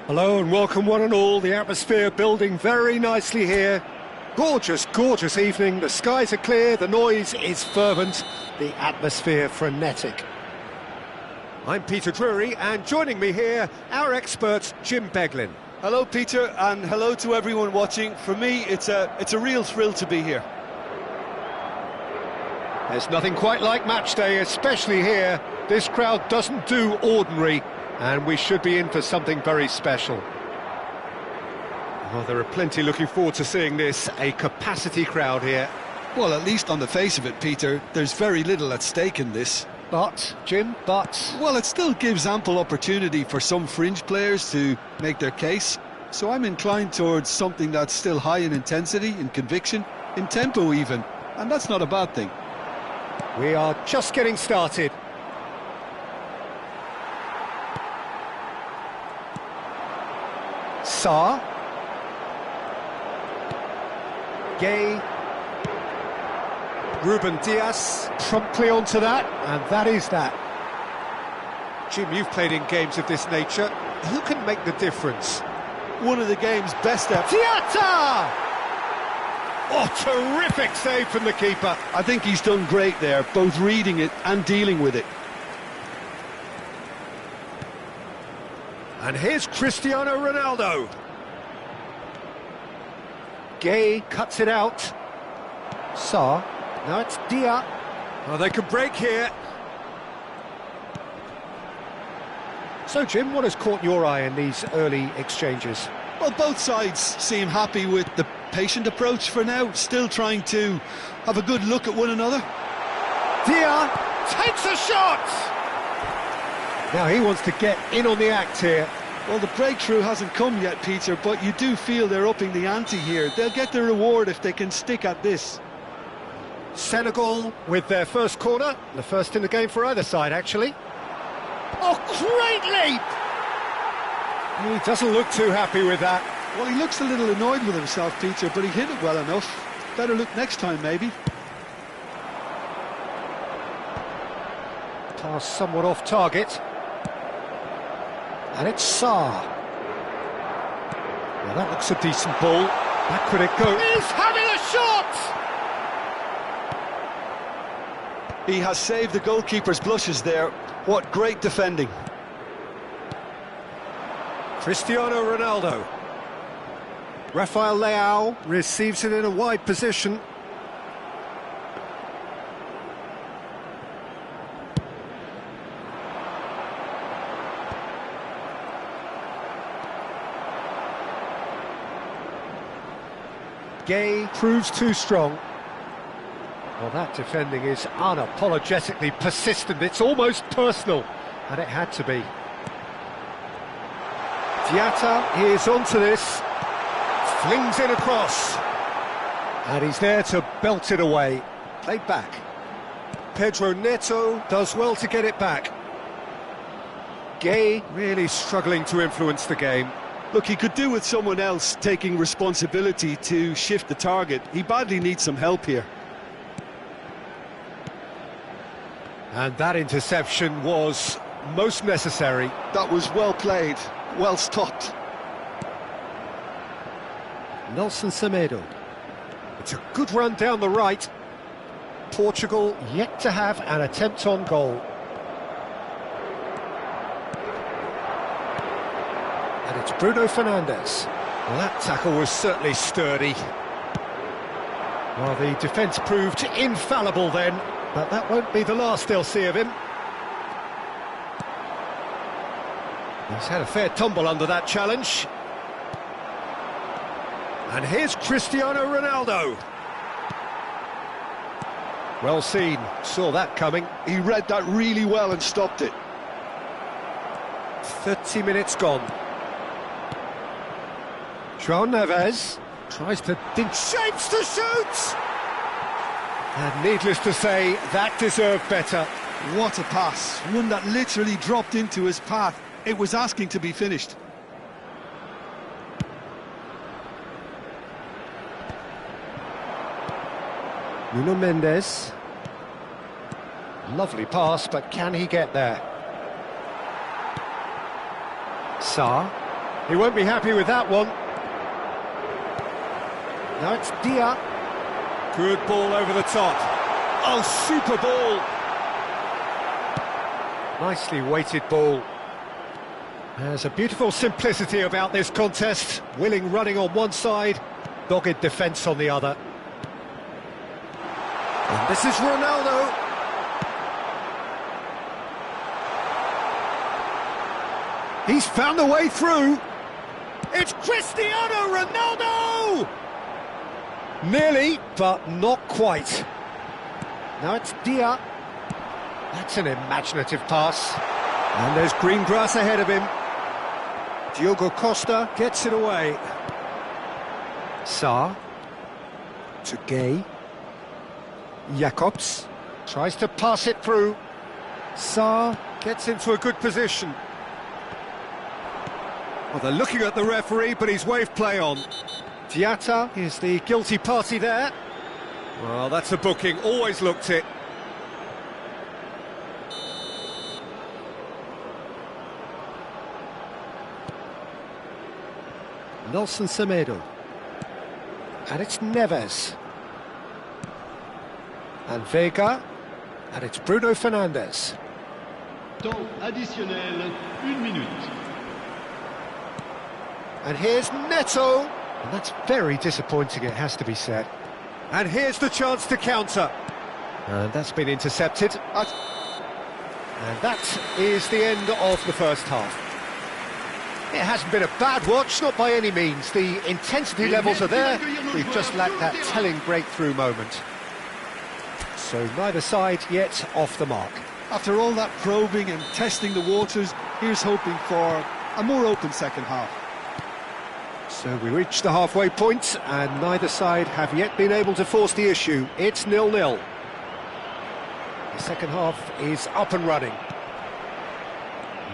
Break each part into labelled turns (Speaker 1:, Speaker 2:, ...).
Speaker 1: Hello and welcome one and all. The atmosphere building very nicely here. Gorgeous, gorgeous evening. The skies are clear, the noise is fervent, the atmosphere frenetic. I'm Peter Drury, and joining me here, our expert Jim Beglin.
Speaker 2: Hello Peter, and hello to everyone watching. For me, it's a real thrill to be here.
Speaker 1: There's nothing quite like match day, especially here. This crowd doesn't do ordinary, and we should be in for something very special. Oh, there are plenty looking forward to seeing this, a capacity crowd here.
Speaker 2: Well, at least on the face of it, Peter, there's very little at stake in this.
Speaker 1: But, Jim,
Speaker 2: Well, it still gives ample opportunity for some fringe players to make their case. So I'm inclined towards something that's still high in intensity, in conviction, in tempo even. And that's not a bad thing.
Speaker 1: We are just getting started. Sarr. Gay. Ruben Diaz promptly onto that, and that is that. Jim, you've played in games of this nature. Who can make the difference?
Speaker 2: One of the game's best ever.
Speaker 1: Diata! Oh, terrific save from the keeper.
Speaker 2: I think he's done great there, both reading it and dealing with it.
Speaker 1: And here's Cristiano Ronaldo. Gay cuts it out. Sarr. Now it's Dia. Oh, they can break here. So, Jim, what has caught your eye in these early exchanges?
Speaker 2: Well, both sides seem happy with the patient approach for now, still trying to have a good look at one another.
Speaker 1: Dia takes a shot! Now he wants to get in on the act here.
Speaker 2: Well, the breakthrough hasn't come yet, Peter, but you do feel they're upping the ante here. They'll get the reward if they can stick at this.
Speaker 1: Senegal with their first corner, the first in the game for either side, actually. Oh, great leap! He doesn't look too happy with that.
Speaker 2: Well, he looks a little annoyed with himself, Peter, but he hit it well enough. Better look next time, maybe.
Speaker 1: Pass somewhat off target. And it's Sarr. Well, that looks a decent ball. Back could it go? He's having a shot!
Speaker 2: He has saved the goalkeeper's blushes there. What great defending.
Speaker 1: Cristiano Ronaldo. Rafael Leao receives it in a wide position. Gay proves too strong. Well, that defending is unapologetically persistent. It's almost personal, and it had to be. Diata is onto this. Flings it across. And he's there to belt it away. Played back. Pedro Neto does well to get it back. Gay really struggling to influence the game.
Speaker 2: Look, he could do with someone else taking responsibility to shift the target. He badly needs some help here.
Speaker 1: And that interception was most necessary.
Speaker 2: That was well played, well stopped.
Speaker 1: Nelson Semedo. It's a good run down the right. Portugal yet to have an attempt on goal. And it's Bruno Fernandes. Well, that tackle was certainly sturdy. Well, the defence proved infallible then, but that won't be the last they'll see of him. He's had a fair tumble under that challenge. And here's Cristiano Ronaldo. Well seen, saw that coming.
Speaker 2: He read that really well and stopped it.
Speaker 1: 30 minutes gone. João Neves tries to dig shapes to shoot! And needless to say, that deserved better.
Speaker 2: What a pass, one that literally dropped into his path. It was asking to be finished.
Speaker 1: Nuno Mendes. Lovely pass, but can he get there? Sarr. He won't be happy with that one. Now it's Dia. Good ball over the top. Oh, super ball. Nicely weighted ball. There's a beautiful simplicity about this contest. Willing running on one side, dogged defence on the other. And this is Ronaldo. He's found a way through. It's Cristiano Ronaldo! Nearly, but not quite. Now it's Dia. That's an imaginative pass. And there's green grass ahead of him. Diogo Costa gets it away. Sarr. To Gay. Jacobs tries to pass it through. Sarr gets into a good position. Well, they're looking at the referee, but he's waved play on. Diatta is the guilty party there. Well, that's a booking, always looked it. Nelson Semedo. And it's Neves. And Vega. And it's Bruno Fernandes.
Speaker 3: Temps additionnel, 1 minute.
Speaker 1: And here's Neto. And that's very disappointing, it has to be said. And here's the chance to counter. And that's been intercepted. And that is the end of the first half. It hasn't been a bad watch, not by any means. The intensity levels are there. We've just lacked that telling breakthrough moment. So neither side yet off the mark.
Speaker 2: After all that probing and testing the waters, here's hoping for a more open second half.
Speaker 1: So we reach the halfway point, and neither side have yet been able to force the issue. It's 0-0. The second half is up and running.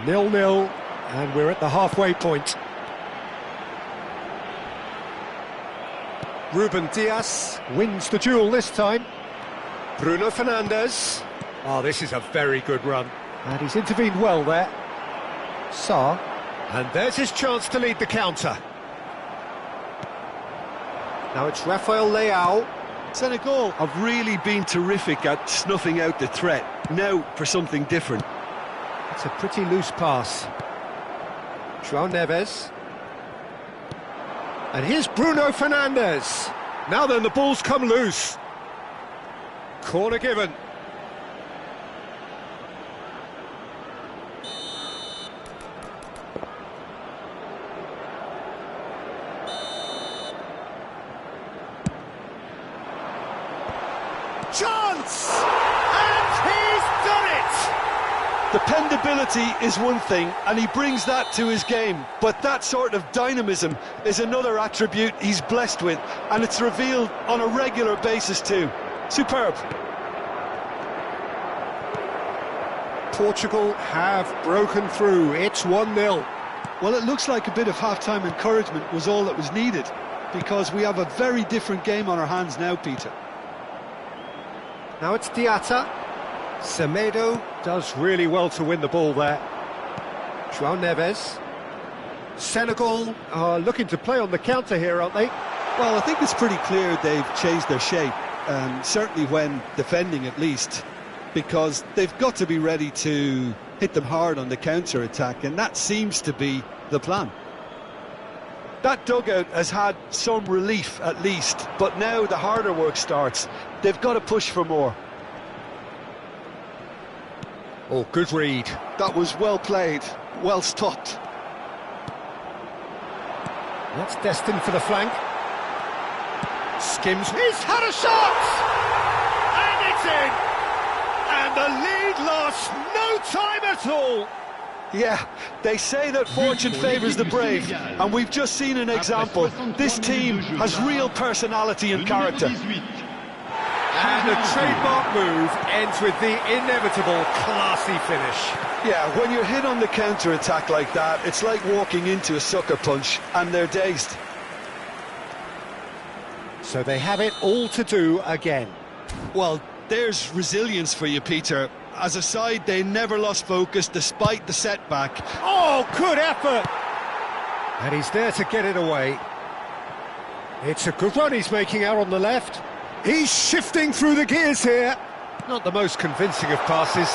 Speaker 1: 0-0, and we're at the halfway point. Ruben Dias wins the duel this time. Bruno Fernandes. Oh, this is a very good run. And he's intervened well there. Sarr. And there's his chance to lead the counter. Now it's Rafael Leao.
Speaker 2: Senegal have really been terrific at snuffing out the threat. Now for something different.
Speaker 1: It's a pretty loose pass. João Neves. And here's Bruno Fernandes. Now then, the ball's come loose. Corner given. Chance! And he's done it!
Speaker 2: Dependability is one thing, and he brings that to his game, but that sort of dynamism is another attribute he's blessed with, and it's revealed on a regular basis too. Superb.
Speaker 1: Portugal have broken through. It's 1-0.
Speaker 2: Well, it looks like a bit of half-time encouragement was all that was needed, because we have a very different game on our hands now, Peter.
Speaker 1: Now it's Diatta. Semedo does really well to win the ball there. João Neves. Senegal are looking to play on the counter here, aren't they?
Speaker 2: Well, I think it's pretty clear they've changed their shape, certainly when defending at least, because they've got to be ready to hit them hard on the counter-attack, and that seems to be the plan. That dugout has had some relief at least, but now the harder work starts. They've got to push for more.
Speaker 1: Oh, good read.
Speaker 2: That was well played, well stopped.
Speaker 1: That's destined for the flank. Skims. He's had a shot! And it's in! And the lead lost no time at all!
Speaker 2: Yeah, they say that fortune favours the brave, and we've just seen an example. This team has real personality and character.
Speaker 1: And the trademark move ends with the inevitable classy finish.
Speaker 2: Yeah, when you're hit on the counter-attack like that, it's like walking into a sucker punch, and they're dazed.
Speaker 1: So they have it all to do again.
Speaker 2: Well, there's resilience for you, Peter. As a side, they never lost focus despite the setback.
Speaker 1: Oh, good effort! And he's there to get it away. It's a good run he's making out on the left. He's shifting through the gears here. Not the most convincing of passes.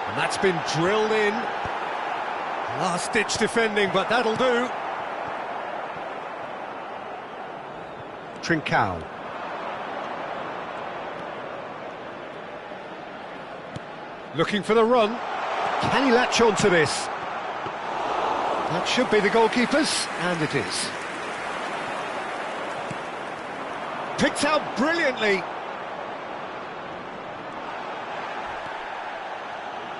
Speaker 1: And that's been drilled in. Last-ditch defending, but that'll do. Trincao. Looking for the run. Can he latch on to this? That should be the goalkeeper's, and it is. Picked out brilliantly.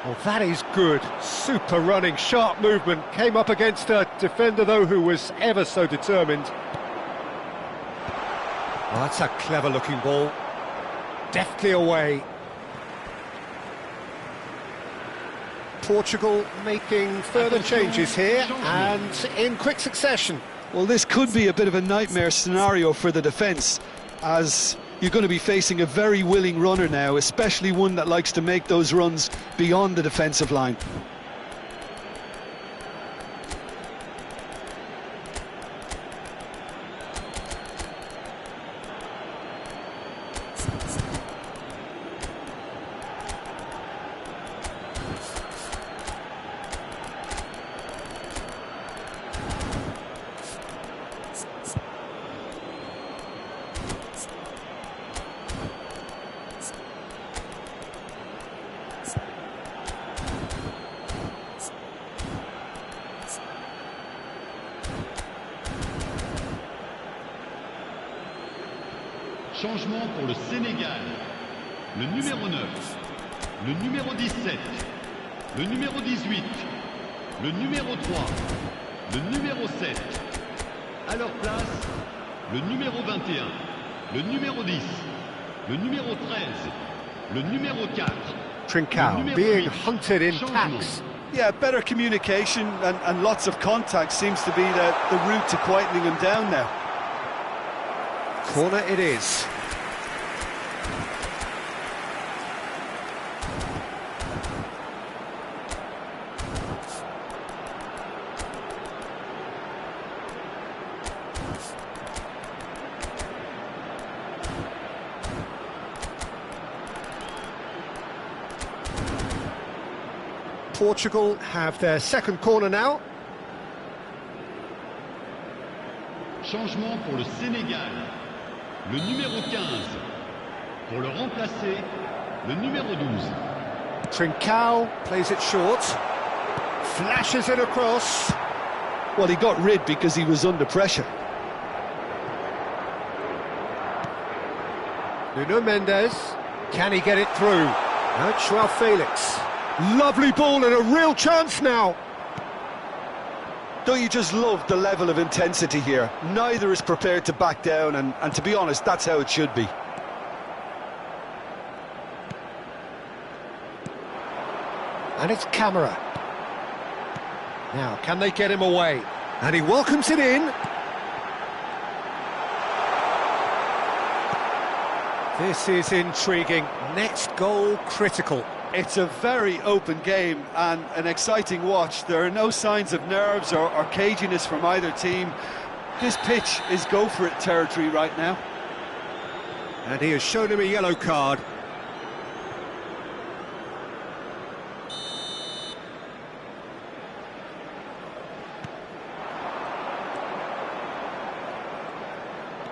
Speaker 1: Well, that is good. Super running, sharp movement. Came up against a defender, though, who was ever so determined. Well, that's a clever-looking ball. Deftly away. Portugal making further changes here, and in quick succession.
Speaker 2: Well, this could be a bit of a nightmare scenario for the defence, as you're going to be facing a very willing runner now, especially one that likes to make those runs beyond the defensive line.
Speaker 3: Changement pour le Sénégal. Le numéro 9, le numéro 17, le numéro 18, le numéro 3, le numéro 7. À leur place, le numéro 21, le numéro 10, le numéro 13, le numéro 4.
Speaker 1: Trincao being hunted in packs.
Speaker 2: Yeah, better communication and lots of contact seems to be the route to quietening him down now.
Speaker 1: Corner it is. Portugal have their second corner now.
Speaker 3: Changement pour le Sénégal. Le numéro 15. Pour le remplacer, le numéro 12.
Speaker 1: Trincao plays it short. Flashes it across.
Speaker 2: Well, he got rid because he was under pressure.
Speaker 1: Nuno Mendes. Can he get it through? No, Joao Felix. Lovely ball and a real chance now.
Speaker 2: Don't you just love the level of intensity here? Neither is prepared to back down, and to be honest, that's how it should be.
Speaker 1: And it's Camera. Now, can they get him away? And he welcomes it in. This is intriguing. Next goal critical.
Speaker 2: It's a very open game and an exciting watch. There are no signs of nerves or caginess from either team. This pitch is go-for-it territory right now.
Speaker 1: And he has shown him a yellow card.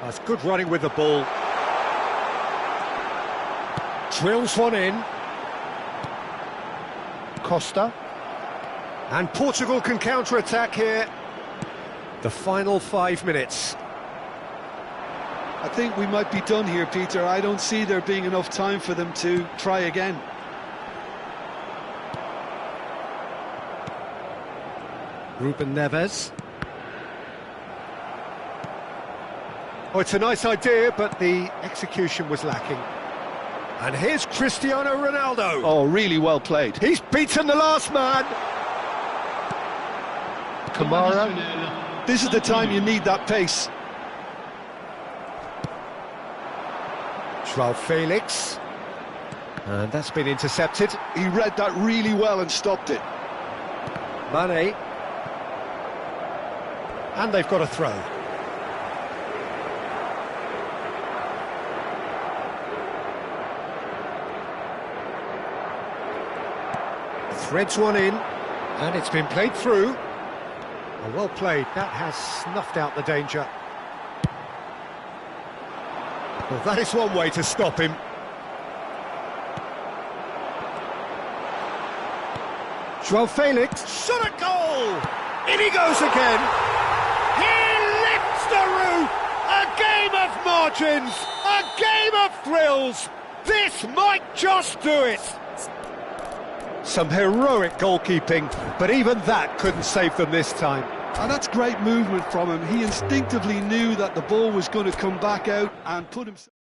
Speaker 1: That's good running with the ball. Drills one in. Costa. And Portugal can counter-attack here. The final 5 minutes.
Speaker 2: I think we might be done here, Peter. I don't see there being enough time for them to try again.
Speaker 1: Ruben Neves. Oh, it's a nice idea, but the execution was lacking. And here's Cristiano Ronaldo.
Speaker 2: Oh, really well played.
Speaker 1: He's beaten the last man. Kamara.
Speaker 2: This is the time you need that pace.
Speaker 1: Joao Felix. And that's been intercepted.
Speaker 2: He read that really well and stopped it.
Speaker 1: Mane. And they've got a throw. Threads one in, and it's been played through. Oh, well played, that has snuffed out the danger. Well, that is one way to stop him. Joao Felix, shot at goal! In he goes again! He lifts the roof! A game of margins! A game of thrills! This might just do it! Some heroic goalkeeping, but even that couldn't save them this time.
Speaker 2: And that's great movement from him. He instinctively knew that the ball was going to come back out and put himself...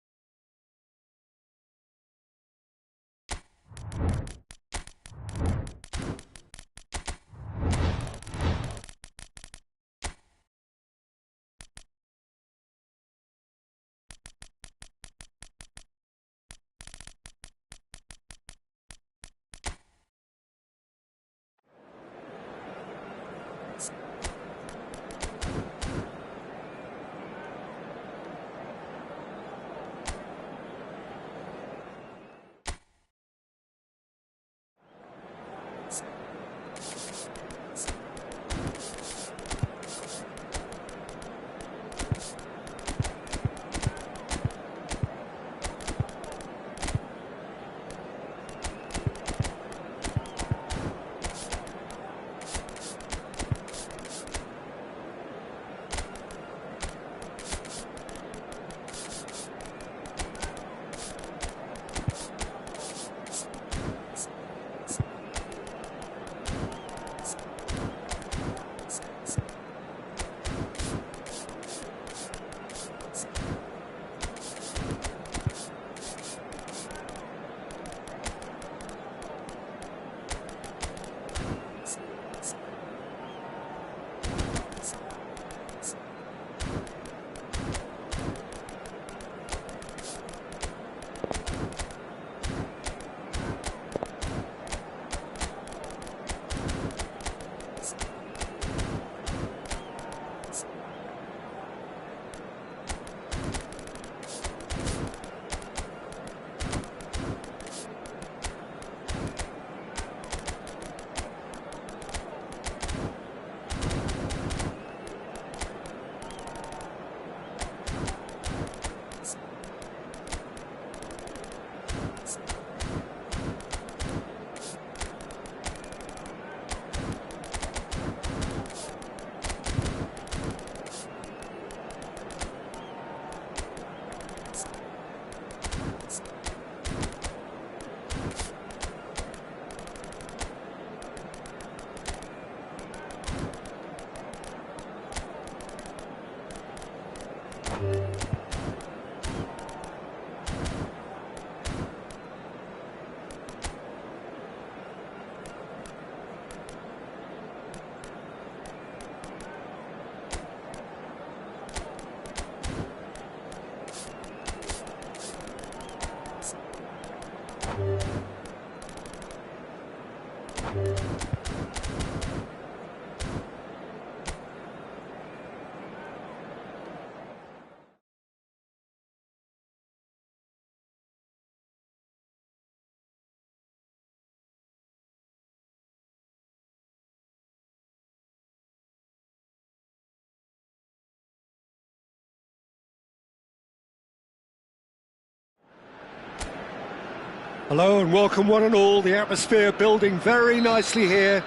Speaker 1: Hello and welcome one and all, the atmosphere building very nicely here.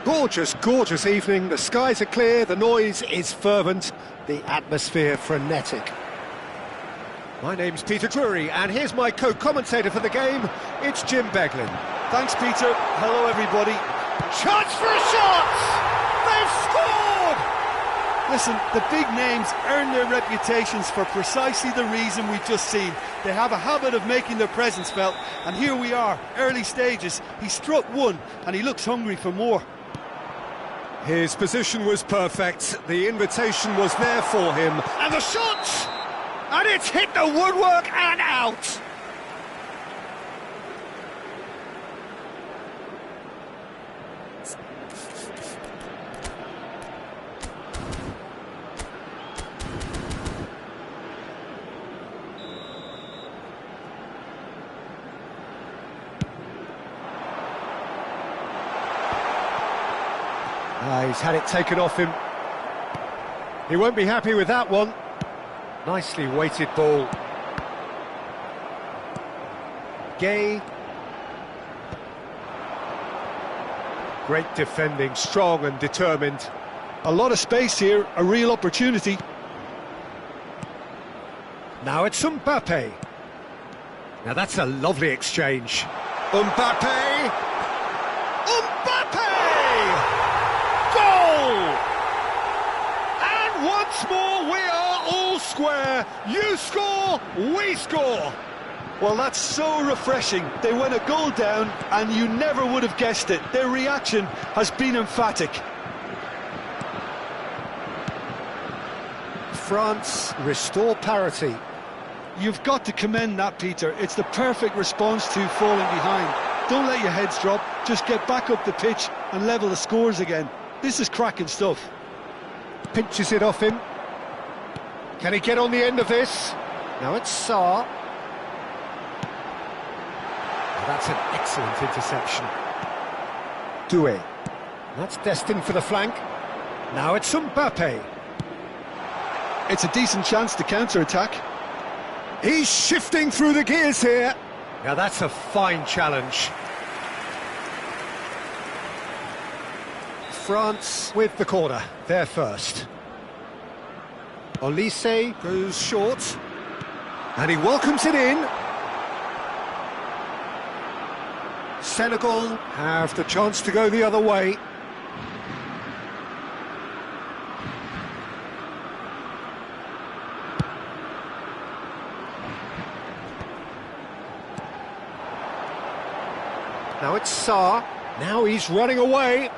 Speaker 1: Gorgeous, gorgeous evening, the skies are clear, the noise is fervent, the atmosphere frenetic. My name's Peter Drury and here's my co-commentator for the game, it's Jim Beglin.
Speaker 2: Thanks, Peter. Hello, everybody.
Speaker 1: Chance for a shot! They've scored!
Speaker 2: Listen, the big names earn their reputations for precisely the reason we've just seen. They have a habit of making their presence felt, and here we are, early stages. He struck one, and he looks hungry for more.
Speaker 1: His position was perfect, the invitation was there for him, and the shot! And it's hit the woodwork and out! He's had it taken off him. He won't be happy with that one. Nicely weighted ball. Gay. Great defending, strong and determined.
Speaker 2: A lot of space here, a real opportunity.
Speaker 1: Now it's Mbappe. Now that's a lovely exchange. Mbappe! Mbappe! Goal! And once more we are all square. You score, we score.
Speaker 2: Well, that's so refreshing. They went a goal down and you never would have guessed it. Their reaction has been emphatic.
Speaker 1: France restore parity.
Speaker 2: You've got to commend that, Peter. It's the perfect response to falling behind. Don't let your heads drop, just get back up the pitch and level the scores again. This is cracking stuff.
Speaker 1: Pinches it off him. Can he get on the end of this? Now it's Sarr. That's an excellent interception. Doué. That's destined for the flank. Now it's Mbappe.
Speaker 2: It's a decent chance to counter-attack.
Speaker 1: He's shifting through the gears here. Now that's a fine challenge. France with the corner, they're first. Olise goes short. And he welcomes it in. Senegal have the chance to go the other way. Now it's Sarr. Now he's running away.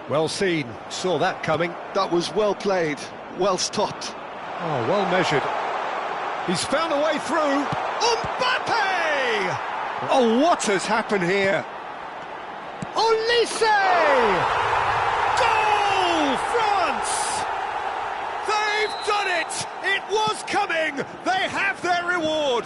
Speaker 1: Well seen. Saw that coming.
Speaker 2: That was well played. Well stopped.
Speaker 1: Oh, well measured. He's found a way through. Mbappe! Oh, what has happened here? Olise! Goal, France! They've done it! It was coming! They have their reward!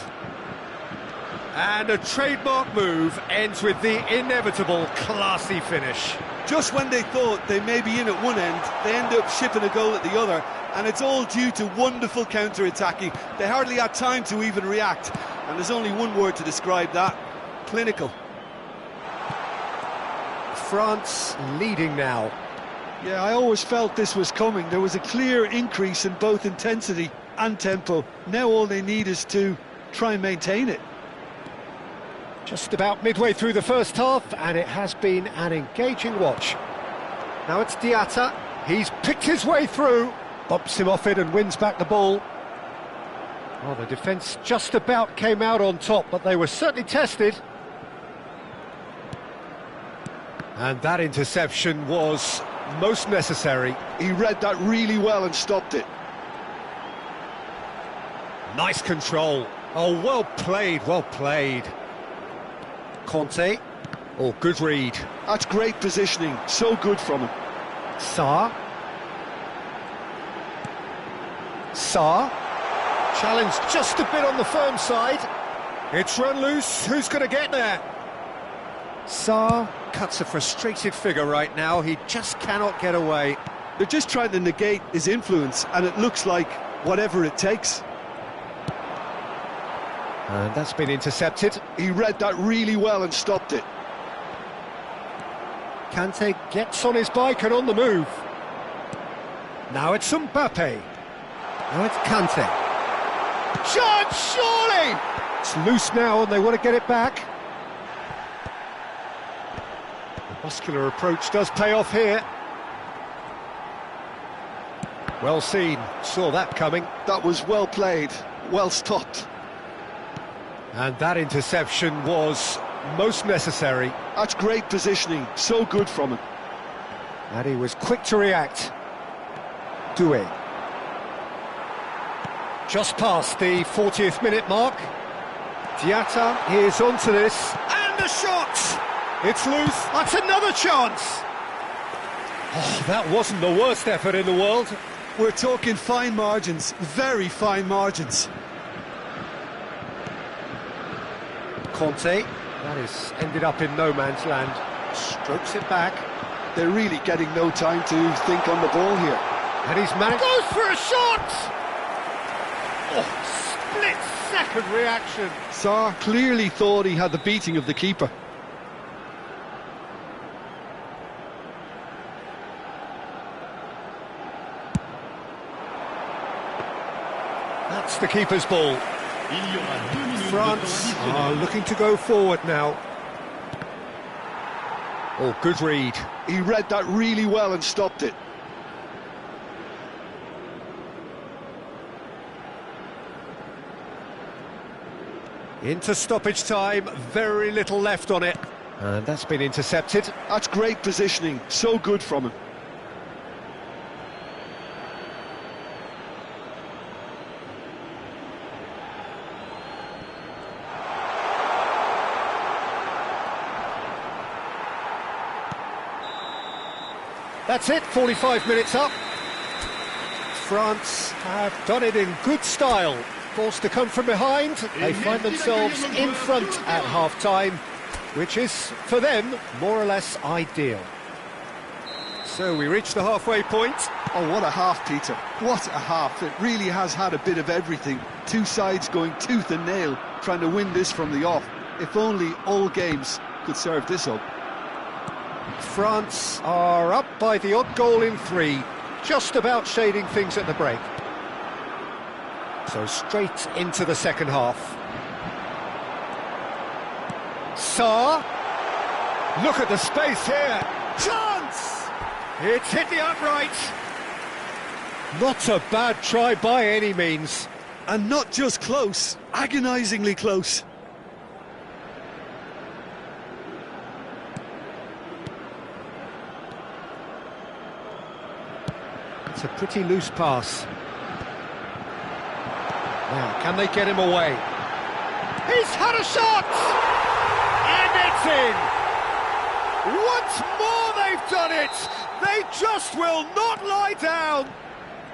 Speaker 1: And a trademark move ends with the inevitable classy finish.
Speaker 2: Just when they thought they may be in at one end, they end up shipping a goal at the other, and it's all due to wonderful counter-attacking. They hardly had time to even react, and there's only one word to describe that: clinical.
Speaker 1: France leading now.
Speaker 2: Yeah, I always felt this was coming. There was a clear increase in both intensity and tempo. Now all they need is to try and maintain it.
Speaker 1: Just about midway through the first half, and it has been an engaging watch. Now it's Diatta. He's picked his way through, bumps him off it and wins back the ball. Well, the defence just about came out on top, but they were certainly tested. And that interception was most necessary.
Speaker 2: He read that really well and stopped it.
Speaker 1: Nice control. Oh, well played, well played. Conte. Oh, good read.
Speaker 2: That's great positioning. So good from him.
Speaker 1: Sarr. Sarr. Challenge just a bit on the firm side. It's run loose. Who's going to get there? Sarr cuts a frustrated figure right now. He just cannot get away.
Speaker 2: They're just trying to negate his influence, and it looks like whatever it takes.
Speaker 1: And that's been intercepted.
Speaker 2: He read that really well and stopped it.
Speaker 1: Kante gets on his bike and on the move. Now it's Mbappe. Now it's Kante. Chance, surely! It's loose now and they want to get it back. The muscular approach does pay off here. Well seen, saw that coming.
Speaker 2: That was well played, well stopped.
Speaker 1: And that interception was most necessary.
Speaker 2: That's great positioning, so good from him.
Speaker 1: And he was quick to react. Doué. Just past the 40th minute mark. Diatta is onto this. And the shot! It's loose. That's another chance. Oh, that wasn't the worst effort in the world.
Speaker 2: We're talking fine margins, very fine margins.
Speaker 1: Conte. That has ended up in no man's land. Strokes it back.
Speaker 2: They're really getting no time to think on the ball here.
Speaker 1: And he's managed... Goes for a shot! Oh, split-second reaction.
Speaker 2: Sarr clearly thought he had the beating of the keeper.
Speaker 1: That's the keeper's ball. France are looking to go forward now. Oh, good read.
Speaker 2: He read that really well and stopped it.
Speaker 1: Into stoppage time, very little left on it. And that's been intercepted.
Speaker 2: That's great positioning, so good from him.
Speaker 1: That's it, 45 minutes up. France have done it in good style. Forced to come from behind, they find themselves in front at half-time, which is, for them, more or less ideal. So we reach the halfway point.
Speaker 2: Oh, what a half, Peter. What a half. It really has had a bit of everything. Two sides going tooth and nail, trying to win this from the off. If only all games could serve this up.
Speaker 1: France are up by the odd goal in 3, just about shading things at the break. So straight into the second half. Sarr. Look at the space here. Chance! It's hit the upright. Not a bad try by any means.
Speaker 2: And not just close, agonisingly close.
Speaker 1: It's a pretty loose pass. Now, can they get him away? He's had a shot! And it's in! Once more they've done it! They just will not lie down!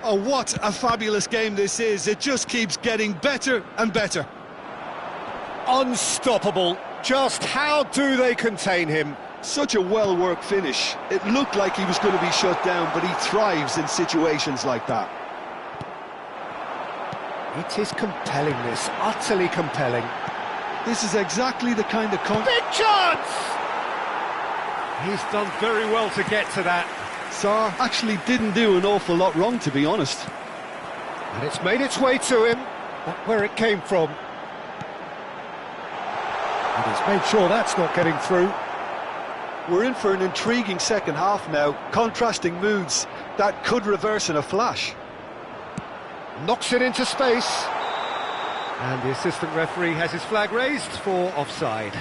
Speaker 2: Oh, what a fabulous game this is. It just keeps getting better and better.
Speaker 1: Unstoppable. Just how do they contain him?
Speaker 2: Such a well-worked finish. It looked like he was going to be shut down, but he thrives in situations like that.
Speaker 1: It is compelling, this, utterly compelling.
Speaker 2: This is exactly the kind of...
Speaker 1: Big chance! He's done very well to get to that.
Speaker 2: Sarr actually didn't do an awful lot wrong, to be honest.
Speaker 1: And it's made its way to him, not where it came from. And he's made sure that's not getting through.
Speaker 2: We're in for an intriguing second half now, contrasting moods that could reverse in a flash.
Speaker 1: Knocks it into space. And the assistant referee has his flag raised for offside.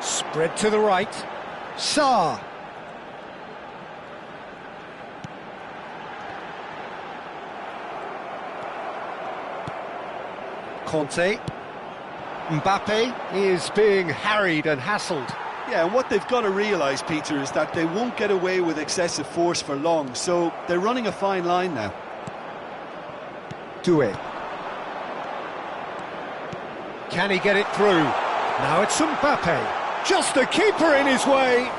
Speaker 1: Spread to the right. Sarr. Conte. Mbappe is being harried and hassled.
Speaker 2: Yeah, and what they've got to realise, Peter, is that they won't get away with excessive force for long, so they're running a fine line now.
Speaker 1: Doué. Can he get it through? Now it's Mbappe. Just the keeper in his way.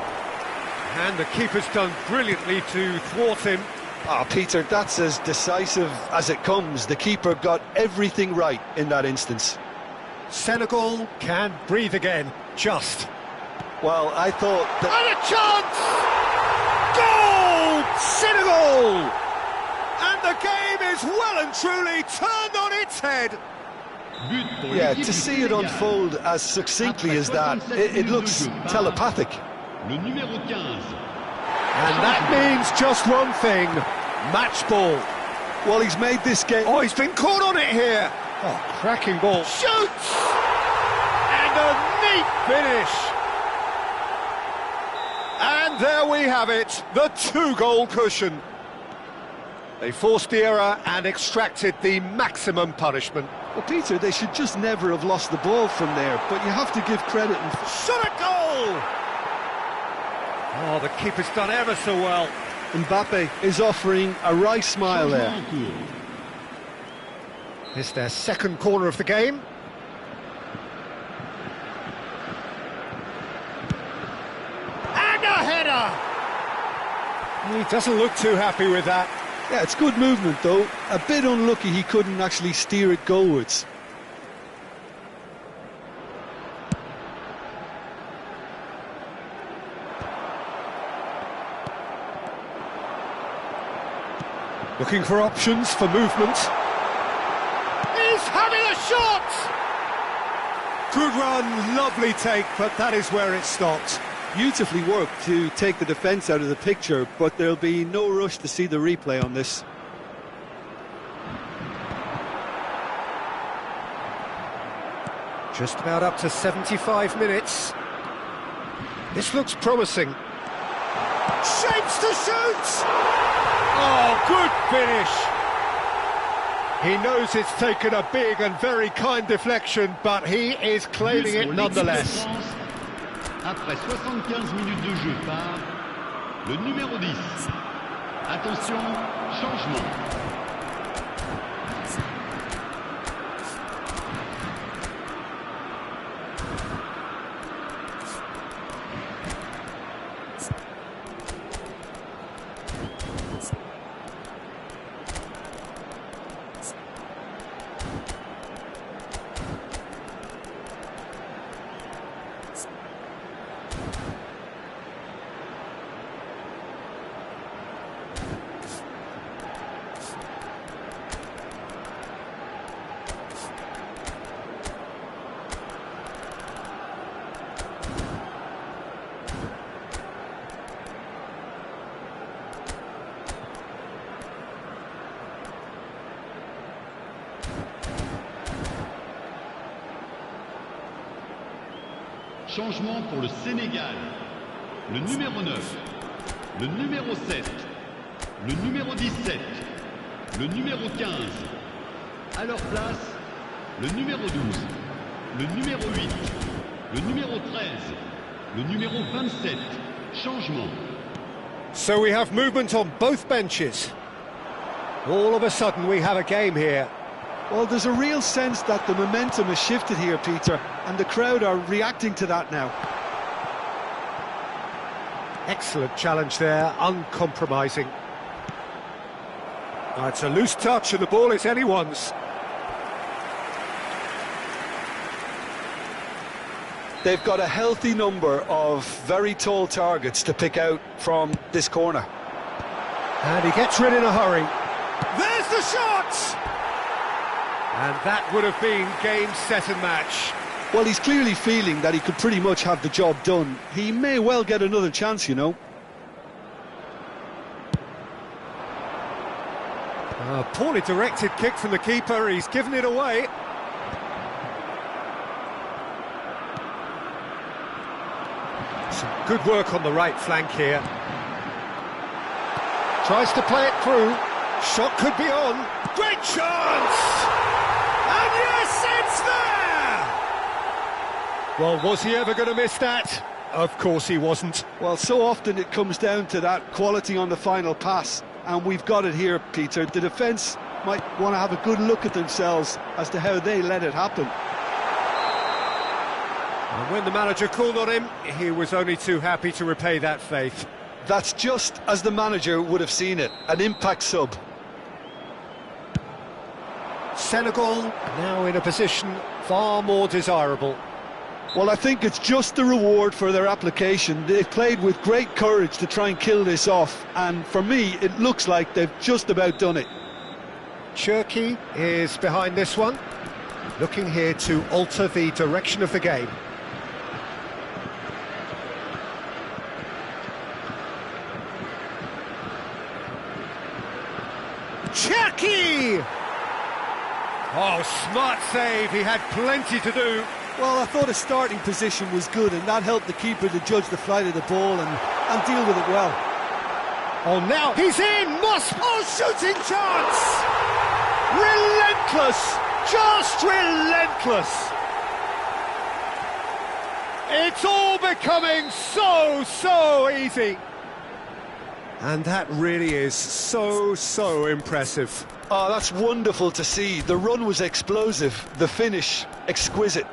Speaker 1: And the keeper's done brilliantly to thwart him.
Speaker 2: Ah, Peter, that's as decisive as it comes. The keeper got everything right in that instance.
Speaker 1: Senegal can breathe again, just.
Speaker 2: Well, I thought that...
Speaker 1: And a chance! Goal! Senegal! And the game is well and truly turned on its head.
Speaker 2: Yeah, to see it unfold as succinctly as that, it looks telepathic.
Speaker 1: And that means just one thing, match ball.
Speaker 2: Well, he's made this game...
Speaker 1: Oh, he's been caught on it here. Oh, cracking ball. Shoots! And a neat finish. And there we have it, the 2-goal cushion. They forced the error and extracted the maximum punishment.
Speaker 2: Well, Peter, they should just never have lost the ball from there, but you have to give credit and...
Speaker 1: Shot a goal! Oh, the keeper's done ever so well.
Speaker 2: Mbappe is offering a wry smile there.
Speaker 3: Changement en cours.
Speaker 1: It's their second corner of the game. And a header! He doesn't look too happy with that.
Speaker 2: Yeah, it's good movement though. A bit unlucky he couldn't actually steer it goalwards.
Speaker 1: Looking for options for movement. He's having a shot! Good run, lovely take, but that is where it stopped.
Speaker 2: Beautifully worked to take the defence out of the picture, but there'll be no rush to see the replay on this.
Speaker 1: Just about up to 75 minutes. This looks promising. Shapes to shoot! Oh, good finish! He knows it's taken a big and very kind deflection, but he is claiming it nonetheless.
Speaker 3: Après 75 minutes de jeu par le numéro 10. Attention, changement. Changement pour le Sénégal. Le numéro 9, le numéro 7, le numéro 17, le numéro 15. À leur place, le numéro 12, le numéro 8, le numéro 13, le numéro 27. Changement.
Speaker 1: So we have movement on both benches. All of a sudden we have a game here.
Speaker 2: Well, there's a real sense that the momentum has shifted here, Peter, and the crowd are reacting to that now.
Speaker 1: Excellent challenge there, uncompromising. Oh, it's a loose touch and the ball is anyone's.
Speaker 2: They've got a healthy number of very tall targets to pick out from this corner.
Speaker 1: And he gets rid in a hurry. There's the shot! And that would have been game, set and match.
Speaker 2: Well, he's clearly feeling that he could pretty much have the job done. He may well get another chance, you know.
Speaker 1: A poorly directed kick from the keeper, he's given it away. Some good work on the right flank here. Tries to play it through. Shot could be on. Great chance! And yes, it's there! Well, was he ever going to miss that? Of course he wasn't.
Speaker 2: Well, so often it comes down to that quality on the final pass, and we've got it here, Peter. The defence might want to have a good look at themselves as to how they let it happen.
Speaker 1: And when the manager called on him, he was only too happy to repay that faith.
Speaker 2: That's just as the manager would have seen it, an impact sub.
Speaker 1: Senegal now in a position far more desirable.
Speaker 2: Well, I think it's just the reward for their application. They've played with great courage to try and kill this off, and for me, it looks like they've just about done it.
Speaker 1: Turkey is behind this one, looking here to alter the direction of the game. Turkey! Oh, smart save, he had plenty to do.
Speaker 2: Well, I thought his starting position was good, and that helped the keeper to judge the flight of the ball and deal with it well.
Speaker 1: Oh, now he's in! Must! Oh, shooting chance! Relentless! Just relentless! It's all becoming so easy. And that really is so impressive.
Speaker 2: Oh, that's wonderful to see. The run was explosive, the finish exquisite.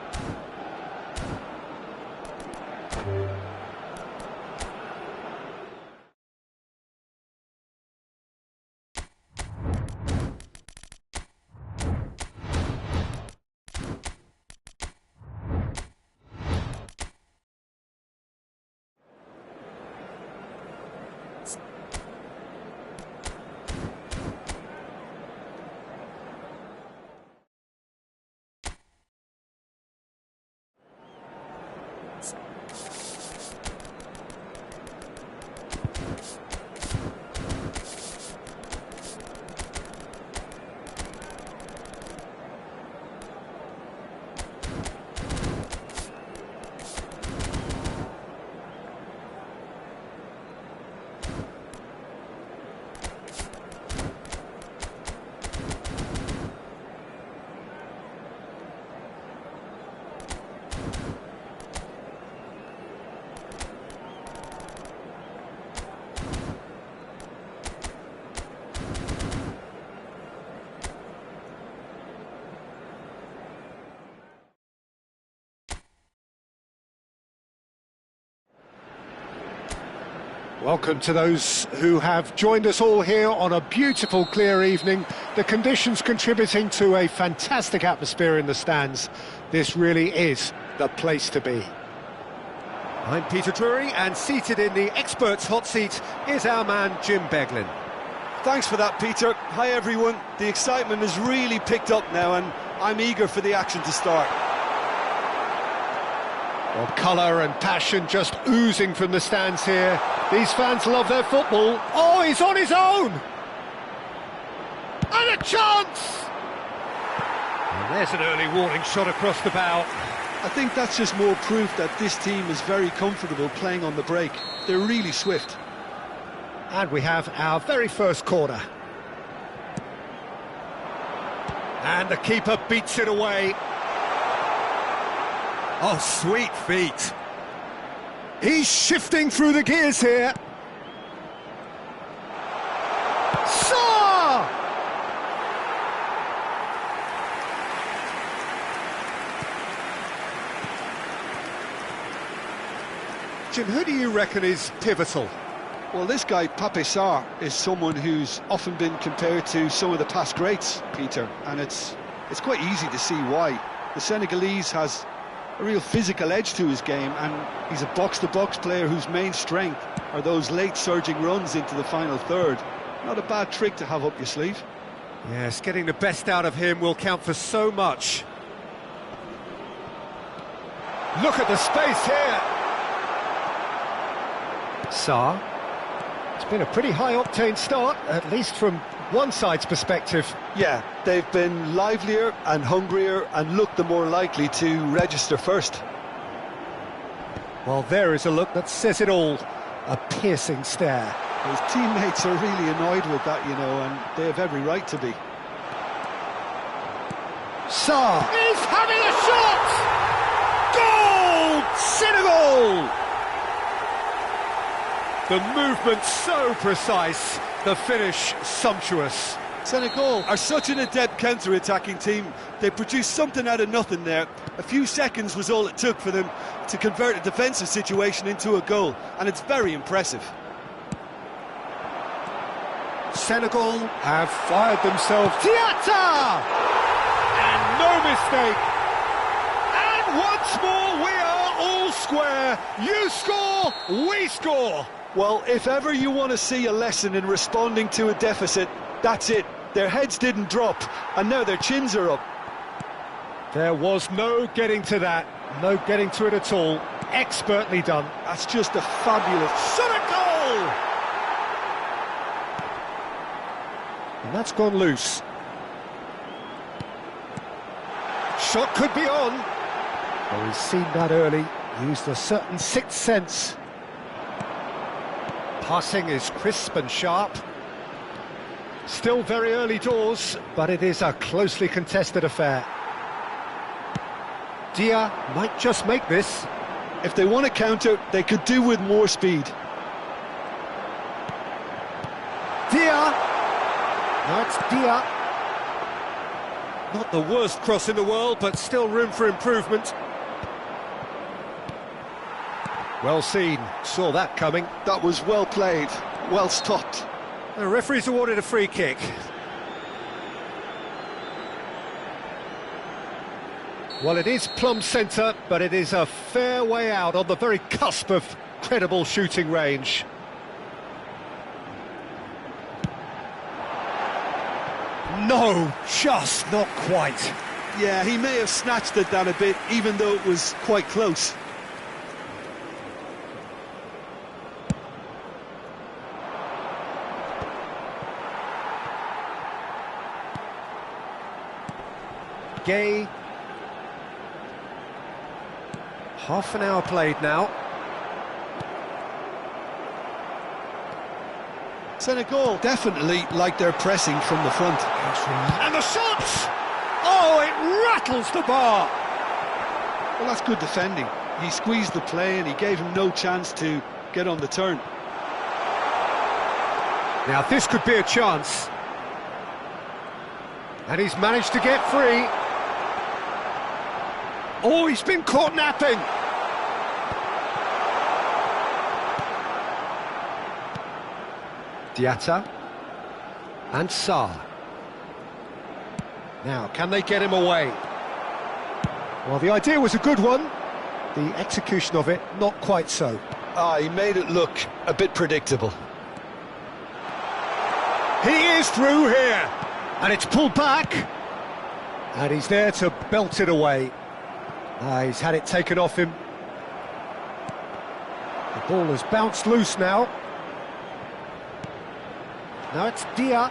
Speaker 1: Welcome to those who have joined us all here on a beautiful, clear evening. The conditions contributing to a fantastic atmosphere in the stands. This really is the place to be. I'm Peter Drury, and seated in the experts' hot seat is our man Jim Beglin.
Speaker 2: Thanks for that, Peter. Hi, everyone. The excitement has really picked up now, and I'm eager for the action to start.
Speaker 1: Well, colour and passion just oozing from the stands here. These fans love their football. Oh, he's on his own! And a chance! And there's an early warning shot across the bow.
Speaker 2: I think that's just more proof that this team is very comfortable playing on the break. They're really swift.
Speaker 1: And we have our very first corner. And the keeper beats it away. Oh, sweet feet. He's shifting through the gears here. Saw! Jim, who do you reckon is pivotal?
Speaker 2: Well, this guy, Pape Sarr, is someone who's often been compared to some of the past greats, Peter, and it's quite easy to see why. The Senegalese has a real physical edge to his game, and he's a box-to-box player whose main strength are those late surging runs into the final third. Not a bad trick to have up your sleeve.
Speaker 1: Yes, getting the best out of him will count for so much. Look at the space here. Sarr. It's been a pretty high-octane start, at least from one side's perspective.
Speaker 2: Yeah, they've been livelier and hungrier and looked the more likely to register first.
Speaker 1: Well, there is a look that says it all. A piercing stare.
Speaker 2: His teammates are really annoyed with that, you know, and they have every right to be.
Speaker 1: Sarr is having a shot! Goal! Senegal! The movement so precise, the finish sumptuous.
Speaker 2: Senegal are such an adept counter-attacking team. They produced something out of nothing there. A few seconds was all it took for them to convert a defensive situation into a goal, and it's very impressive.
Speaker 1: Senegal have fired themselves. Diatta! And no mistake. And once more we are all square. You score, we score.
Speaker 2: Well, if ever you want to see a lesson in responding to a deficit, that's it. Their heads didn't drop, and now their chins are up.
Speaker 1: There was no getting to that, no getting to it at all. Expertly done.
Speaker 2: That's just a fabulous
Speaker 1: shot at goal! And that's gone loose. Shot could be on. Well, he's seen that early, used a certain sixth sense. Passing is crisp and sharp. Still very early doors, but it is a closely contested affair. Dia might just make this.
Speaker 2: If they want to counter, they could do with more speed.
Speaker 1: Now it's Dia. Not the worst cross in the world, but still room for improvement. Well seen, saw that coming.
Speaker 2: That was well played, well stopped.
Speaker 1: The referee's awarded a free kick. Well, it is plumb centre, but it is a fair way out on the very cusp of credible shooting range. No, just not quite.
Speaker 2: Yeah, he may have snatched at that a bit, even though it was quite close.
Speaker 1: Gay. Half an hour played now.
Speaker 2: Senegal definitely like their pressing from the front.
Speaker 1: And the shots! Oh, it rattles the bar!
Speaker 2: Well, that's good defending. He squeezed the play and he gave him no chance to get on the turn.
Speaker 1: Now this could be a chance. And he's managed to get free. Oh, he's been caught napping! Diatta and Sarr. Now, can they get him away? Well, the idea was a good one. The execution of it, not quite so.
Speaker 2: He made it look a bit predictable.
Speaker 1: He is through here! And it's pulled back. And he's there to belt it away. He's had it taken off him. The ball has bounced loose now. Now it's Dia.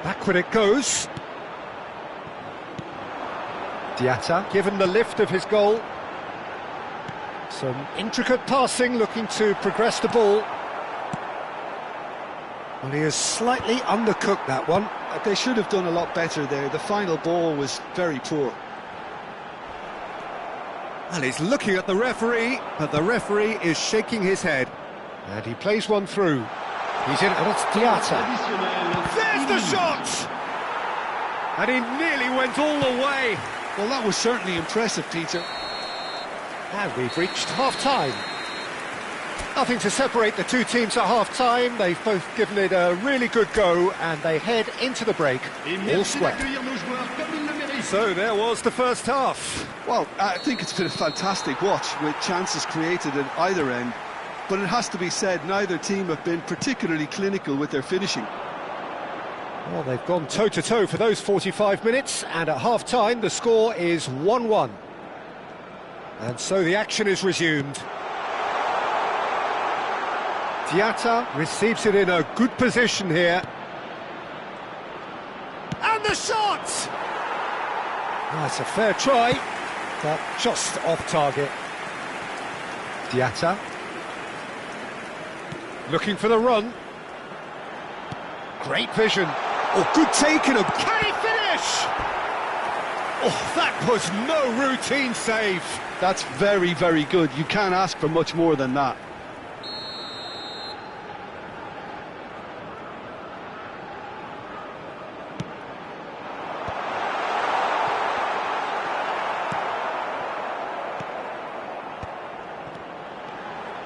Speaker 1: Backward it goes. Diatta, given the lift of his goal. Some intricate passing, looking to progress the ball. Well, he has slightly undercooked that one.
Speaker 2: They should have done a lot better there. The final ball was very poor.
Speaker 1: And he's looking at the referee, but the referee is shaking his head. And he plays one through. He's in, and it's Diatta. There's the shot! And he nearly went all the way.
Speaker 2: Well, that was certainly impressive, Peter.
Speaker 1: And we've reached half-time. Nothing to separate the two teams at half-time. They've both given it a really good go, and they head into the break all square. So there was the first half.
Speaker 2: Well, I think it's been a fantastic watch, with chances created at either end. But it has to be said, neither team have been particularly clinical with their finishing.
Speaker 1: Well, they've gone toe-to-toe for those 45 minutes, and at half-time the score is 1-1. And so the action is resumed. Diatta receives it in a good position here. And the shot! That's a fair try, but just off target. Diatta. Looking for the run. Great vision. Oh, good take and can he finish? Oh, that was no routine save.
Speaker 2: That's very, very good. You can't ask for much more than that.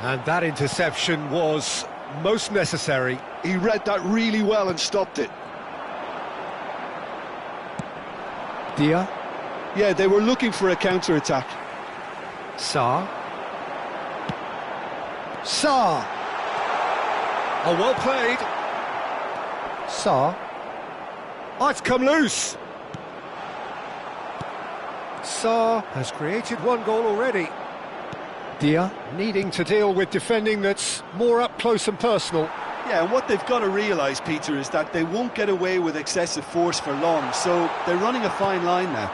Speaker 1: And that interception was most necessary.
Speaker 2: He read that really well and stopped it.
Speaker 1: Dia.
Speaker 2: Yeah, they were looking for a counter-attack.
Speaker 1: Sarr. Sarr. Oh, well played. Sarr. Oh, it's come loose. Sarr has created one goal already. Dia needing to deal with defending that's more up close and personal.
Speaker 2: Yeah, and what they've got to realise, Peter, is that they won't get away with excessive force for long, so they're running a fine line now.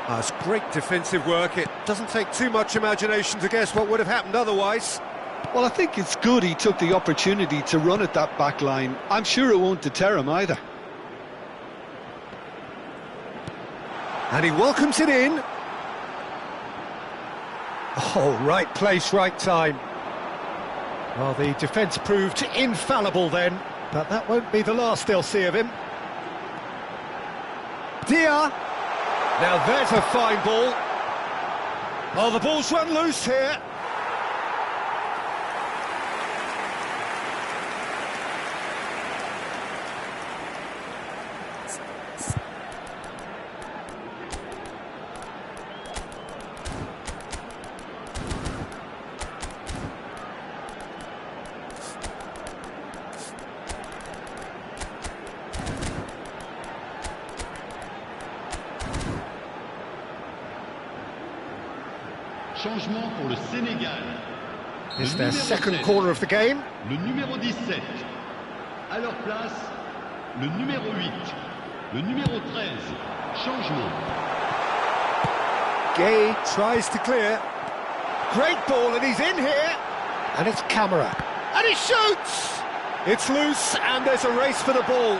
Speaker 1: That's great defensive work. It doesn't take too much imagination to guess what would have happened otherwise.
Speaker 2: Well, I think it's good he took the opportunity to run at that back line. I'm sure it won't deter him either.
Speaker 1: And he welcomes it in. Oh, right place, right time. Well, the defence proved infallible then. But that won't be the last they'll see of him. Dia. Now there's a fine ball. Oh, the ball's run loose here.
Speaker 3: Changement pour le Sénégal.
Speaker 1: It's their second corner of the game.
Speaker 3: Le numéro 17. À leur place, le numéro 8. Le numéro 13. Changement.
Speaker 1: Gay tries to clear. Great ball, and he's in here. And it's Camera. And he shoots! It's loose, and there's a race for the ball.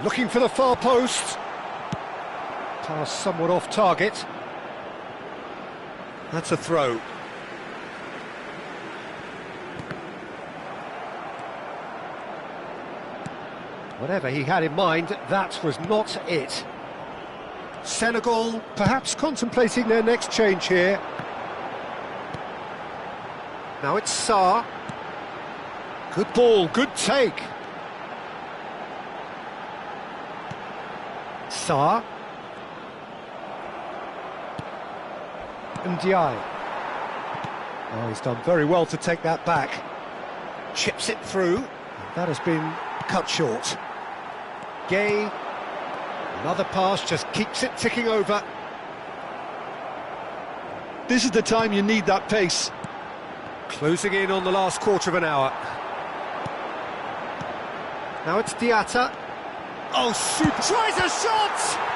Speaker 1: Looking for the far post. Pass somewhat off target. That's a throw. Whatever he had in mind, that was not it. Senegal perhaps contemplating their next change here. Now it's Sarr. Good ball, good take. Sarr. And Ndiaye. Oh, he's done very well to take that back. Chips it through. That has been cut short. Gay. Another pass just keeps it ticking over.
Speaker 2: This is the time you need that pace.
Speaker 1: Closing in on the last quarter of an hour. Now it's Diatta. Oh, super! Tries a shot!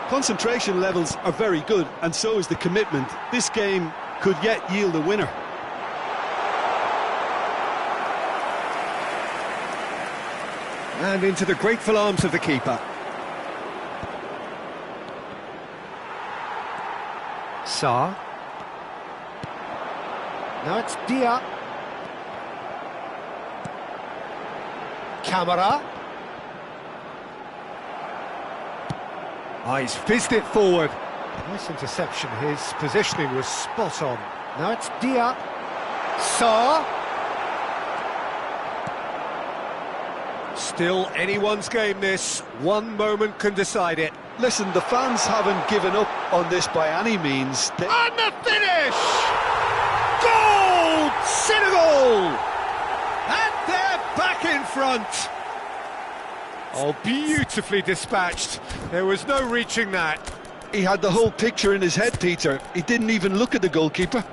Speaker 2: Concentration levels are very good, and so is the commitment. This game could yet yield a winner.
Speaker 1: And into the grateful arms of the keeper. Sarr. Now it's Dia. Camera. Oh, he's fizzed it forward. Nice interception. His positioning was spot on. Now it's Dia. Sarr. Still anyone's game, this. One moment can decide it.
Speaker 2: Listen, the fans haven't given up on this by any means.
Speaker 1: And the finish! Goal! Senegal! And they're back in front. Oh, beautifully dispatched. There was no reaching that.
Speaker 2: He had the whole picture in his head, Peter. He didn't even look at the goalkeeper.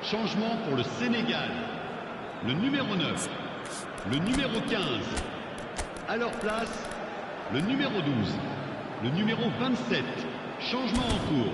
Speaker 3: Changement pour le Sénégal. Le numéro 9. Le numéro 15. À leur place, le numéro 12. Le numéro 27. Changement en cours.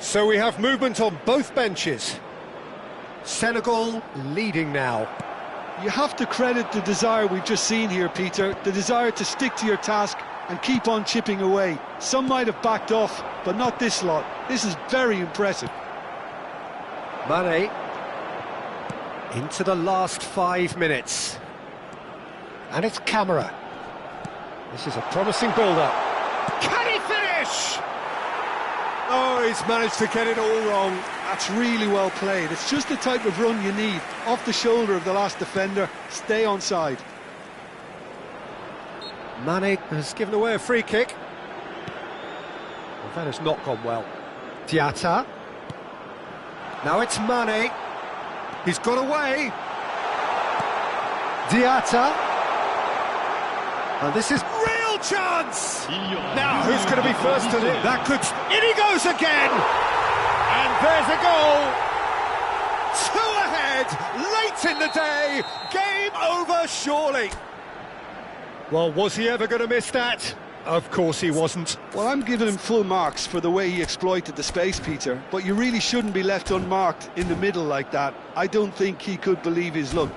Speaker 1: So we have movement on both benches. Senegal leading now.
Speaker 2: You have to credit the desire we've just seen here, Peter, the desire to stick to your task and keep on chipping away. Some might have backed off, but not this lot. This is very impressive.
Speaker 1: Mane. Into the last 5 minutes. And it's Camera. This is a promising build-up. Can he finish? Oh, he's managed to get it all wrong.
Speaker 2: That's really well played. It's just the type of run you need. Off the shoulder of the last defender. Stay onside.
Speaker 1: Mane has given away a free kick. Well, that has not gone well. Diatta. Now it's Mane. He's got away. Diatta. And this is real chance. Now who's going to be first to it? That could... In he goes again. And there's a goal. 2 ahead. Late in the day. Game over surely. Well, was he ever going to miss that? Of course he wasn't.
Speaker 2: Well, I'm giving him full marks for the way he exploited the space, Peter. But you really shouldn't be left unmarked in the middle like that. I don't think he could believe his luck.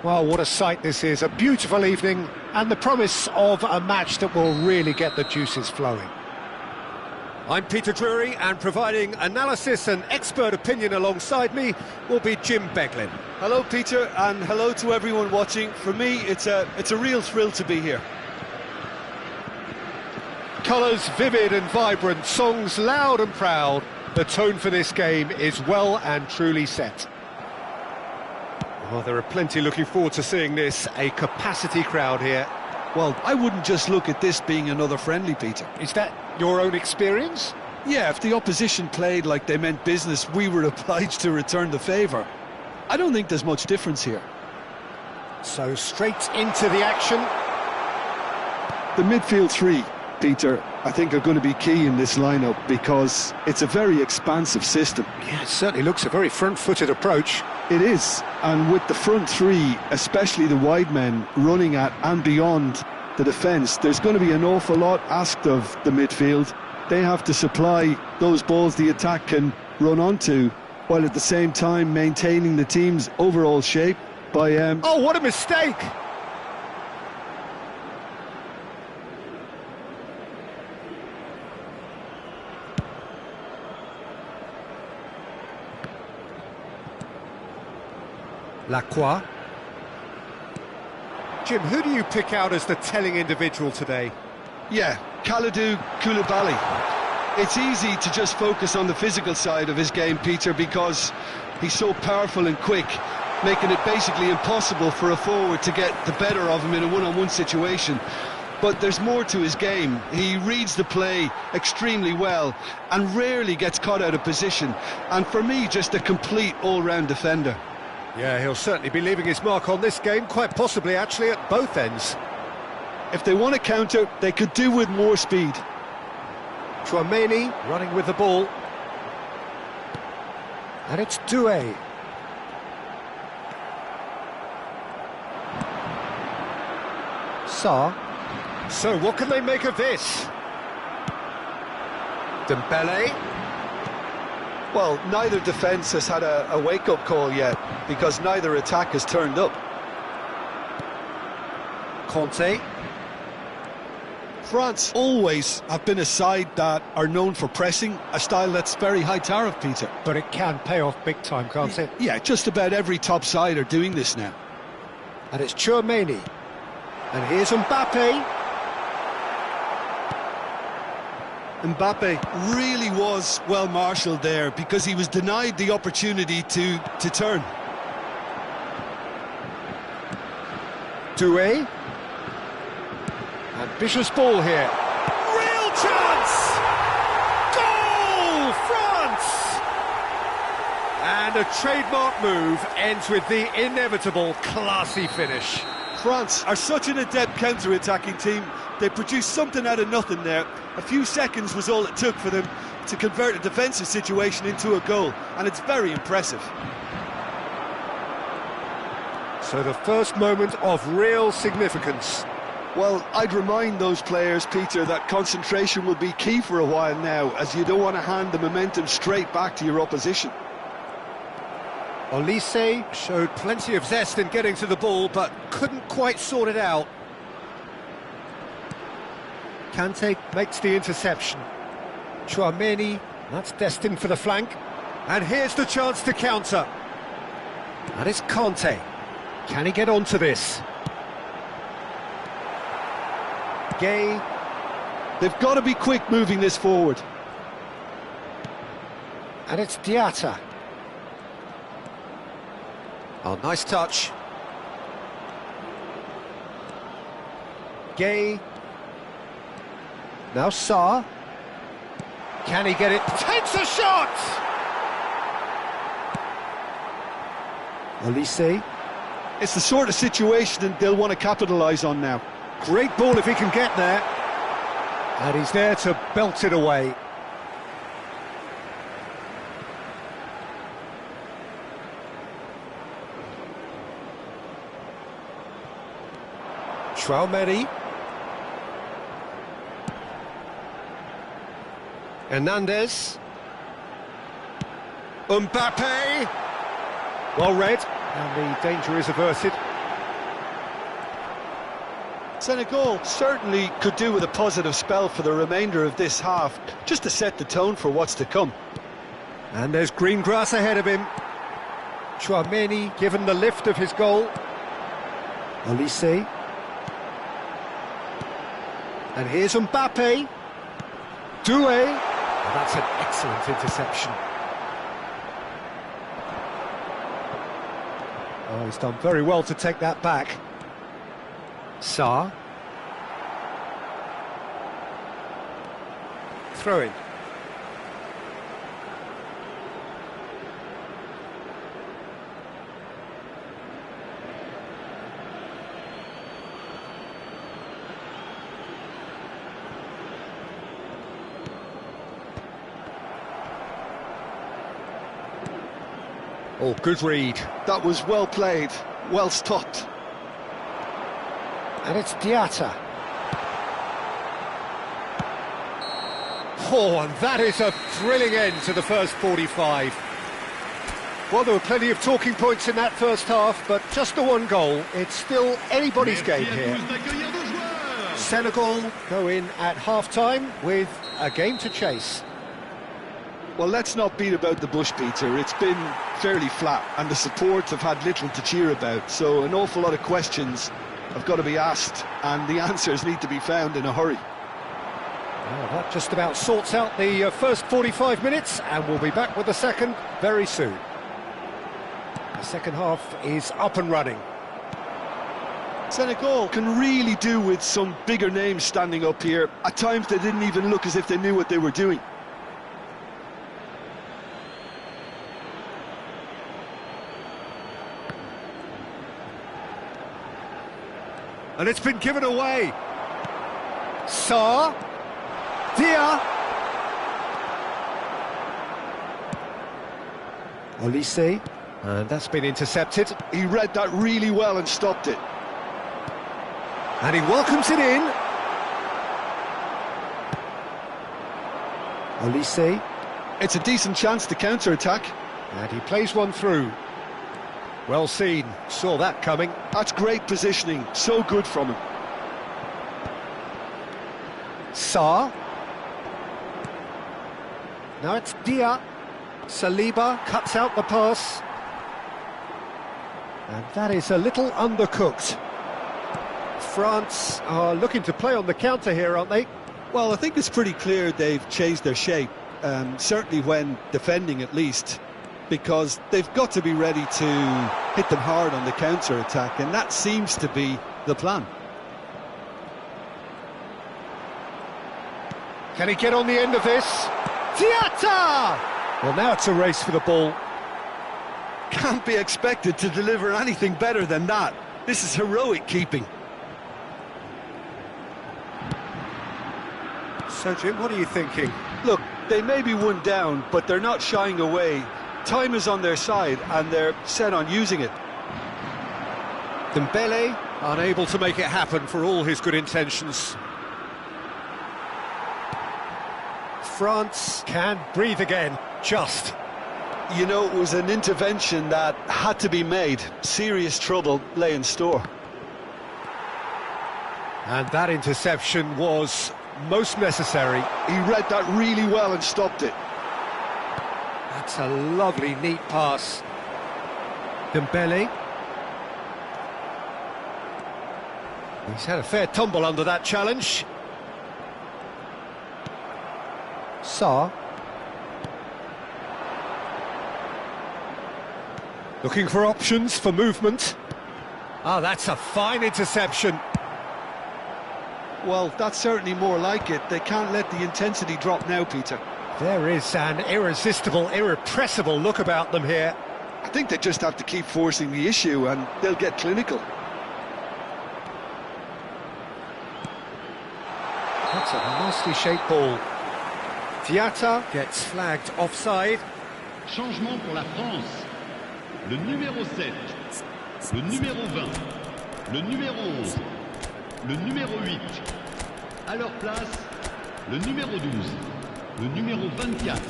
Speaker 1: Well, what a sight this is. A beautiful evening and the promise of a match that will really get the juices flowing. I'm Peter Drury, and providing analysis and expert opinion alongside me will be Jim Beglin.
Speaker 2: Hello, Peter, and hello to everyone watching. For me, it's a real thrill to be here.
Speaker 1: Colours vivid and vibrant, songs loud and proud. The tone for this game is well and truly set. Well, there are plenty looking forward to seeing this. A capacity crowd here.
Speaker 2: Well, I wouldn't just look at this being another friendly, Peter.
Speaker 1: Is that your own experience?
Speaker 2: Yeah, if the opposition played like they meant business, we were obliged to return the favour. I don't think there's much difference here.
Speaker 1: So straight into the action.
Speaker 2: The midfield three, Peter, I think are going to be key in this lineup because it's a very expansive system.
Speaker 1: Yeah, it certainly looks a very front-footed approach.
Speaker 2: It is, and with the front three, especially the wide men, running at and beyond the defence, there's going to be an awful lot asked of the midfield. They have to supply those balls the attack can run onto, while at the same time maintaining the team's overall shape by...
Speaker 1: Oh, what a mistake! Lacroix. Jim, who do you pick out as the telling individual today?
Speaker 2: Yeah, Kalidou Koulibaly. It's easy to just focus on the physical side of his game, Peter, because he's so powerful and quick, making it basically impossible for a forward to get the better of him in a one-on-one situation. But there's more to his game. He reads the play extremely well and rarely gets caught out of position. And for me, just a complete all-round defender.
Speaker 1: Yeah, he'll certainly be leaving his mark on this game, quite possibly actually at both ends.
Speaker 2: If they want to counter, they could do with more speed.
Speaker 1: Chouameni running with the ball. And it's Doué. Sarr. So what can they make of this? Dembele.
Speaker 2: Well, neither defence has had a wake-up call yet, because neither attack has turned up.
Speaker 1: Conte.
Speaker 2: France always have been a side that are known for pressing, a style that's very high tariff, Peter.
Speaker 1: But it can pay off big time, can't it?
Speaker 2: Yeah, just about every top side are doing this now.
Speaker 1: And it's Tchouaméni. And here's Mbappe.
Speaker 2: Mbappe really was well marshalled there because he was denied the opportunity to turn.
Speaker 1: Doué. Ambitious ball here. Real chance! Goal! France! And a trademark move ends with the inevitable classy finish.
Speaker 2: France are such an adept counter-attacking team. They produced something out of nothing there. A few seconds was all it took for them to convert a defensive situation into a goal, and it's very impressive.
Speaker 1: So the first moment of real significance.
Speaker 2: Well, I'd remind those players, Peter, that concentration will be key for a while now, as you don't want to hand the momentum straight back to your opposition.
Speaker 1: Olise showed plenty of zest in getting to the ball, but couldn't quite sort it out. Kante makes the interception. Tchouaméni, that's destined for the flank. And here's the chance to counter. And it's Conte. Can he get onto this? Gay.
Speaker 2: They've got to be quick moving this forward.
Speaker 1: And it's Diatta. Oh, nice touch. Gay. Now Sarr. Can he get it? Takes a shot! Olise.
Speaker 2: It's the sort of situation they'll want to capitalise on now.
Speaker 1: Great ball if he can get there. And he's there to belt it away. Tchouaméni. Hernandez. Mbappe. Well read, and the danger is averted.
Speaker 2: Senegal certainly could do with a positive spell for the remainder of this half, just to set the tone for what's to come.
Speaker 1: And there's green grass ahead of him. Tchouaméni given the lift of his goal. Olise. And here's Mbappe. Doué. Oh, that's an excellent interception. Oh, he's done very well to take that back. Sarr. Throw in. Oh, good read.
Speaker 2: That was well played, well stopped.
Speaker 1: And it's Diatta. Oh, and that is a thrilling end to the first 45. Well, there were plenty of talking points in that first half, but just the one goal. It's still anybody's game here. Senegal go in at half-time with a game to chase.
Speaker 2: Well, let's not beat about the bush, Peter. It's been fairly flat, and the supports have had little to cheer about, so an awful lot of questions have got to be asked, and the answers need to be found in a hurry.
Speaker 1: Well, that just about sorts out the first 45 minutes, and we'll be back with the second very soon. The second half is up and running.
Speaker 2: Senegal can really do with some bigger names standing up here. At times they didn't even look as if they knew what they were doing.
Speaker 1: And it's been given away. Sarr. Dia. Olise. And that's been intercepted.
Speaker 2: He read that really well and stopped it.
Speaker 1: And he welcomes it in. Olise.
Speaker 2: It's a decent chance to counter-attack.
Speaker 1: And he plays one through. Well seen, saw that coming.
Speaker 2: That's great positioning, so good from him.
Speaker 1: Sarr. Now it's Dia. Saliba cuts out the pass. And that is a little undercooked. France are looking to play on the counter here, aren't they?
Speaker 2: Well, I think it's pretty clear they've changed their shape, certainly when defending at least, because they've got to be ready to hit them hard on the counter-attack, and that seems to be the plan.
Speaker 1: Can he get on the end of this? Tiata! Well, now it's a race for the ball.
Speaker 2: Can't be expected to deliver anything better than that. This is heroic keeping.
Speaker 1: So, Jim, what are you thinking?
Speaker 2: Look, they may be one down, but they're not shying away. Time is on their side, and they're set on using it.
Speaker 1: Dembele, unable to make it happen for all his good intentions. France can breathe again, just.
Speaker 2: You know, it was an intervention that had to be made. Serious trouble lay in store.
Speaker 1: And that interception was most necessary.
Speaker 2: He read that really well and stopped it.
Speaker 1: That's a lovely, neat pass. Dembele. He's had a fair tumble under that challenge. Sarr. Looking for options for movement. Ah, that's a fine interception.
Speaker 2: Well, that's certainly more like it. They can't let the intensity drop now, Peter.
Speaker 1: There is an irresistible, irrepressible look about them here.
Speaker 2: I think they just have to keep forcing the issue and they'll get clinical.
Speaker 1: That's a nicely shaped ball. Tiata gets flagged offside.
Speaker 3: Changement pour la France. Le numéro 7, le numéro 20, le numéro 11, le numéro 8. À leur place, le numéro 12, le numéro 24,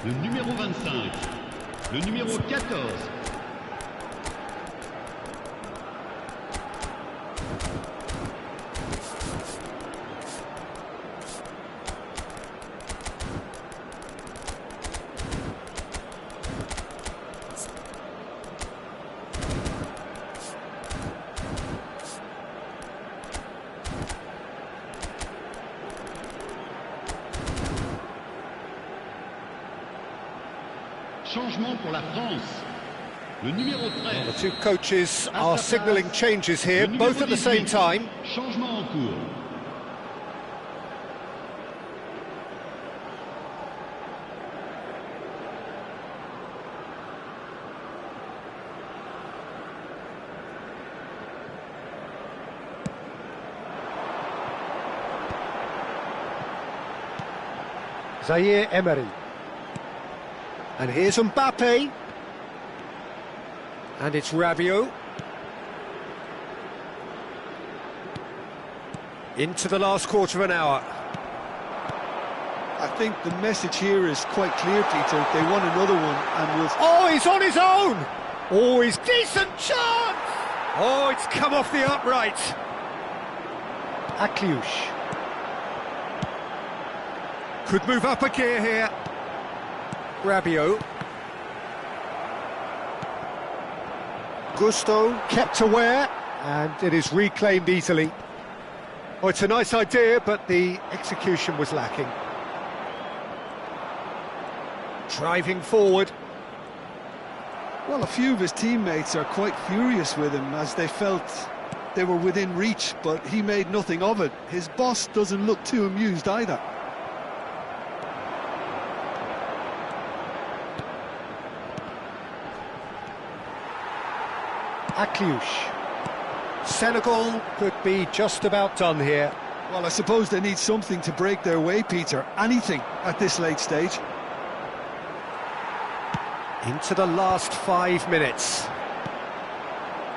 Speaker 3: le numéro 25, le numéro 14. Changement pour la France. Le numéro 13.
Speaker 1: The two coaches are signalling changes here, both at the same time.
Speaker 3: Changement en cours.
Speaker 1: Zaire Emery. And here's Mbappe. And it's Rabiot. Into the last quarter of an hour.
Speaker 2: I think the message here is quite clear, Peter. They want another one and will...
Speaker 1: Oh, he's on his own! Oh, he's decent chance! Oh, it's come off the upright. Akliouche. Could move up a gear here. Rabiot. Gusto kept aware, and it is reclaimed easily. Oh, it's a nice idea, but the execution was lacking. Driving forward.
Speaker 2: Well, a few of his teammates are quite furious with him as they felt they were within reach, but he made nothing of it. His boss doesn't look too amused either.
Speaker 1: Akliouche. Senegal could be just about done here.
Speaker 2: Well, I suppose they need something to break their way, Peter. Anything at this late stage.
Speaker 1: Into the last 5 minutes.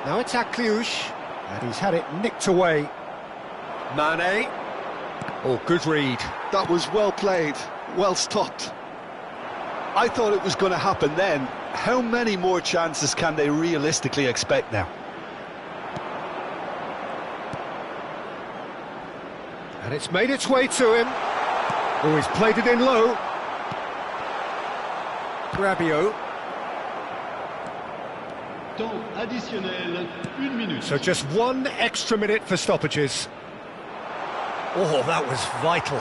Speaker 1: Now it's Akliouche, and he's had it nicked away. Mane. Oh, good read.
Speaker 2: That was well played, well stopped. I thought it was going to happen then. How many more chances can they realistically expect now?
Speaker 1: And it's made its way to him. Oh, he's played it in low. Rabiot.
Speaker 3: Temps additionnel, 1 minute.
Speaker 1: So just 1 extra minute for stoppages. Oh, that was vital.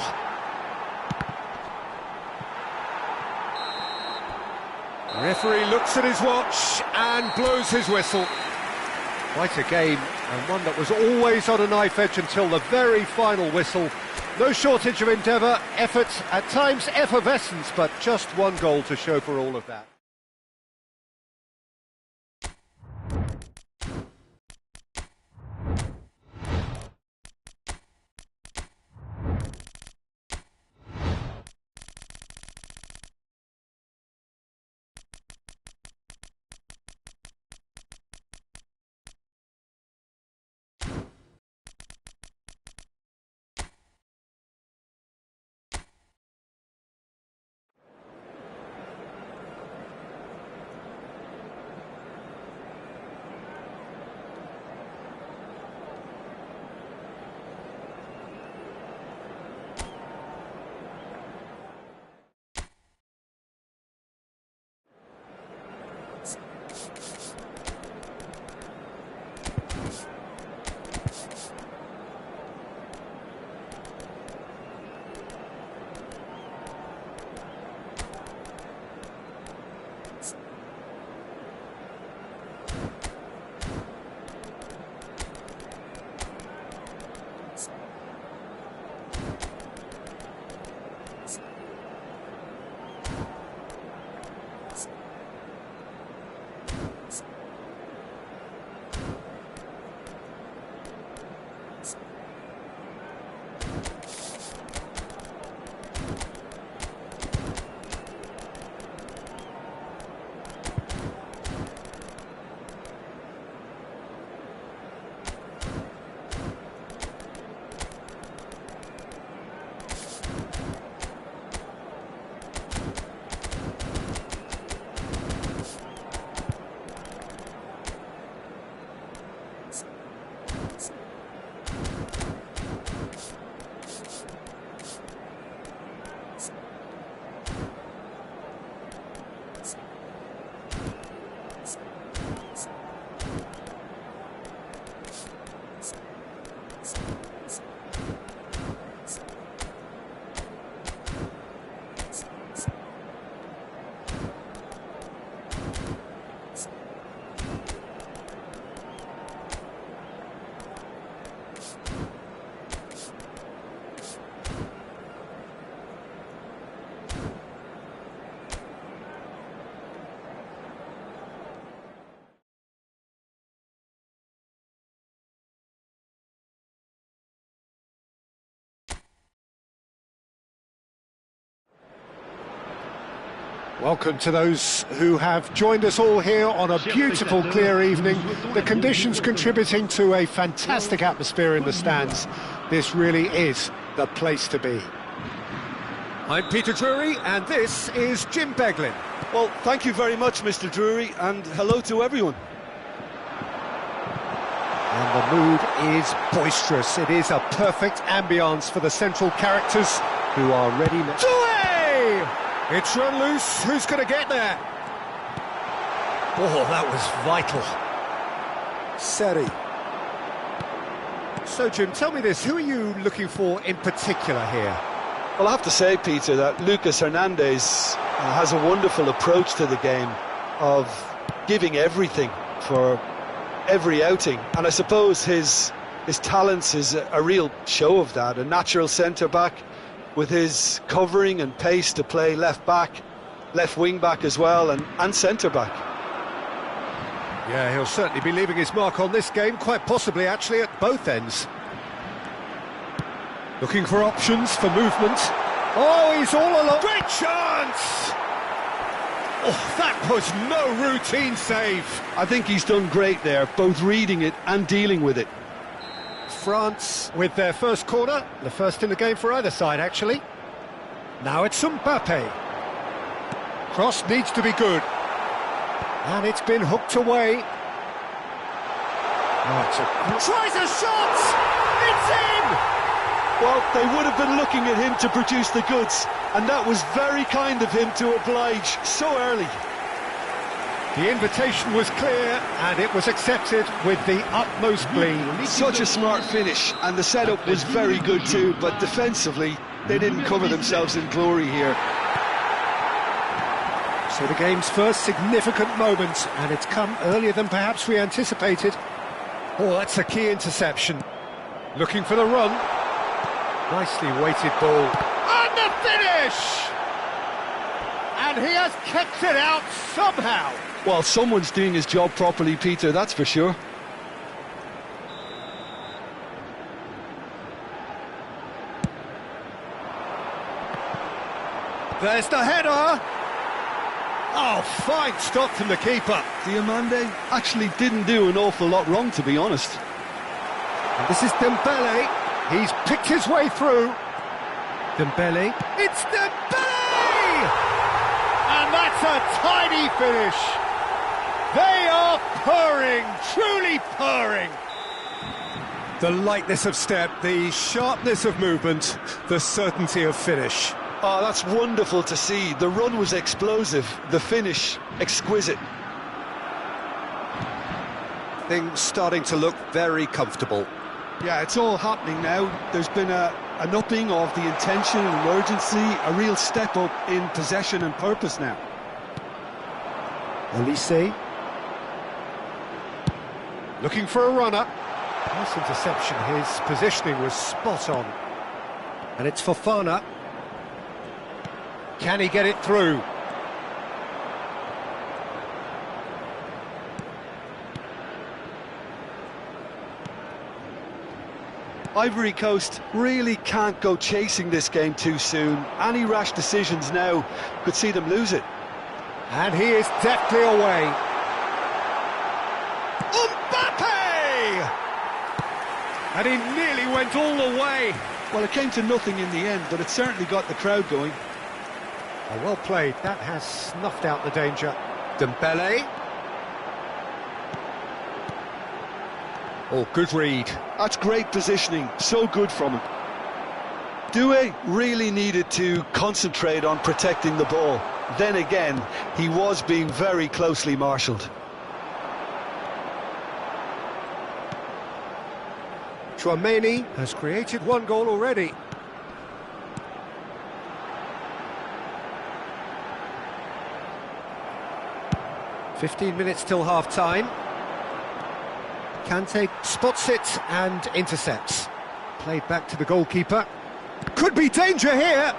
Speaker 1: The referee looks at his watch and blows his whistle. Quite a game, and one that was always on a knife edge until the very final whistle. No shortage of endeavour, effort, at times effervescence, but just 1 goal to show for all of that. Welcome to those who have joined us all here on a beautiful, clear evening. The conditions contributing to a fantastic atmosphere in the stands. This really is the place to be. I'm Peter Drury, and this is Jim Beglin.
Speaker 2: Well, thank you very much, Mr. Drury, and hello to everyone.
Speaker 1: And the mood is boisterous. It is a perfect ambience for the central characters who are ready now. It's run loose. Who's going to get there? Oh, that was vital. Seri. So, Jim, tell me this. Who are you looking for in particular here?
Speaker 2: Well, I have to say, Peter, that Lucas Hernandez has a wonderful approach to the game of giving everything for every outing. And I suppose his talents is a real show of that. A natural centre-back, with his covering and pace to play left back, left wing back as well, and centre back.
Speaker 1: Yeah, he'll certainly be leaving his mark on this game, quite possibly actually at both ends. Looking for options for movement. Oh, he's all alone. Great chance! Oh, that was no routine save.
Speaker 2: I think he's done great there, both reading it and dealing with it.
Speaker 1: France with their first corner, the first in the game for either side, actually. Now it's Mbappe. Cross needs to be good. And it's been hooked away. Tries a shot! It's in!
Speaker 2: Well, they would have been looking at him to produce the goods, and that was very kind of him to oblige so early.
Speaker 1: The invitation was clear, and it was accepted with the utmost glee.
Speaker 2: Such a smart finish, and the setup was very good too, but defensively, they didn't cover themselves in glory here.
Speaker 1: So the game's first significant moment, and it's come earlier than perhaps we anticipated. Oh, that's a key interception. Looking for the run. Nicely weighted ball. And the finish! And he has kept it out somehow.
Speaker 2: Well, someone's doing his job properly, Peter, that's for sure.
Speaker 1: There's the header. Oh, fine stop from the keeper.
Speaker 2: Diomande actually didn't do an awful lot wrong, to be honest.
Speaker 1: And this is Dembele. He's picked his way through. Dembele. It's Dembele! And that's a tidy finish. They are purring, truly purring. The lightness of step, the sharpness of movement, the certainty of finish.
Speaker 2: Oh, that's wonderful to see. The run was explosive, the finish exquisite.
Speaker 1: Things starting to look very comfortable.
Speaker 2: Yeah, it's all happening now. There's been an upping of the intention and urgency, a real step up in possession and purpose now.
Speaker 1: Olise. Looking for a runner. Nice interception, his positioning was spot on. And it's Fofana. Can he get it through?
Speaker 2: Ivory Coast really can't go chasing this game too soon. Any rash decisions now could see them lose it.
Speaker 1: And he is deftly away. Mbappe! And he nearly went all the way.
Speaker 2: Well, it came to nothing in the end, but it certainly got the crowd going.
Speaker 1: Oh, well played. That has snuffed out the danger. Dembele. Oh, good read.
Speaker 2: That's great positioning. So good from him. Doué really needed to concentrate on protecting the ball. Then again, he was being very closely marshalled.
Speaker 1: Chouameni has created one goal already. "15 minutes till half-time. Kante spots it and intercepts. Played back to the goalkeeper. Could be danger here!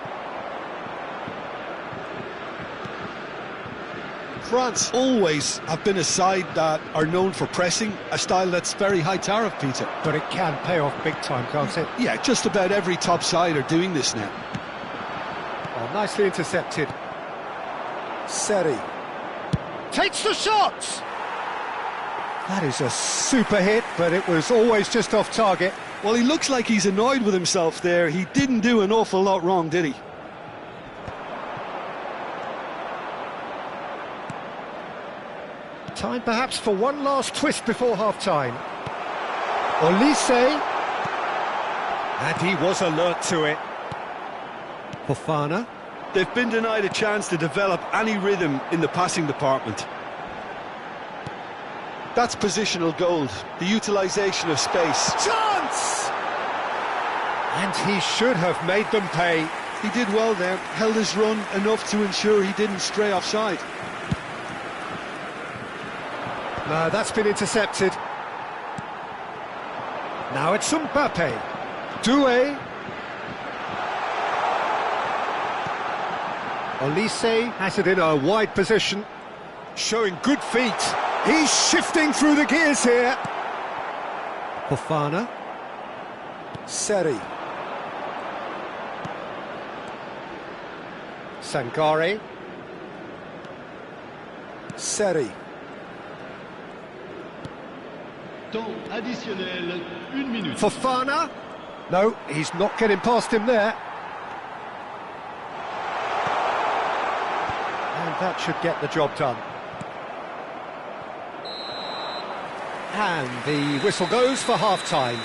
Speaker 2: France always have been a side that are known for pressing, a style that's very high tariff, Peter.
Speaker 1: But it can pay off big time, can't it?
Speaker 2: Yeah, just about every top side are doing this now.
Speaker 1: Oh, nicely intercepted. Seri. Takes the shot! That is a super hit, but it was always just off target.
Speaker 2: Well, he looks like he's annoyed with himself there. He didn't do an awful lot wrong, did he?
Speaker 1: Time perhaps for one last twist before half-time. Olise. And he was alert to it. Fofana.
Speaker 2: They've been denied a chance to develop any rhythm in the passing department. That's positional gold, the utilisation of space.
Speaker 1: Chance! And he should have made them pay.
Speaker 2: He did well there, held his run enough to ensure he didn't stray offside.
Speaker 1: No, that's been intercepted. Now it's Mbappe. Doué. Olise has it in a wide position, showing good feet. He's shifting through the gears here. Fofana. Seri. Sangare.
Speaker 3: Temps additionnel, 1 minute.
Speaker 1: Fofana? No, he's not getting past him there. And that should get the job done. And the whistle goes for half-time.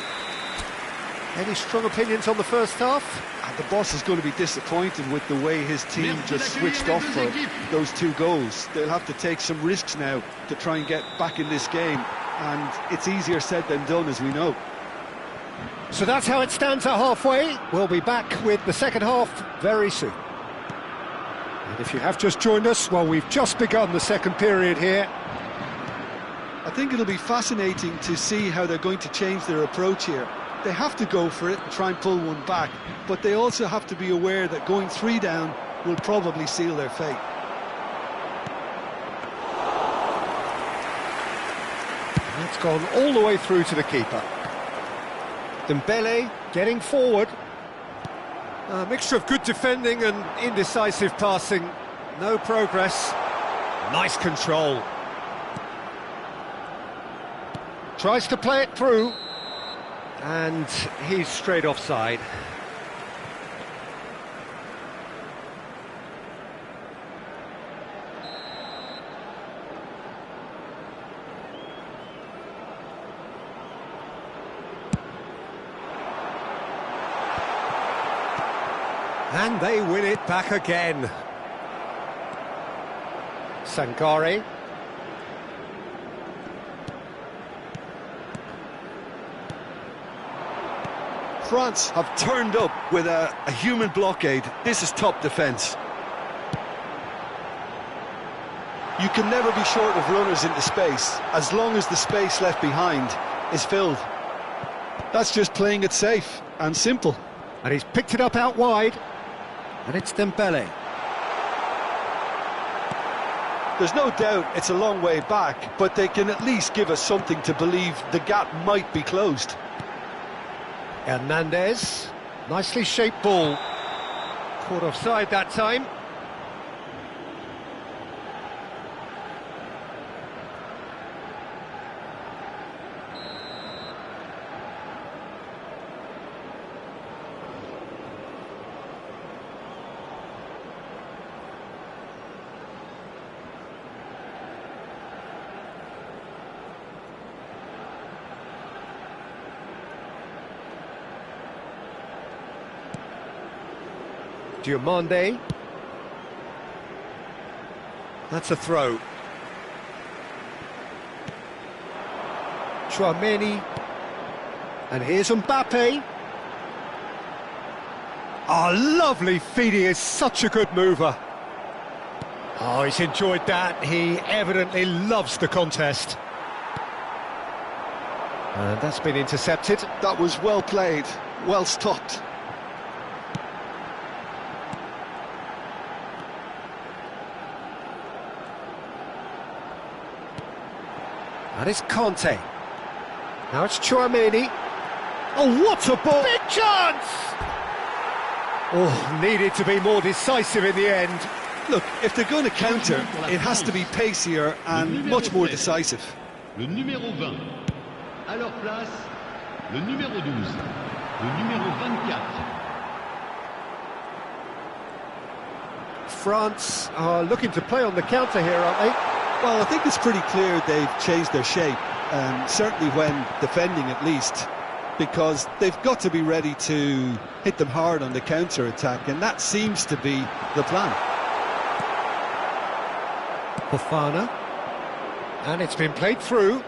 Speaker 1: Any strong opinions on the first half?
Speaker 2: And the boss is going to be disappointed with the way his team just switched off for those 2 goals. They'll have to take some risks now to try and get back in this game. And it's easier said than done, as we know.
Speaker 1: So that's how it stands at halfway. We'll be back with the second half very soon. And if you have just joined us, well, we've just begun the second period here.
Speaker 2: I think it'll be fascinating to see how they're going to change their approach here. They have to go for it and try and pull one back, but they also have to be aware that going 3 down will probably seal their fate.
Speaker 1: It's gone all the way through to the keeper. Dembele getting forward. A mixture of good defending and indecisive passing. No progress. Nice control. Tries to play it through. And he's straight offside. And they win it back again. Sangare.
Speaker 2: France have turned up with a human blockade. This is top defence. You can never be short of runners into space, as long as the space left behind is filled. That's just playing it safe and simple.
Speaker 1: And he's picked it up out wide. And it's Dembele.
Speaker 2: There's no doubt it's a long way back, but they can at least give us something to believe the gap might be closed.
Speaker 1: Hernandez, nicely shaped ball. Caught offside that time. Diomande. That's a throw. Chouameni. And here's Mbappe. Oh, lovely feed. He is such a good mover. Oh, he's enjoyed that. He evidently loves the contest. And that's been intercepted.
Speaker 2: That was well played, well stopped.
Speaker 1: That is Conte. Now it's Chouameni. Oh, what a ball! Big chance! Oh, needed to be more decisive in the end.
Speaker 2: Look, if they're going to counter, it has to be pacier and much more decisive.
Speaker 3: Le numéro 20. À leur place, le numéro 12. Le numéro 24.
Speaker 1: France are looking to play on the counter here, aren't they?
Speaker 2: Well, I think it's pretty clear they've changed their shape, certainly when defending at least, because they've got to be ready to hit them hard on the counter-attack, and that seems to be the plan.
Speaker 1: Fofana. And it's been played through.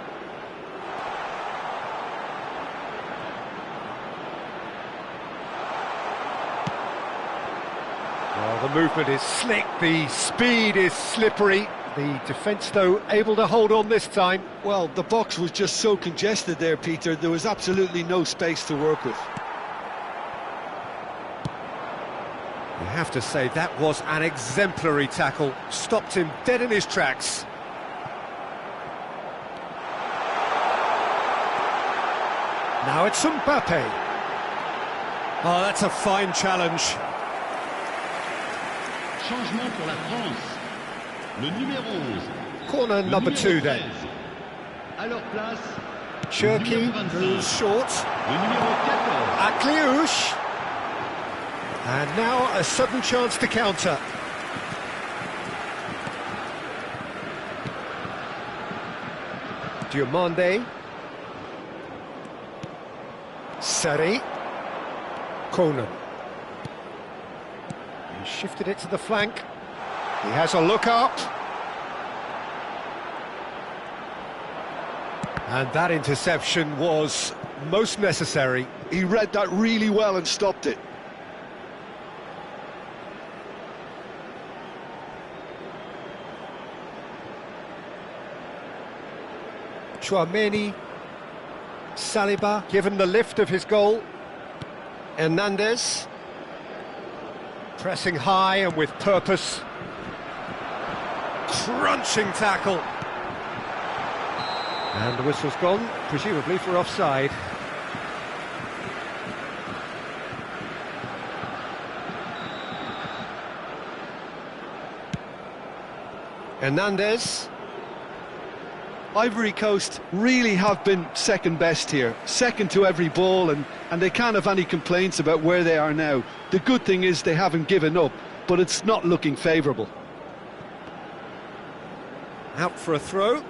Speaker 1: Well, the movement is slick, the speed is slippery. The defence, though, able to hold on this time.
Speaker 2: Well, the box was just so congested there, Peter. There was absolutely no space to work with.
Speaker 1: You have to say that was an exemplary tackle. Stopped him dead in his tracks. Now it's Mbappe. Oh, that's a fine challenge.
Speaker 3: Changement pour la France. Le numéro 11.
Speaker 1: Corner
Speaker 3: Le
Speaker 1: number
Speaker 3: numéro
Speaker 1: 2
Speaker 3: 13.
Speaker 1: then.
Speaker 3: À leur place,
Speaker 1: Cherky goes short.
Speaker 3: Le numéro 14.
Speaker 1: Akliouche. And now a sudden chance to counter. Diomande. Seri. Conan. He shifted it to the flank. He has a look up. And that interception was most necessary.
Speaker 2: He read that really well and stopped it.
Speaker 1: Chouameni, Saliba, given the lift of his goal. Hernandez, pressing high and with purpose. Crunching tackle. And the whistle's gone, presumably for offside. Hernandez.
Speaker 2: Ivory Coast really have been second best here, second to every ball, and they can't have any complaints about where they are now. The good thing is they haven't given up, but it's not looking favourable.
Speaker 1: Out for a throw.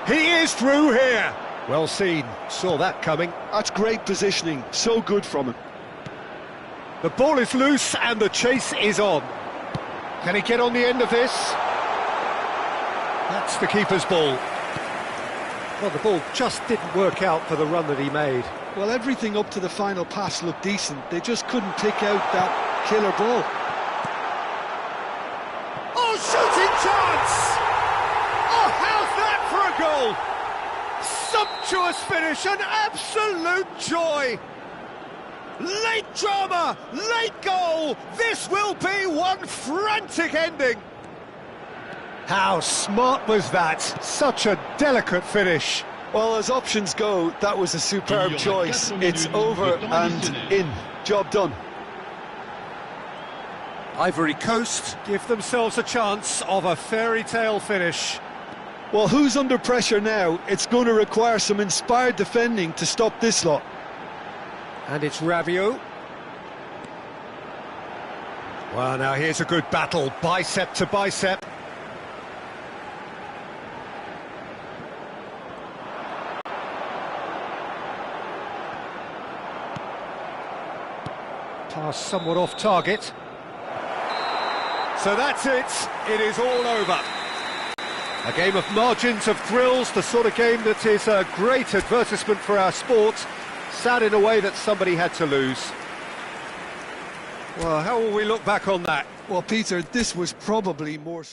Speaker 1: He is through here. Well seen, saw that coming.
Speaker 2: That's great positioning, so good from him.
Speaker 1: The ball is loose and the chase is on. Can he get on the end of this? That's the keeper's ball. Well, the ball just didn't work out for the run that he made.
Speaker 2: Well, everything up to the final pass looked decent. They just couldn't pick out that killer ball.
Speaker 1: Oh, shooting chance! Oh, how's that for a goal? Sumptuous finish, an absolute joy! Late drama, late goal! This will be one frantic ending! How smart was that? Such a delicate finish.
Speaker 2: Well, as options go, that was a superb choice. It's over and in. Job done.
Speaker 1: Ivory Coast give themselves a chance of a fairy tale finish.
Speaker 2: Well, who's under pressure now? It's going to require some inspired defending to stop this lot.
Speaker 1: And it's Rabiot. Well, now here's a good battle, bicep to bicep. Pass somewhat off target. So that's it. It is all over. A game of margins, of thrills, the sort of game that is a great advertisement for our sport. Sad in a way that somebody had to lose. Well, how will we look back on that?
Speaker 2: Well, Peter, this was probably more...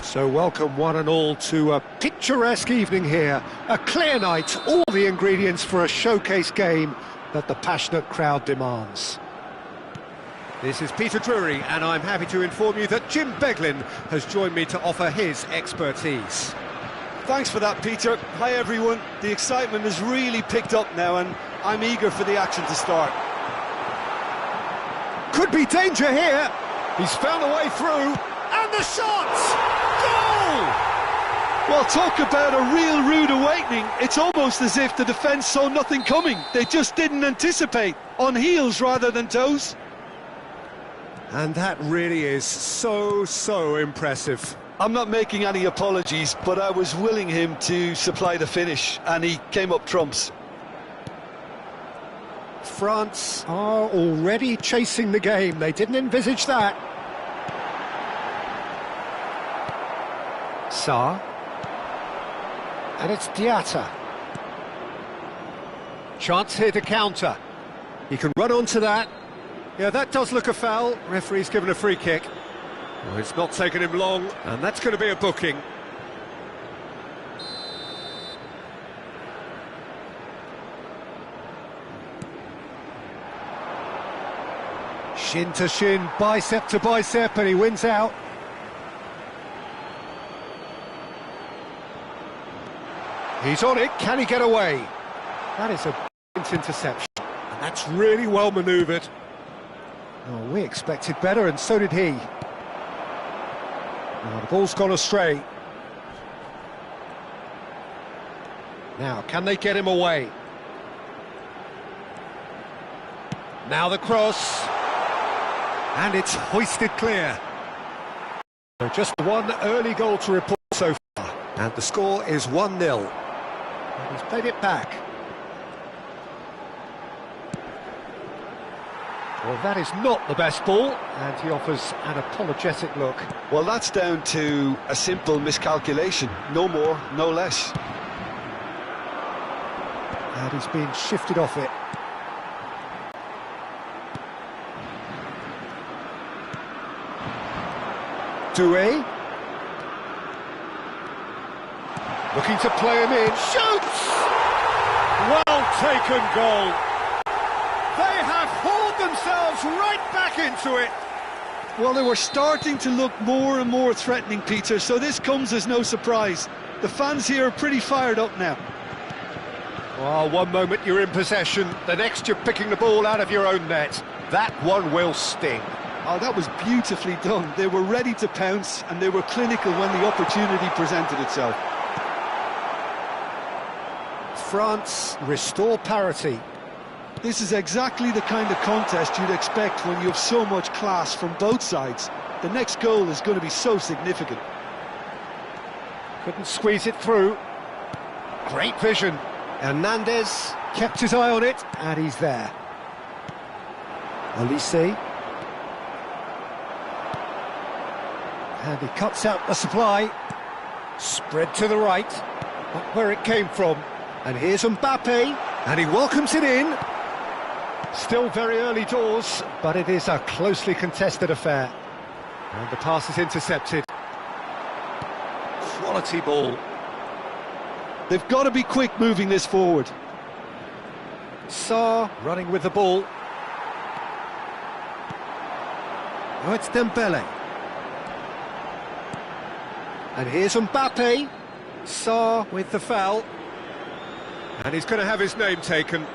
Speaker 1: So welcome one and all to a picturesque evening here, a clear night, all the ingredients for a showcase game that the passionate crowd demands. This is Peter Drury, and I'm happy to inform you that Jim Beglin has joined me to offer his expertise.
Speaker 2: Thanks for that, Peter. Hi, everyone. The excitement has really picked up now, and I'm eager for the action to start.
Speaker 1: Could be danger here. He's found a way through, and the shot! Goal!
Speaker 2: Well, talk about a real rude awakening. It's almost as if the defence saw nothing coming. They just didn't anticipate. On heels rather than toes.
Speaker 1: And that really is so impressive.
Speaker 2: I'm not making any apologies, but I was willing him to supply the finish, and he came up trumps.
Speaker 1: France are already chasing the game. They didn't envisage that. Sarr. And it's Diatta. Chance here to counter. He can run onto that. Yeah, that does look a foul. Referee's given a free kick. Well, it's not taken him long, and that's going to be a booking. Shin to shin, bicep to bicep, and he wins out. He's on it, can he get away? That is a brilliant interception, and that's really well manoeuvred. Oh, we expected better, and so did he. Oh, the ball's gone astray. Now, can they get him away? Now the cross. And it's hoisted clear. So just one early goal to report so far. And the score is 1-0. He's played it back. Well, that is not the best ball, and he offers an apologetic look.
Speaker 2: Well, that's down to a simple miscalculation. No more, no less.
Speaker 1: And he's been shifted off it. Doué. Looking to play him in. Shoots! Well taken goal. They have hauled themselves right back into it.
Speaker 2: Well, they were starting to look more and more threatening, Peter, so this comes as no surprise. The fans here are pretty fired up now.
Speaker 1: Well, one moment you're in possession, the next you're picking the ball out of your own net. That one will sting.
Speaker 2: Oh, that was beautifully done. They were ready to pounce, and they were clinical when the opportunity presented itself.
Speaker 1: France restore parity.
Speaker 2: This is exactly the kind of contest you'd expect when you have so much class from both sides. The next goal is going to be so significant.
Speaker 1: Couldn't squeeze it through. Great vision. Hernandez kept his eye on it, and he's there. Olise. And he cuts out the supply. Spread to the right. Not where it came from. And here's Mbappe. And he welcomes it in. Still very early doors, but it is a closely contested affair. And the pass is intercepted. Quality ball.
Speaker 2: They've got to be quick moving this forward.
Speaker 1: Sarr running with the ball. Now it's Dembele. And here's Mbappe. Sarr with the foul. And he's going to have his name taken.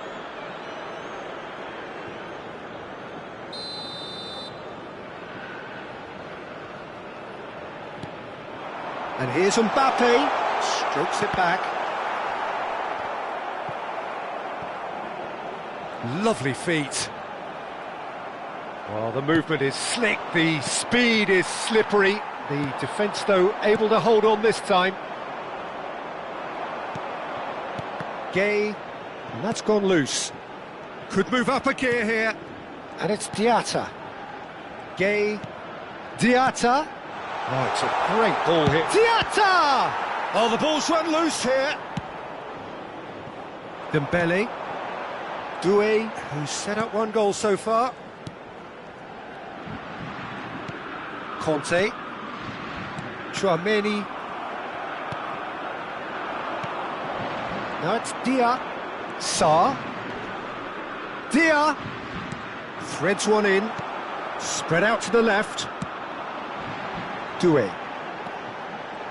Speaker 1: And here's Mbappe. Strokes it back. Lovely feet. Well, the movement is slick, the speed is slippery. The defence, though, able to hold on this time. Gay, and that's gone loose. Could move up a gear here. And it's Diatta. Gay, Diatta. Oh, it's a great ball hit. Diatta! Oh, the ball's run loose here. Dembele. Doué, who's set up one goal so far. Conte. Chouameni. Now it's Dia. Sarr. Dia. Threads one in. Spread out to the left. Doué.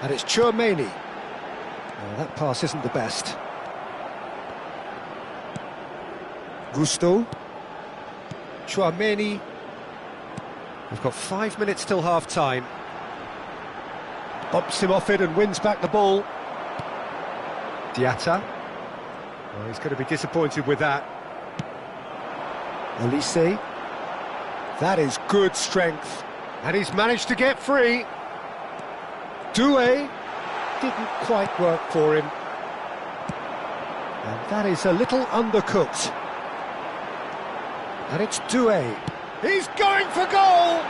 Speaker 1: And it's Tchouaméni. Oh, that pass isn't the best. Gusto. Tchouaméni. We've got 5 minutes till half-time. Bumps him off it and wins back the ball. Diatta. Oh, he's going to be disappointed with that. Elise. That is good strength. And he's managed to get free. Doué didn't quite work for him. And that is a little undercooked. And it's Doué. He's going for goal!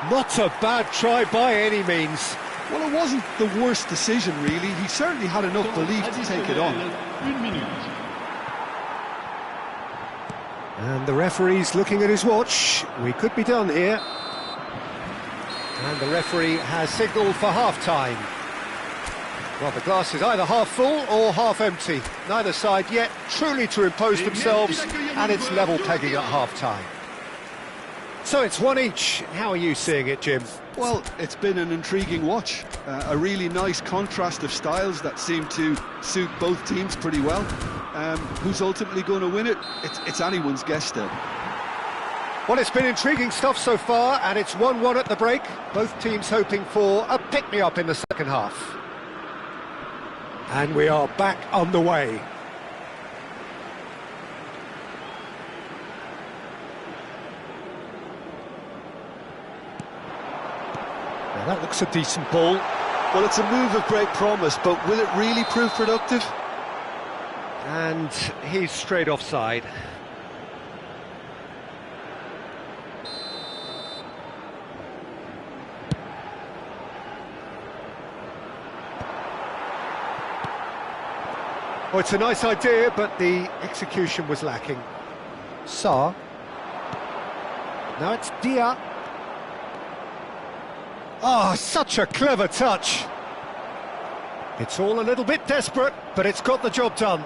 Speaker 1: Not a bad try by any means.
Speaker 2: Well, it wasn't the worst decision, really. He certainly had enough belief to take it on.
Speaker 1: And the referee's looking at his watch. We could be done here. And the referee has signalled for half-time. Well, the glass is either half full or half empty. Neither side yet truly to impose themselves, and it's level pegging at half-time. So it's one each. How are you seeing it, Jim?
Speaker 2: Well, it's been an intriguing watch. A really nice contrast of styles that seem to suit both teams pretty well. Who's ultimately going to win it? It's anyone's guess still.
Speaker 1: Well, it's been intriguing stuff so far, and it's 1-1 at the break. Both teams hoping for a pick-me-up in the second half. And we are back on the way. Now that looks a decent ball.
Speaker 2: Well, it's a move of great promise, but will it really prove productive?
Speaker 1: And he's straight offside. Oh, it's a nice idea, but the execution was lacking. Sarr. Now it's Dia. Oh, such a clever touch. It's all a little bit desperate, but it's got the job done.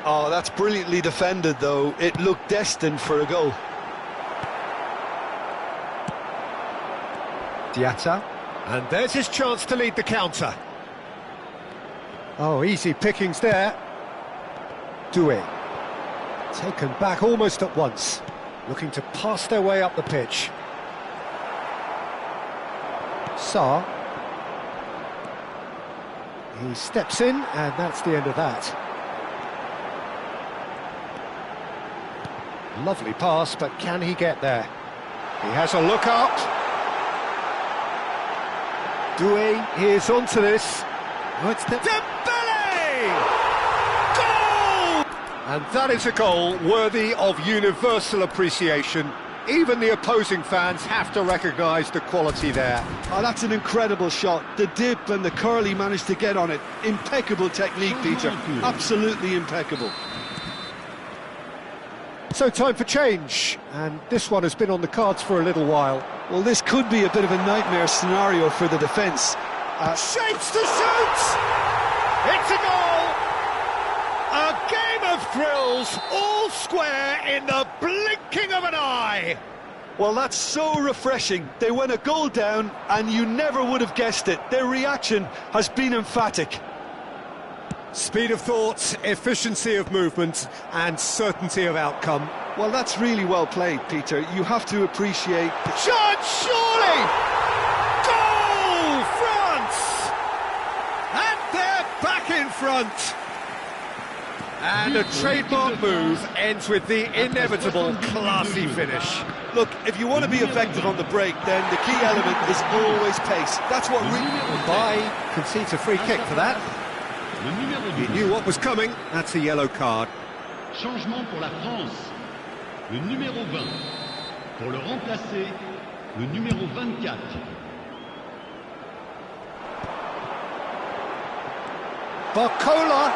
Speaker 2: Oh, that's brilliantly defended, though. It looked destined for a goal.
Speaker 1: Diatta. And there's his chance to lead the counter. Oh, easy pickings there. Doué. Taken back almost at once. Looking to pass their way up the pitch. Sarr. He steps in, and that's the end of that. Lovely pass, but can he get there? He has a look up. Doué is onto this. Oh, it's Dembele! Goal! And that is a goal worthy of universal appreciation. Even the opposing fans have to recognise the quality there.
Speaker 2: Oh, that's an incredible shot. The dip and the curl he managed to get on it. Impeccable technique, Peter. Absolutely impeccable.
Speaker 1: So time for change, and this one has been on the cards for a little while.
Speaker 2: Well, this could be a bit of a nightmare scenario for the defence.
Speaker 1: Shapes to shoot! It's a goal! A game of thrills, all square in the blinking of an eye!
Speaker 2: Well, that's so refreshing. They went a goal down, and you never would have guessed it. Their reaction has been emphatic.
Speaker 1: Speed of thought, efficiency of movement, and certainty of outcome.
Speaker 2: Well, that's really well played, Peter. You have to appreciate...
Speaker 1: Chance, surely! Goal, France! And they're back in front! And a trademark move ends with the inevitable classy finish.
Speaker 2: Look, if you want to be effective on the break, then the key element is always pace. That's what...
Speaker 1: Mbaye concedes a free kick for that. He knew what was coming. That's a yellow card.
Speaker 3: Changement pour la France. Le numéro 20. Pour le remplacer, le numéro 24.
Speaker 1: Barcola.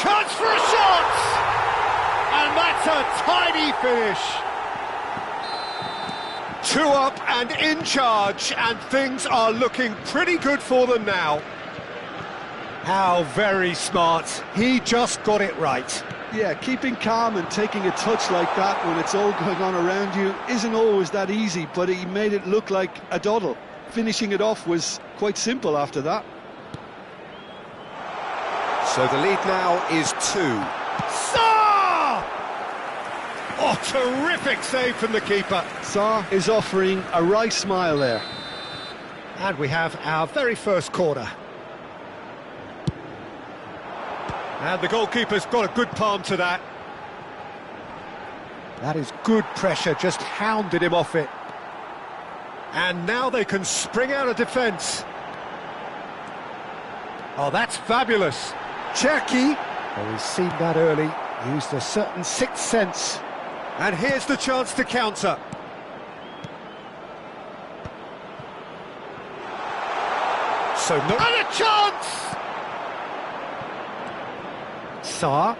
Speaker 1: Chance for a shot! And that's a tidy finish. 2 up and in charge, and things are looking pretty good for them now. How very smart. He just got it right.
Speaker 2: Yeah, keeping calm and taking a touch like that when it's all going on around you isn't always that easy, but he made it look like a doddle. Finishing it off was quite simple after that.
Speaker 1: So the lead now is 2. Sa! Oh, terrific save from the keeper.
Speaker 2: Sa is offering a wry smile there.
Speaker 1: And we have our very first corner. And the goalkeeper's got a good palm to that. That is good pressure, just hounded him off it. And now they can spring out of defence. Oh, that's fabulous. Cherki, oh, he's seen that early, used a certain sixth sense. And here's the chance to counter. So no... And a chance! Sa.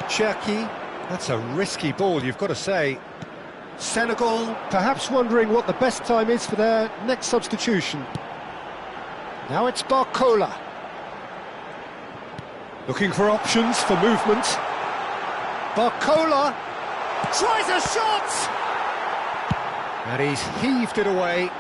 Speaker 1: Cherki, that's a risky ball, you've got to say. Senegal, perhaps wondering what the best time is for their next substitution. Now it's Barcola. Looking for options for movement. Barcola tries a shot! And he's heaved it away.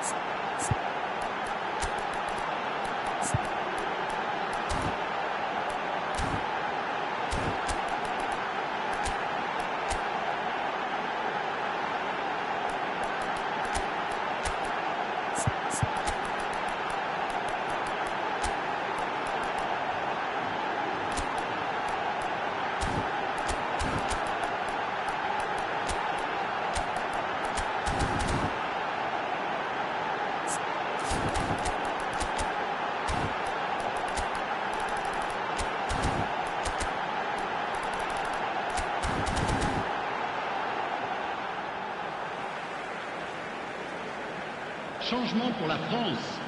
Speaker 3: Changement pour la France.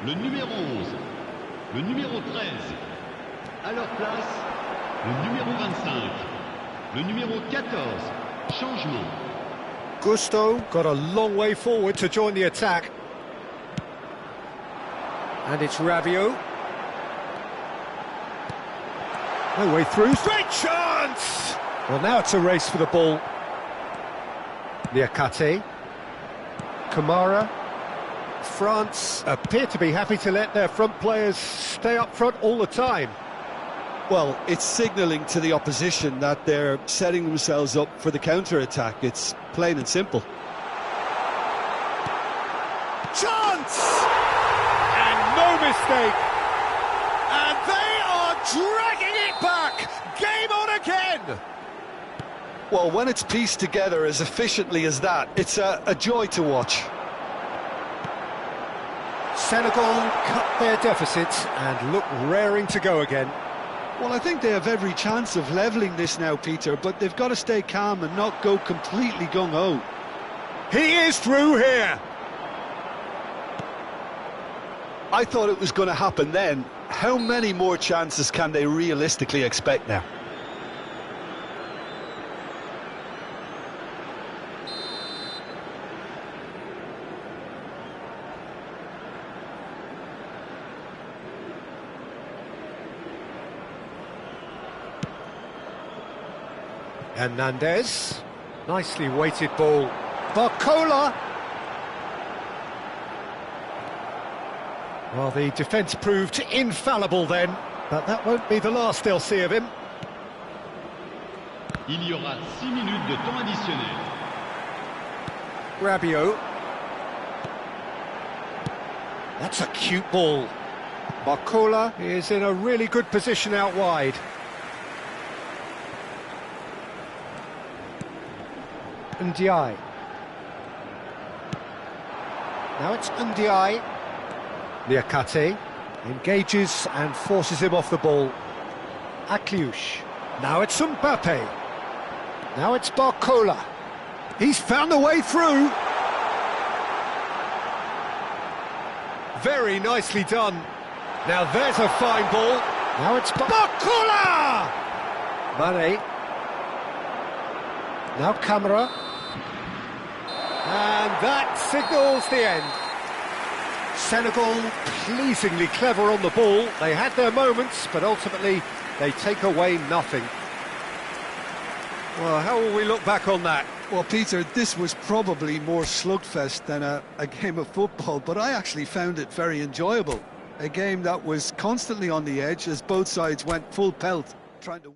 Speaker 3: Le numéro 11, le numéro 13. À leur place, le numéro 25, le numéro 14. Changement.
Speaker 1: Gusto got a long way forward to join the attack. And it's Rabiot. No way through. Great chance! Well, now it's a race for the ball. Niakate. Kamara. France appear to be happy to let their front players stay up front all the time.
Speaker 2: Well, it's signalling to the opposition that they're setting themselves up for the counter-attack. It's plain and simple.
Speaker 1: Chance! And no mistake! And they are dragging it back! Game on again!
Speaker 2: Well, when it's pieced together as efficiently as that, it's a joy to watch.
Speaker 1: Senegal cut their deficit and look raring to go again.
Speaker 2: Well, I think they have every chance of levelling this now, Peter, but they've got to stay calm and not go completely gung-ho.
Speaker 1: He is through here!
Speaker 2: I thought it was going to happen then. How many more chances can they realistically expect now?
Speaker 1: Hernandez, nicely weighted ball. Barcola. Well, the defence proved infallible then, but that won't be the last they'll see of him.
Speaker 3: Il y aura 6 minutes de temps additionnel.
Speaker 1: Rabiot. That's a cute ball. Barcola is in a really good position out wide. Ndiaye. Now it's Ndiaye. Niakate engages and forces him off the ball. Akliouche. Now it's Mbappe. Now it's Barcola. He's found a way through. Very nicely done. Now there's a fine ball. Now it's Barcola! Mane. Now Camera. And that signals the end. Senegal pleasingly clever on the ball. They had their moments, but ultimately they take away nothing. Well, how will we look back on that?
Speaker 2: Well, Peter, this was probably more slugfest than a game of football, but I actually found it very enjoyable. A game that was constantly on the edge as both sides went full pelt, trying to...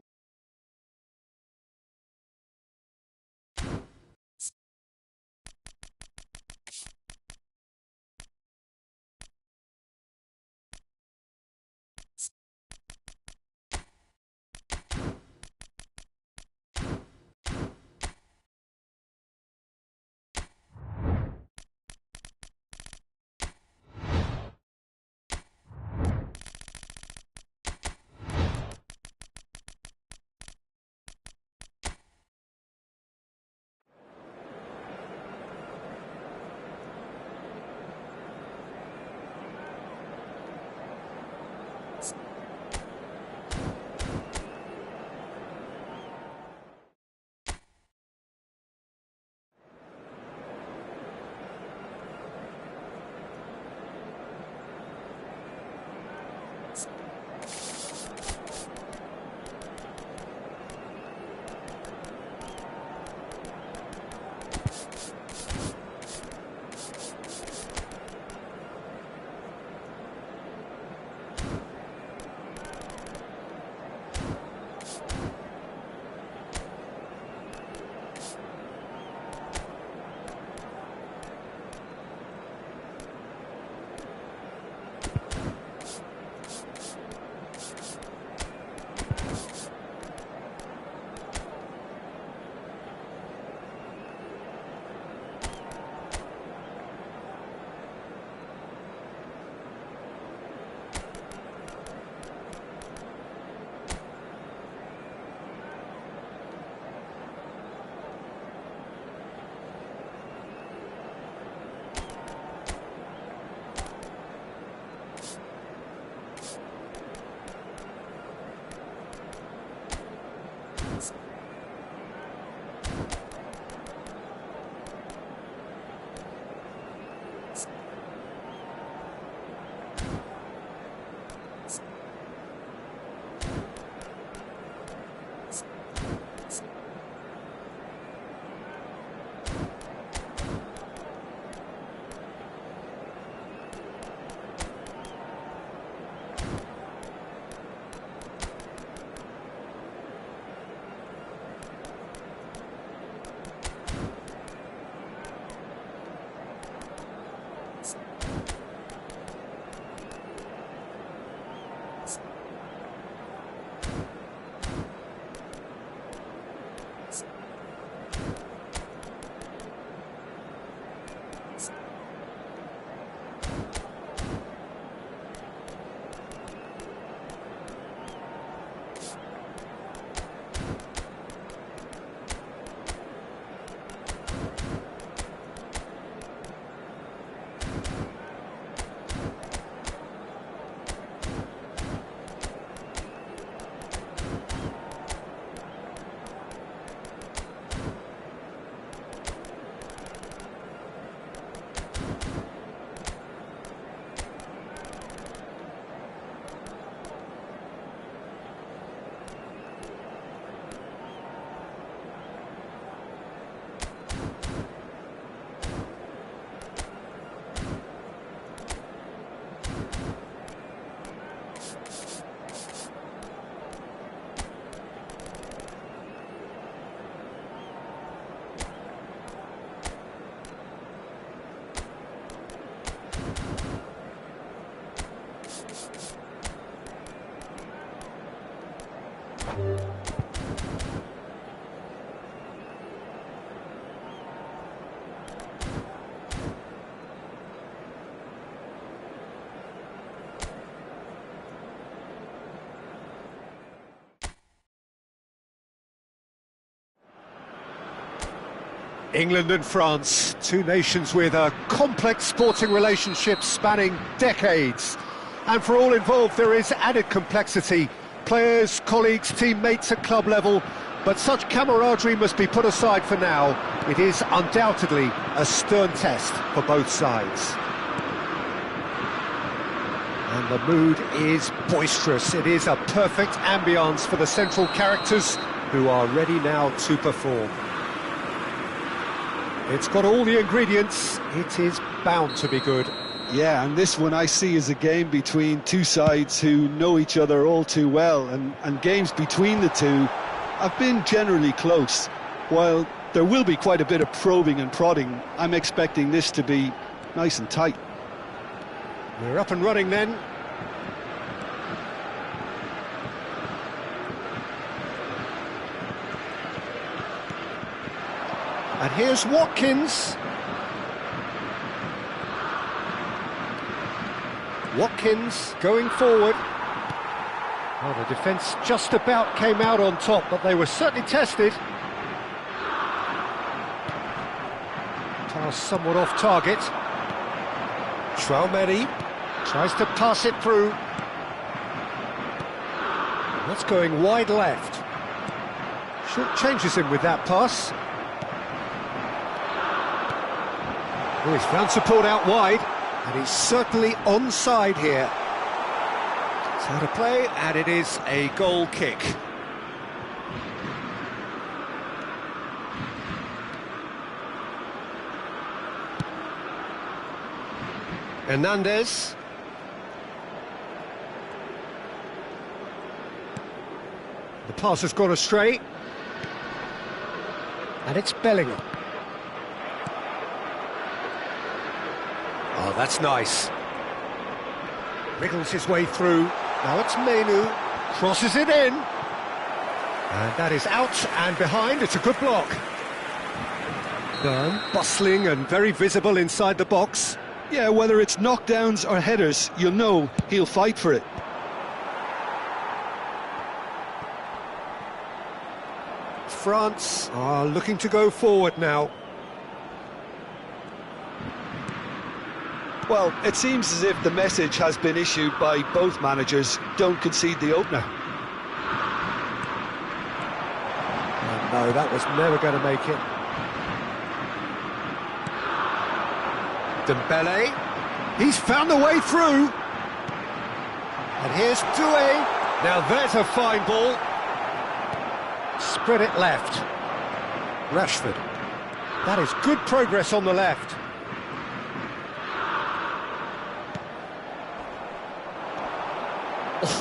Speaker 1: England and France, two nations with a complex sporting relationship spanning decades. And for all involved, there is added complexity. Players, colleagues, teammates at club level. But such camaraderie must be put aside for now. It is undoubtedly a stern test for both sides. And the mood is boisterous. It is a perfect ambience for the central characters who are ready now to perform. It's got all the ingredients. It is bound to be good.
Speaker 2: Yeah, and this one I see as a game between two sides who know each other all too well, and games between the two have been generally close. While there will be quite a bit of probing and prodding, I'm expecting this to be nice and tight.
Speaker 1: We're up and running then. And here's Watkins. Watkins going forward. Well, the defence just about came out on top, but they were certainly tested. Pass somewhat off target. Traumeri tries to pass it through. That's going wide left. Short changes him with that pass. Oh, he's found support out wide, and he's certainly onside here. It's out of play, and it is a goal kick. Hernandez. The pass has gone astray. And it's Bellingham. Oh, that's nice. Wriggles his way through. Now it's Menu. Crosses it in. And that is out and behind. It's a good block. Byrne, bustling and very visible inside the box.
Speaker 2: Yeah, whether it's knockdowns or headers, you'll know he'll fight for it.
Speaker 1: France are looking to go forward now.
Speaker 2: Well, it seems as if the message has been issued by both managers: don't concede the opener.
Speaker 1: Oh, no, that was never going to make it. Dembele, he's found a way through. And here's Doué. Now there's a fine ball. Spread it left. Rashford. That is good progress on the left.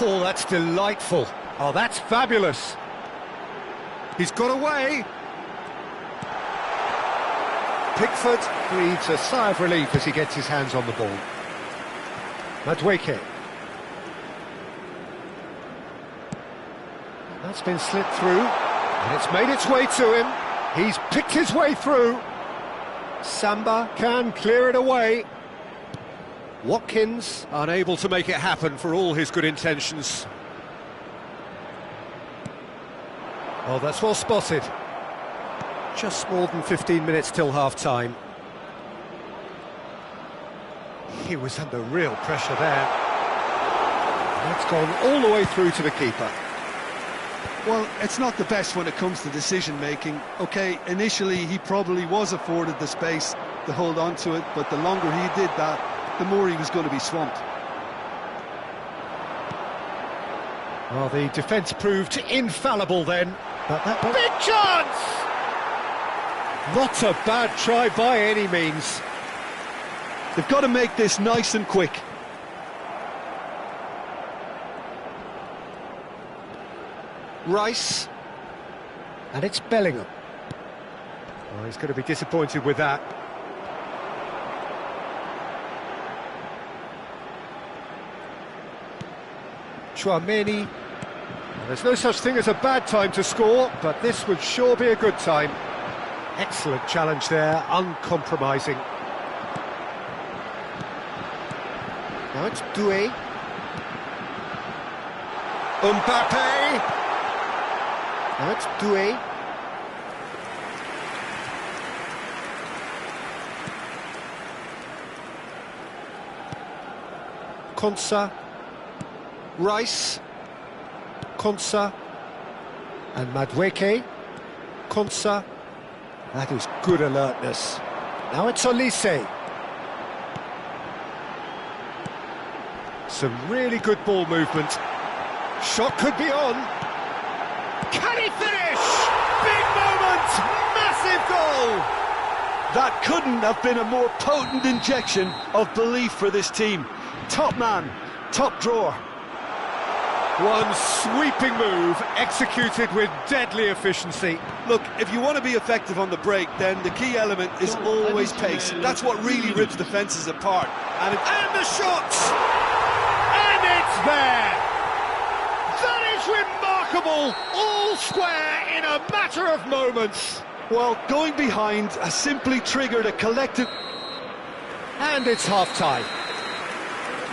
Speaker 1: Oh, that's delightful. Oh, that's fabulous. He's got away. Pickford breathes a sigh of relief as he gets his hands on the ball. Madueke. That's been slipped through, and it's made its way to him. He's picked his way through. Samba can clear it away. Watkins unable to make it happen for all his good intentions. Oh, that's well spotted. Just more than 15 minutes till half-time. He was under real pressure there. That's gone all the way through to the keeper.
Speaker 2: Well, it's not the best when it comes to decision-making. OK, initially he probably was afforded the space to hold on to it, but the longer he did that, the more he was going to be swamped.
Speaker 1: Well, the defence proved infallible then. But that big chance! Not a bad try by any means.
Speaker 2: They've got to make this nice and quick.
Speaker 1: Rice. And it's Bellingham. Oh, he's going to be disappointed with that. Traumeri. There's no such thing as a bad time to score, but this would sure be a good time. Excellent challenge there, uncompromising. Now it's Doué. Mbappe! Now it's Doué. Konsa. Rice. Konsa. And Madueke. Konsa. That is good alertness. Now it's Olise. Some really good ball movement. Shot could be on. Can he finish? Big moment! Massive goal!
Speaker 2: That couldn't have been a more potent injection of belief for this team. Top man, top drawer.
Speaker 1: One sweeping move, executed with deadly efficiency.
Speaker 2: Look, if you want to be effective on the break, then the key element is always pace. That's what really rips defences apart.
Speaker 1: And the shot! And it's there! That is remarkable! All square in a matter of moments.
Speaker 2: Well, going behind has simply triggered a collective...
Speaker 1: And it's half-time.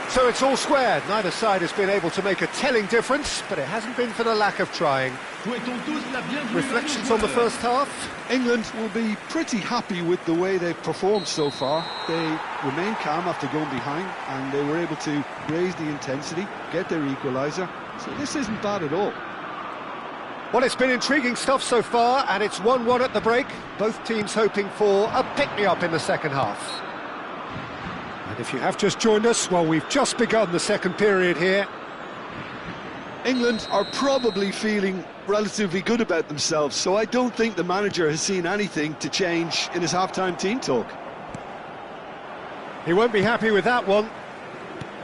Speaker 1: So it's all square. Neither side has been able to make a telling difference, but it hasn't been for the lack of trying. Reflections on the first half?
Speaker 2: England will be pretty happy with the way they've performed so far. They remain calm after going behind, and they were able to raise the intensity, get their equaliser. So this isn't bad at all.
Speaker 1: Well, it's been intriguing stuff so far, and it's 1-1 at the break. Both teams hoping for a pick-me-up in the second half. And if you have just joined us, well, we've just begun the second period here.
Speaker 2: England are probably feeling relatively good about themselves, so I don't think the manager has seen anything to change in his half-time team talk.
Speaker 1: He won't be happy with that one.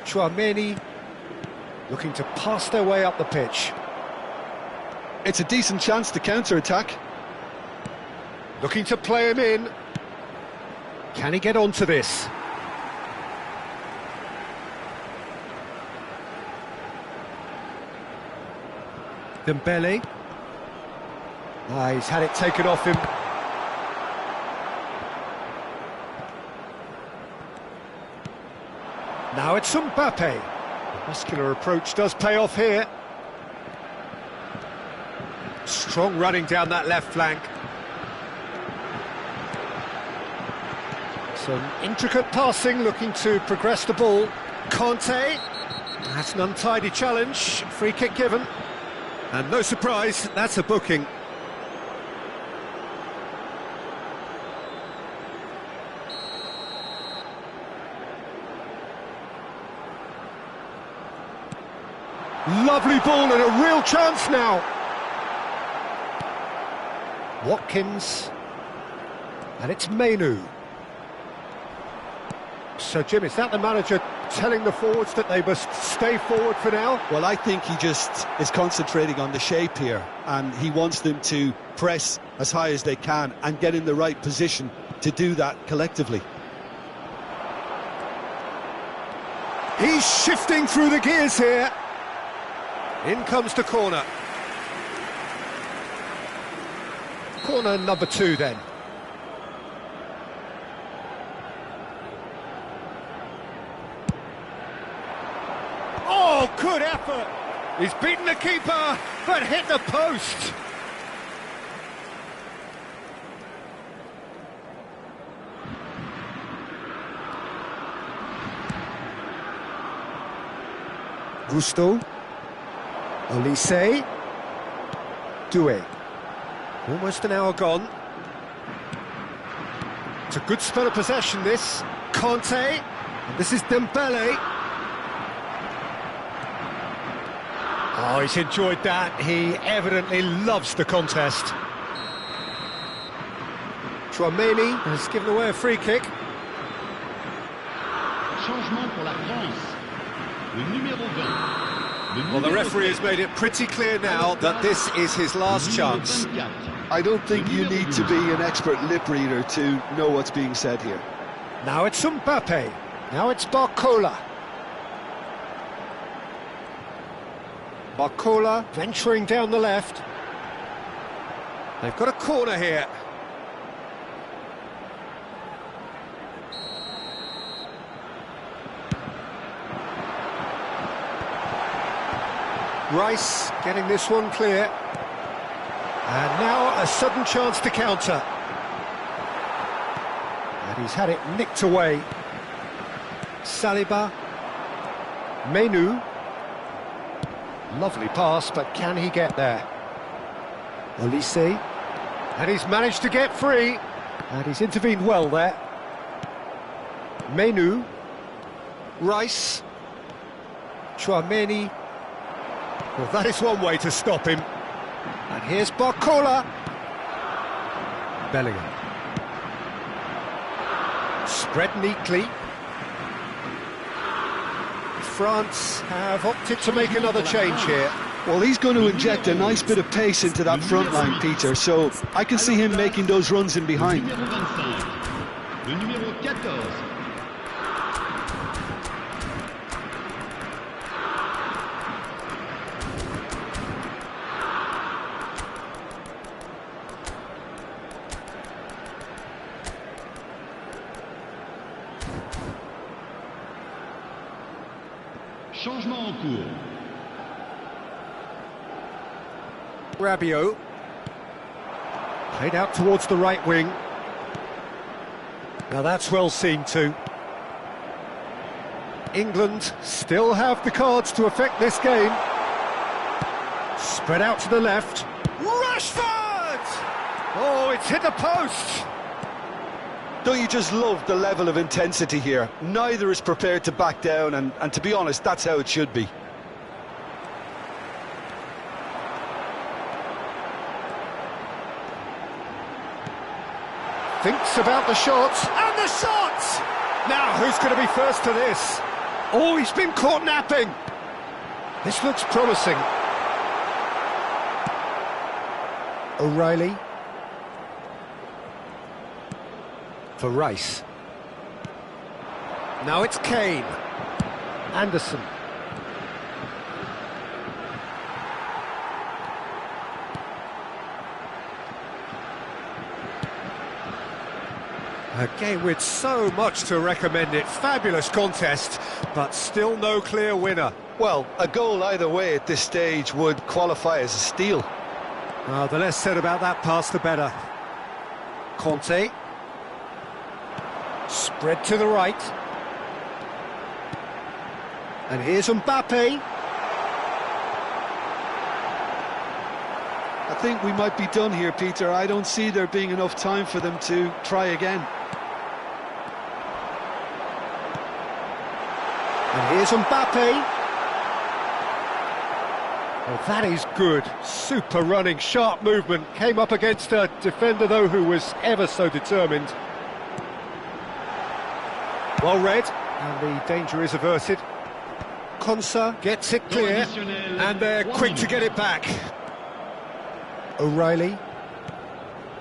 Speaker 1: Chouameni looking to pass their way up the pitch.
Speaker 2: It's a decent chance to counter-attack.
Speaker 1: Looking to play him in. Can he get onto this? Dembele. He's had it taken off him. Now it's Mbappe. The muscular approach does pay off here. Strong running down that left flank. Some intricate passing, looking to progress the ball. Conte. That's an untidy challenge. Free kick given. And no surprise, that's a booking. Lovely ball and a real chance now. Watkins. And it's Mainu. So, Jim, is that the manager telling the forwards that they must stay forward for now?
Speaker 2: Well, I think he just is concentrating on the shape here, and he wants them to press as high as they can and get in the right position to do that collectively.
Speaker 1: He's shifting through the gears here. In comes the corner. Corner number 2 then. Oh, good effort! He's beaten the keeper, but hit the post! Gusto. Olise. Doué. Almost an hour gone. It's a good spell of possession, this. Conte. And this is Dembele. Oh, he's enjoyed that. He evidently loves the contest. Chouameni has given away a free kick.
Speaker 3: Changement pour la France. Le numéro 20.
Speaker 1: Well, the referee has made it pretty clear now that this is his last chance.
Speaker 2: I don't think you need to be an expert lip reader to know what's being said here.
Speaker 1: Now it's Mbappe. Now it's Barcola. Barcola venturing down the left. They've got a corner here. Rice getting this one clear. And now a sudden chance to counter. And he's had it nicked away. Saliba. Mainu. Lovely pass, but can he get there? Olise. And he's managed to get free. And he's intervened well there. Mainu. Rice. Chouameni. Well, that is one way to stop him. And here's Barcola. Bellingham. Spread neatly. France have opted to make another change here.
Speaker 2: Well, he's going to inject a nice bit of pace into that front line, Peter, so I can see him making those runs in behind.
Speaker 3: Le numéro 14. Changement en cours.
Speaker 1: Rabiot. Played out towards the right wing. Now that's well seen too. England still have the cards to affect this game. Spread out to the left. Rashford! Oh, it's hit the post!
Speaker 2: Don't you just love the level of intensity here? Neither is prepared to back down, and to be honest, that's how it should be.
Speaker 1: Thinks about the shot, and the shot! Now, who's going to be first to this? Oh, he's been caught napping. This looks promising. O'Reilly. For Rice. Now it's Kane. Anderson. A game with so much to recommend it. Fabulous contest, but still no clear winner.
Speaker 2: Well, a goal either way at this stage would qualify as a steal.
Speaker 1: The less said about that pass, the better. Conte. Spread to the right. And here's Mbappe.
Speaker 2: I think we might be done here, Peter. I don't see there being enough time for them to try again.
Speaker 1: And here's Mbappe. Well, that is good. Super running, sharp movement. Came up against a defender, though, who was ever so determined. Well read, and the danger is averted. Konsa gets it clear, and they're quick to get it back. O'Reilly.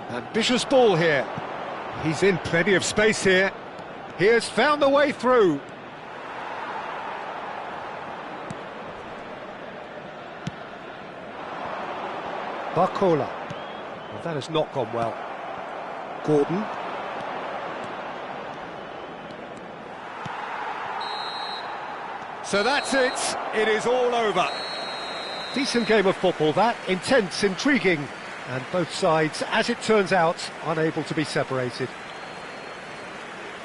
Speaker 1: Ambitious ball here. He's in plenty of space here. He has found the way through. Barcola. Well, that has not gone well. Gordon. So that's it. It is all over. Decent game of football, that. Intense, intriguing. And both sides, as it turns out, unable to be separated.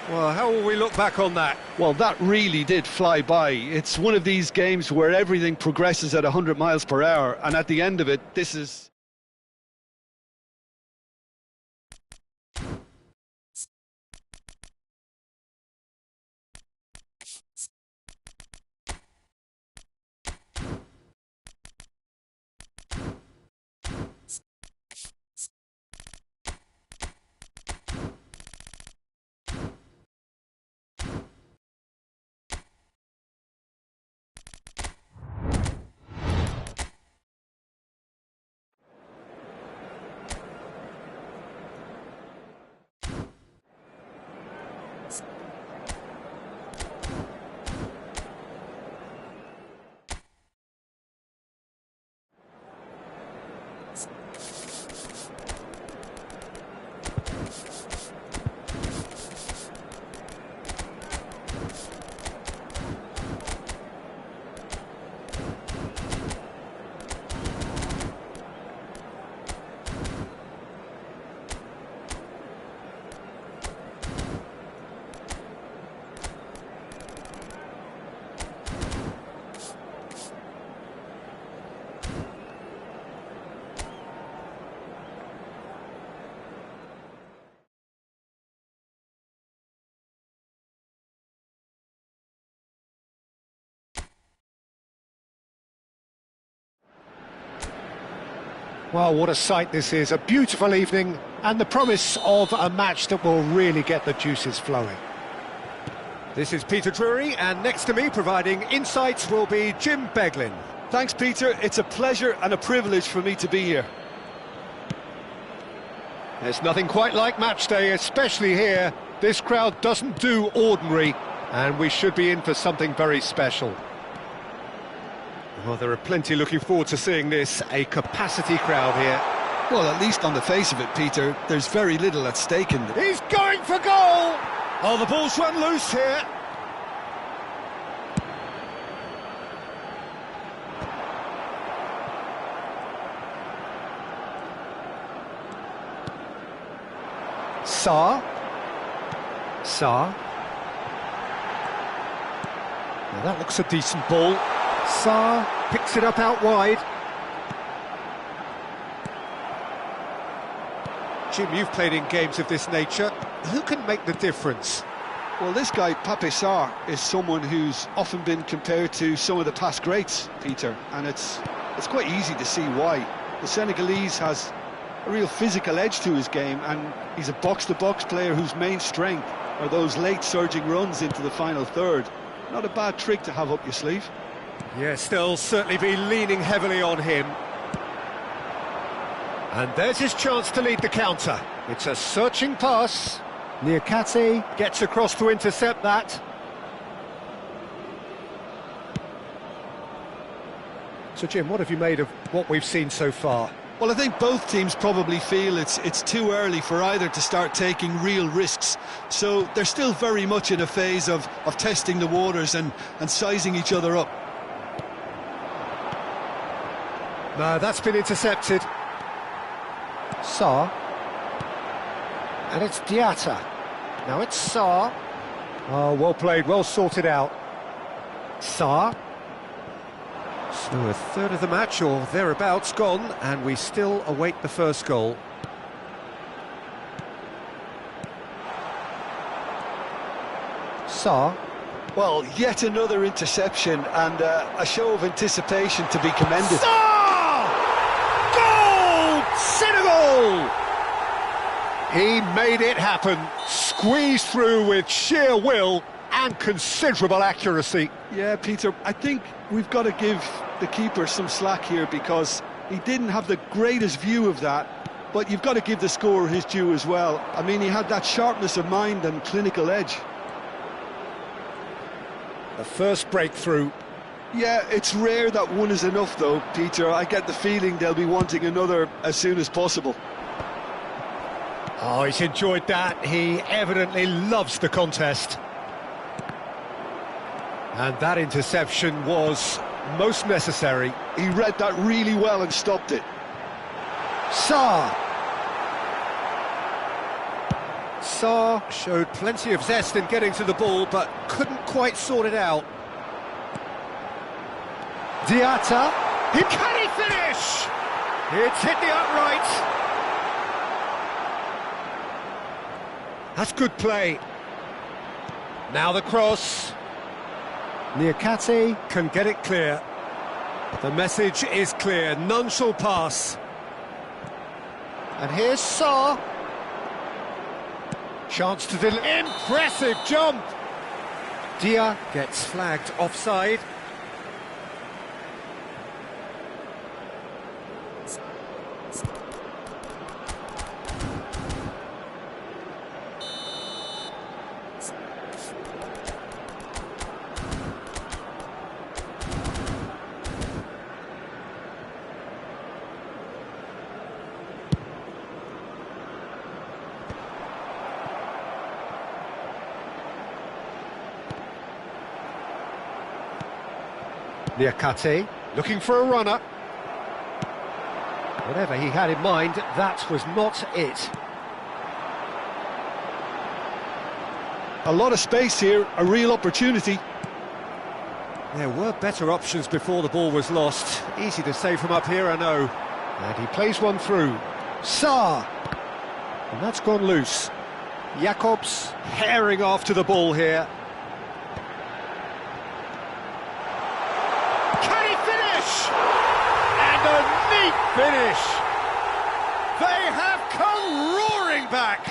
Speaker 1: Well, how will we look back on that?
Speaker 2: Well, that really did fly by. It's one of these games where everything progresses at 100 miles per hour, and at the end of it, this is...
Speaker 1: Well, what a sight this is, a beautiful evening, and the promise of a match that will really get the juices flowing. This is Peter Drury, and next to me providing insights will be Jim Beglin.
Speaker 2: Thanks, Peter. It's a pleasure and a privilege for me to be here.
Speaker 1: There's nothing quite like match day, especially here. This crowd doesn't do ordinary, and we should be in for something very special. Well, there are plenty looking forward to seeing this, a capacity crowd here.
Speaker 2: Well, at least on the face of it, Peter, there's very little at stake in this.
Speaker 1: He's going for goal! Oh, the ball's run loose here. Sarr. Now that looks a decent ball. Sarr picks it up out wide. Jim, you've played in games of this nature. Who can make the difference?
Speaker 2: Well, this guy, Pape Sarr, is someone who's often been compared to some of the past greats, Peter, and it's quite easy to see why. The Senegalese has a real physical edge to his game, and he's a box-to-box player whose main strength are those late surging runs into the final third. Not a bad trick to have up your sleeve.
Speaker 1: Yes, they'll certainly be leaning heavily on him. And there's his chance to lead the counter. It's a searching pass. Niakate gets across to intercept that. So, Jim, what have you made of what we've seen so far?
Speaker 2: Well, I think both teams probably feel it's too early for either to start taking real risks. So they're still very much in a phase of testing the waters and sizing each other up.
Speaker 1: No, that's been intercepted. Sarr. And it's Diatta. Now it's Sarr. Oh, well played, well sorted out. Sarr. So a third of the match, or thereabouts, gone, and we still await the first goal. Sarr.
Speaker 2: Well, yet another interception and a show of anticipation to be commended.
Speaker 1: Sarr! Goal! Senegal! He made it happen, squeezed through with sheer will and considerable accuracy.
Speaker 2: Yeah, Peter, I think we've got to give the keeper some slack here because he didn't have the greatest view of that, but you've got to give the scorer his due as well. I mean, he had that sharpness of mind and clinical edge.
Speaker 1: The first breakthrough.
Speaker 2: Yeah, it's rare that one is enough though, Peter. I get the feeling they'll be wanting another as soon as possible.
Speaker 1: Oh, he's enjoyed that. He evidently loves the contest. And that interception was most necessary.
Speaker 2: He read that really well and stopped it.
Speaker 1: Sarr. Sarr showed plenty of zest in getting to the ball, but couldn't quite sort it out. Diatta. Can he finish? It's hit the upright. That's good play. Now the cross. Niakate can get it clear. The message is clear, none shall pass. And here's Sarr. Chance to deliver. Impressive jump. Dia gets flagged offside. Niakate, looking for a runner. Whatever he had in mind, that was not it.
Speaker 2: A lot of space here, a real opportunity.
Speaker 1: There were better options before the ball was lost. Easy to say from up here, I know. And he plays one through. Sarr! And that's gone loose. Jacobs herring after the ball here. Can he finish? And a neat finish! They have come roaring back.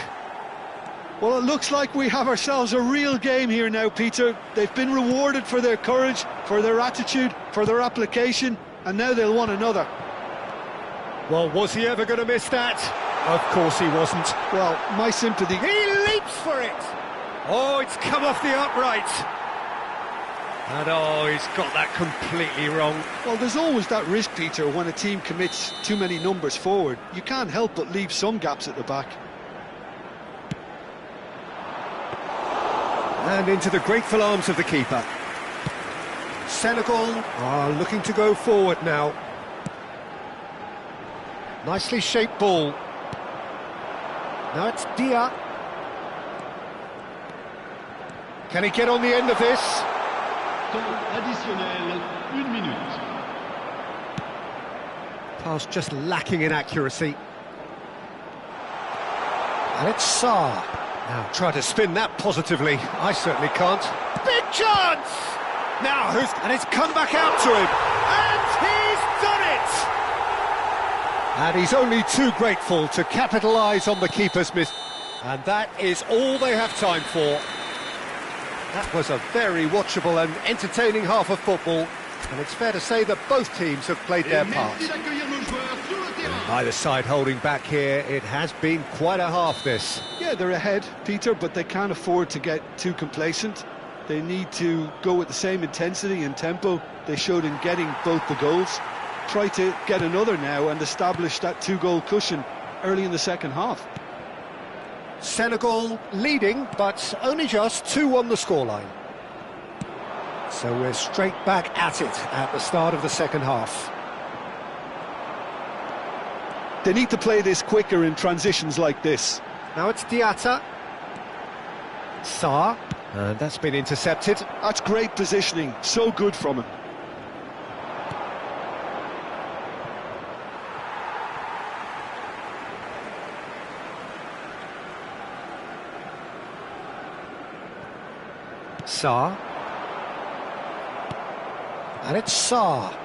Speaker 2: Well, it looks like we have ourselves a real game here now, Peter. They've been rewarded for their courage, for their attitude, for their application, and now they'll want another.
Speaker 1: Well, was he ever going to miss that? Of course he wasn't.
Speaker 2: Well, my sympathy...
Speaker 1: He leaps for it! Oh, it's come off the upright. And oh, he's got that completely wrong.
Speaker 2: Well, there's always that risk, Peter, when a team commits too many numbers forward. You can't help but leave some gaps at the back.
Speaker 1: And into the grateful arms of the keeper. Senegal are looking to go forward now. Nicely shaped ball. Now it's Dia. Can he get on the end of this?
Speaker 3: Temps additionnel, 1 minute.
Speaker 1: Pass just lacking in accuracy. And it's Sarr. Now try to spin that positively. I certainly can't. Big chance! Now who's... And it's come back out to him. And he's done it! And he's only too grateful to capitalise on the keeper's miss. And that is all they have time for. That was a very watchable and entertaining half of football. And it's fair to say that both teams have played their part. Either side holding back here. It has been quite a half, this.
Speaker 2: Yeah, they're ahead, Peter, but they can't afford to get too complacent. They need to go with the same intensity and tempo they showed in getting both the goals. Try to get another now and establish that two-goal cushion early in the second half.
Speaker 1: Senegal leading, but only just 2 on the scoreline. So we're straight back at it at the start of the second half.
Speaker 2: They need to play this quicker in transitions like this.
Speaker 1: Now it's Diatta. Sarr. And that's been intercepted.
Speaker 2: That's great positioning, so good from him.
Speaker 1: Sarr. And it's Sarr.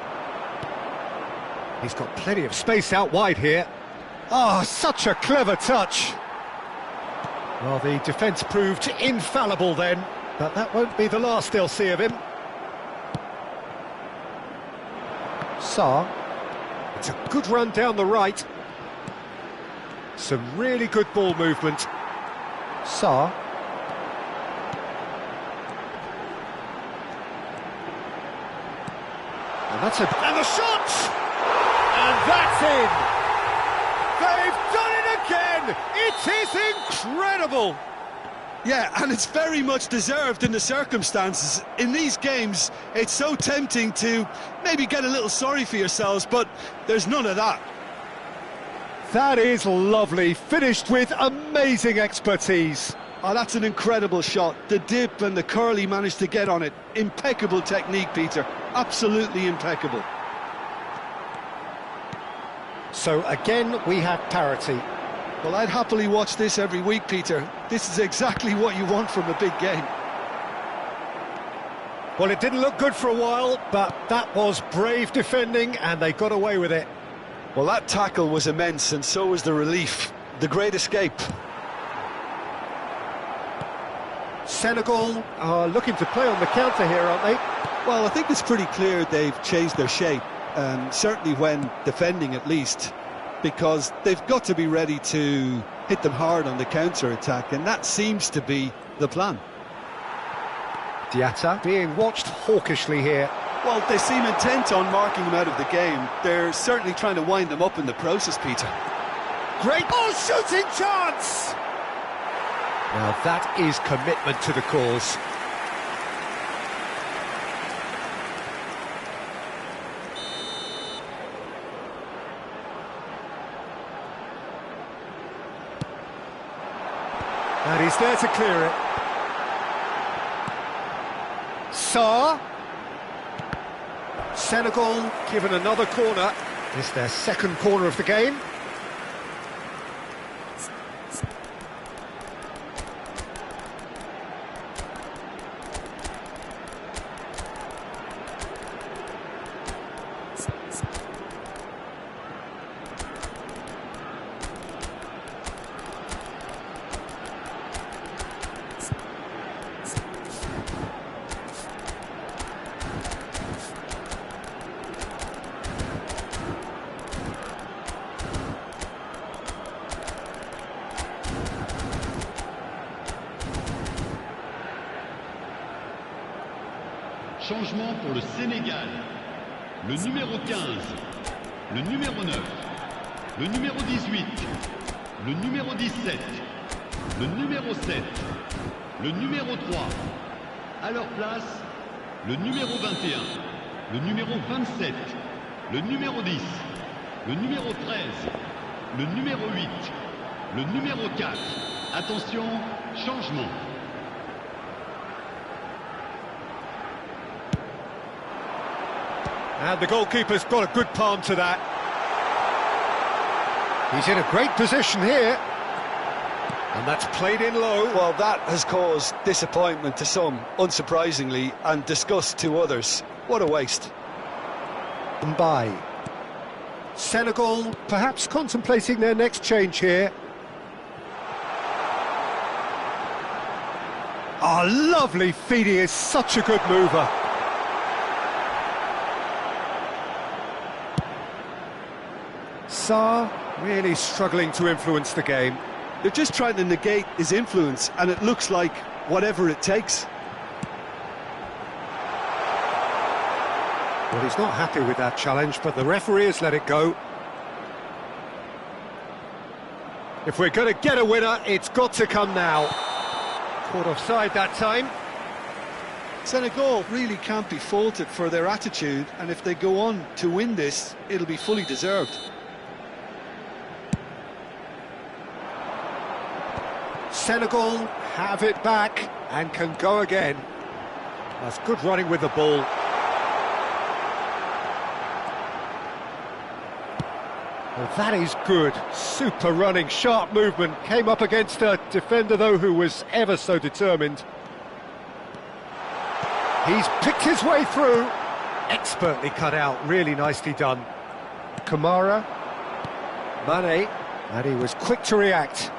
Speaker 1: He's got plenty of space out wide here. Oh, such a clever touch. Well, the defence proved infallible then, but that won't be the last they'll see of him. Sarr. It's a good run down the right. Some really good ball movement. Sarr. And that's and the shot! And that's in! They've done it again! It is incredible!
Speaker 2: Yeah, and it's very much deserved in the circumstances. In these games, it's so tempting to maybe get a little sorry for yourselves, but there's none of that.
Speaker 1: That is lovely, finished with amazing expertise.
Speaker 2: Oh, that's an incredible shot. The dip and the curl he managed to get on it. Impeccable technique, Peter. Absolutely impeccable.
Speaker 1: So again, we have parity.
Speaker 2: Well, I'd happily watch this every week, Peter. This is exactly what you want from a big game.
Speaker 1: Well, it didn't look good for a while, but that was brave defending, and they got away with it.
Speaker 2: Well, that tackle was immense, and so was the relief. The great escape.
Speaker 1: Senegal are looking to play on the counter here, aren't they?
Speaker 2: Well, I think it's pretty clear they've changed their shape, certainly when defending at least, because they've got to be ready to hit them hard on the counter-attack, and that seems to be the plan.
Speaker 1: Diatta being watched hawkishly here.
Speaker 2: Well, they seem intent on marking them out of the game. They're certainly trying to wind them up in the process, Peter.
Speaker 1: Great shooting chance! Now that is commitment to the cause. And he's there to clear it. Sarr. Senegal given another corner. It's their second corner of the game.
Speaker 3: Changement pour le Sénégal. Le numéro 15, le numéro 9, le numéro 18, le numéro 17, le numéro 7, le numéro 3. À leur place, le numéro 21, le numéro 27, le numéro 10, le numéro 13, le numéro 8, le numéro 4. Attention, changement.
Speaker 1: And the goalkeeper's got a good palm to that. He's in a great position here. And that's played in low.
Speaker 2: Well, that has caused disappointment to some, unsurprisingly, and disgust to others. What a waste.
Speaker 1: By Senegal perhaps contemplating their next change here. Oh, lovely feed. He is such a good mover. Sarr really struggling to influence the game.
Speaker 2: They're just trying to negate his influence, and it looks like whatever it takes.
Speaker 1: Well, he's not happy with that challenge, but the referee has let it go. If we're going to get a winner, it's got to come now. Caught offside that time.
Speaker 2: Senegal really can't be faulted for their attitude, and if they go on to win this, it'll be fully deserved.
Speaker 1: Senegal have it back and can go again. That's good running with the ball. Well, that is good. Super running, sharp movement. Came up against a defender, though, who was ever so determined. He's picked his way through. Expertly cut out, really nicely done. Kamara, Mane, and he was quick to react.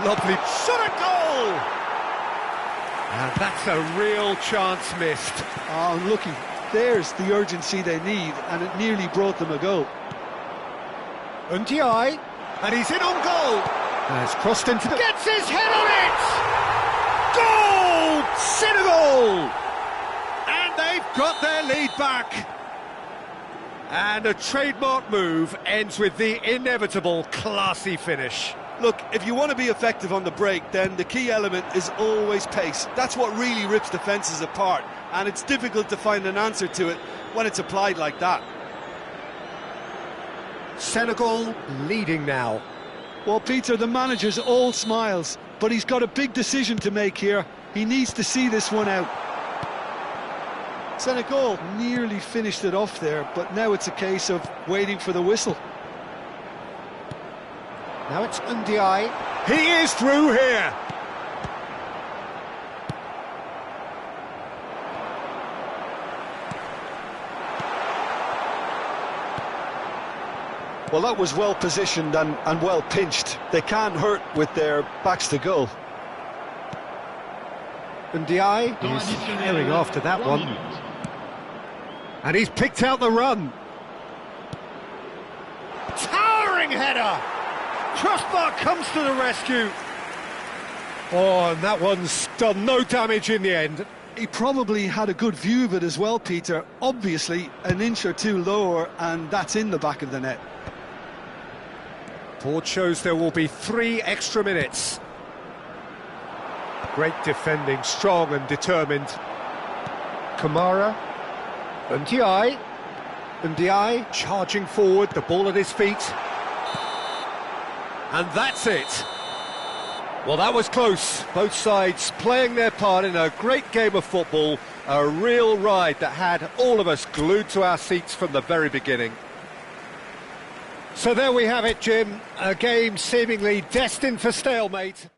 Speaker 1: Lovely shot at goal! And that's a real chance missed.
Speaker 2: Oh, unlucky. There's the urgency they need, and it nearly brought them a goal.
Speaker 1: Ndiaye, and he's in on goal. Has crossed into the... Gets his head on it! Goal! Senegal! And they've got their lead back. And a trademark move ends with the inevitable classy finish.
Speaker 2: Look, if you want to be effective on the break, then the key element is always pace. That's what really rips defences apart, and it's difficult to find an answer to it when it's applied like that.
Speaker 1: Senegal leading now.
Speaker 2: Well, Peter, the manager's all smiles, but he's got a big decision to make here. He needs to see this one out. Senegal nearly finished it off there, but now it's a case of waiting for the whistle.
Speaker 1: Now it's Ndiaye. He is through here.
Speaker 2: Well, that was well positioned and well pinched. They can't hurt with their backs to goal.
Speaker 1: Ndiaye is herring after that one. And he's picked out the run. Towering header! Crossbar comes to the rescue. Oh, and that one's done no damage in the end.
Speaker 2: He probably had a good view of it as well, Peter. Obviously, an inch or two lower, and that's in the back of the net.
Speaker 1: Board shows there will be 3 extra minutes. Great defending, strong and determined. Kamara, Ndiaye. Ndiaye charging forward, the ball at his feet. And that's it. Well, that was close. Both sides playing their part in a great game of football. A real ride that had all of us glued to our seats from the very beginning. So there we have it, Jim. A game seemingly destined for stalemate.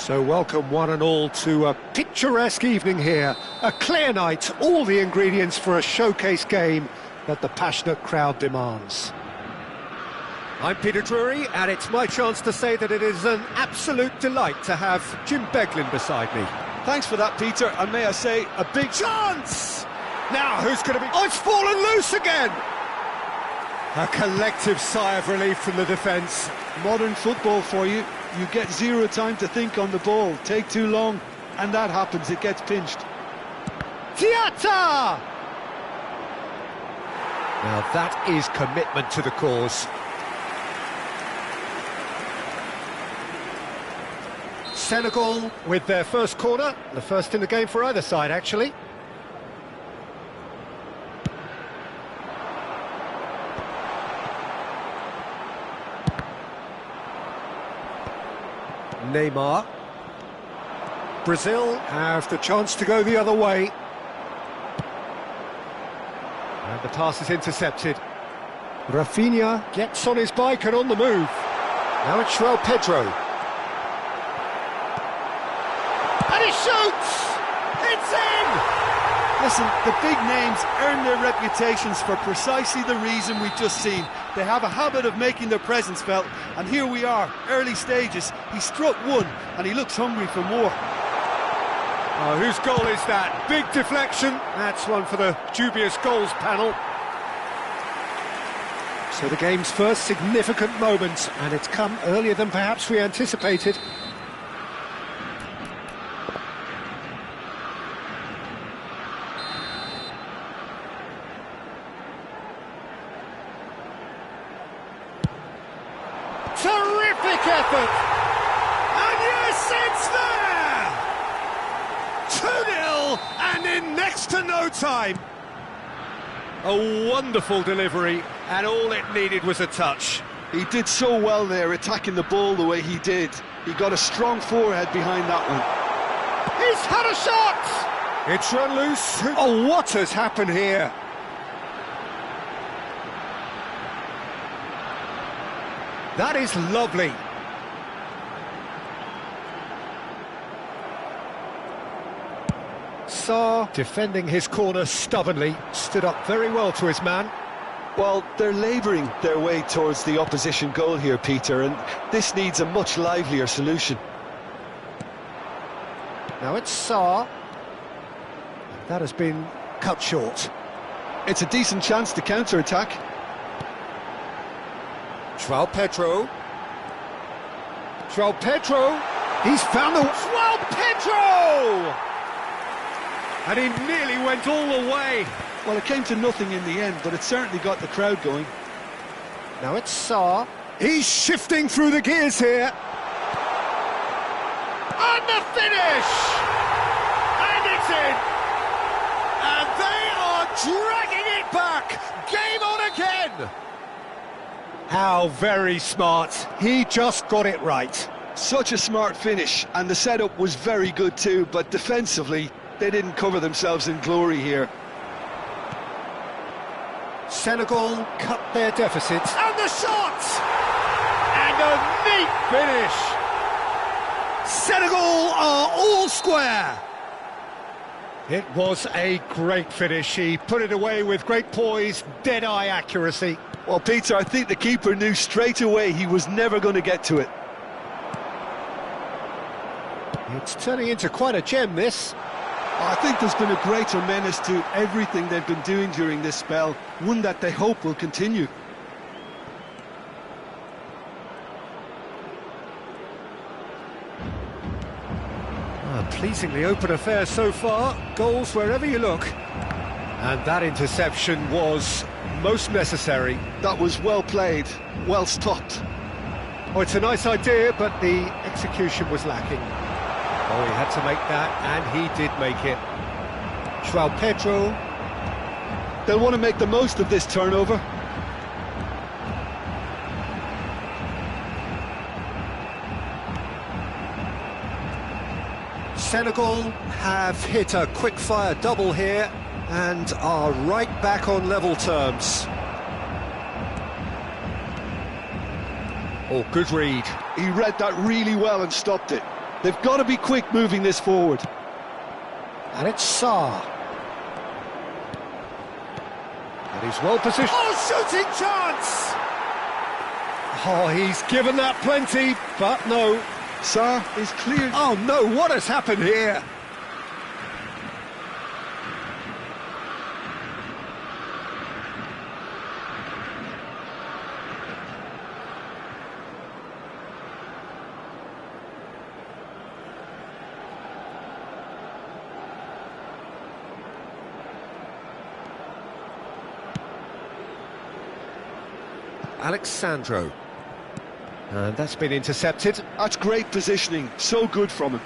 Speaker 1: So welcome one and all to a picturesque evening here. A clear night, all the ingredients for a showcase game that the passionate crowd demands. I'm Peter Drury, and it's my chance to say that it is an absolute delight to have Jim Beglin beside me.
Speaker 2: Thanks for that, Peter, and may I say, a big
Speaker 1: Chance! Now, who's going to be... Oh, it's fallen loose again! A collective sigh of relief from the defence.
Speaker 2: modern football for you. You get zero time to think on the ball, take too long, and that happens, it gets pinched.
Speaker 1: Tiata! Now that is commitment to the cause. Senegal with their first corner, the first in the game for either side actually. Neymar. Brazil have the chance to go the other way. And the pass is intercepted. Rafinha gets on his bike and on the move. Now it's João Pedro. And he shoots! It's in!
Speaker 2: Listen, the big names earn their reputations for precisely the reason we've just seen. They have a habit of making their presence felt, and here we are, early stages. He struck one, and he looks hungry for more.
Speaker 1: Oh, whose goal is that? Big deflection. That's one for the dubious goals panel. So the game's first significant moment, and it's come earlier than perhaps we anticipated. Terrific effort! And yes, it's there! 2-0 and in next to no time. A wonderful delivery, and all it needed was a touch.
Speaker 2: He did so well there, attacking the ball the way he did. He got a strong forehead behind that one.
Speaker 1: He's had a shot! It's run loose. Oh, what has happened here? That is lovely. Sarr, defending his corner stubbornly, stood up very well to his man.
Speaker 2: Well, they're labouring their way towards the opposition goal here, Peter, and this needs a much livelier solution.
Speaker 1: Now it's Sarr. That has been cut short.
Speaker 2: It's a decent chance to counter-attack.
Speaker 1: João Pedro. João Pedro. He's found the... João Pedro! And he nearly went all the way.
Speaker 2: Well, it came to nothing in the end, but it certainly got the crowd going.
Speaker 1: Now it's Sarr. He's shifting through the gears here. And the finish! And it's in! And they are dragging it back! Game on again! How very smart. He just got it right.
Speaker 2: Such a smart finish, and the setup was very good too, but defensively, they didn't cover themselves in glory here.
Speaker 1: Senegal cut their deficit. And the shot! And a neat finish! Senegal are all square! It was a great finish. He put it away with great poise, dead-eye accuracy.
Speaker 2: Well, Peter, I think the keeper knew straight away he was never going to get to it.
Speaker 1: It's turning into quite a gem, this.
Speaker 2: I think there's been a greater menace to everything they've been doing during this spell, one that they hope will continue.
Speaker 1: Pleasingly open affair so far, goals wherever you look. And that interception was most necessary.
Speaker 2: That was well played, well stopped.
Speaker 1: Oh, it's a nice idea, but the execution was lacking. Oh, he had to make that, and he did make it. João Pedro.
Speaker 2: They'll want to make the most of this turnover.
Speaker 1: Senegal have hit a quick-fire double here and are right back on level terms. Oh, good read.
Speaker 2: He read that really well and stopped it. They've got to be quick moving this forward.
Speaker 1: And it's Sarr. And he's well positioned. Oh, shooting chance! Oh, he's given that plenty, but no.
Speaker 2: Sarr is cleared.
Speaker 1: Oh no, what has happened here? Alexandro. And that's been intercepted.
Speaker 2: That's great positioning, so good from him.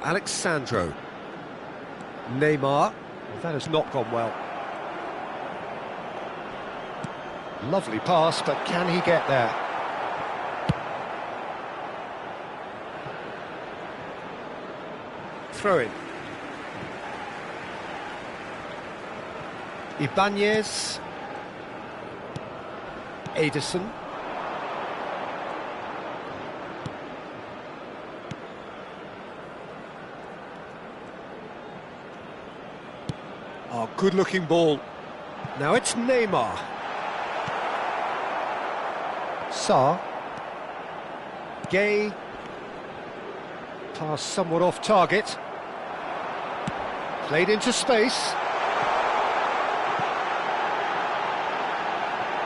Speaker 1: Alexandro. Neymar. That has not gone well. Lovely pass, but can he get there? Throw in. Ibanez. Ederson. Oh, good-looking ball. Now it's Neymar. Sarr. Gay. Pass somewhat off target. Played into space.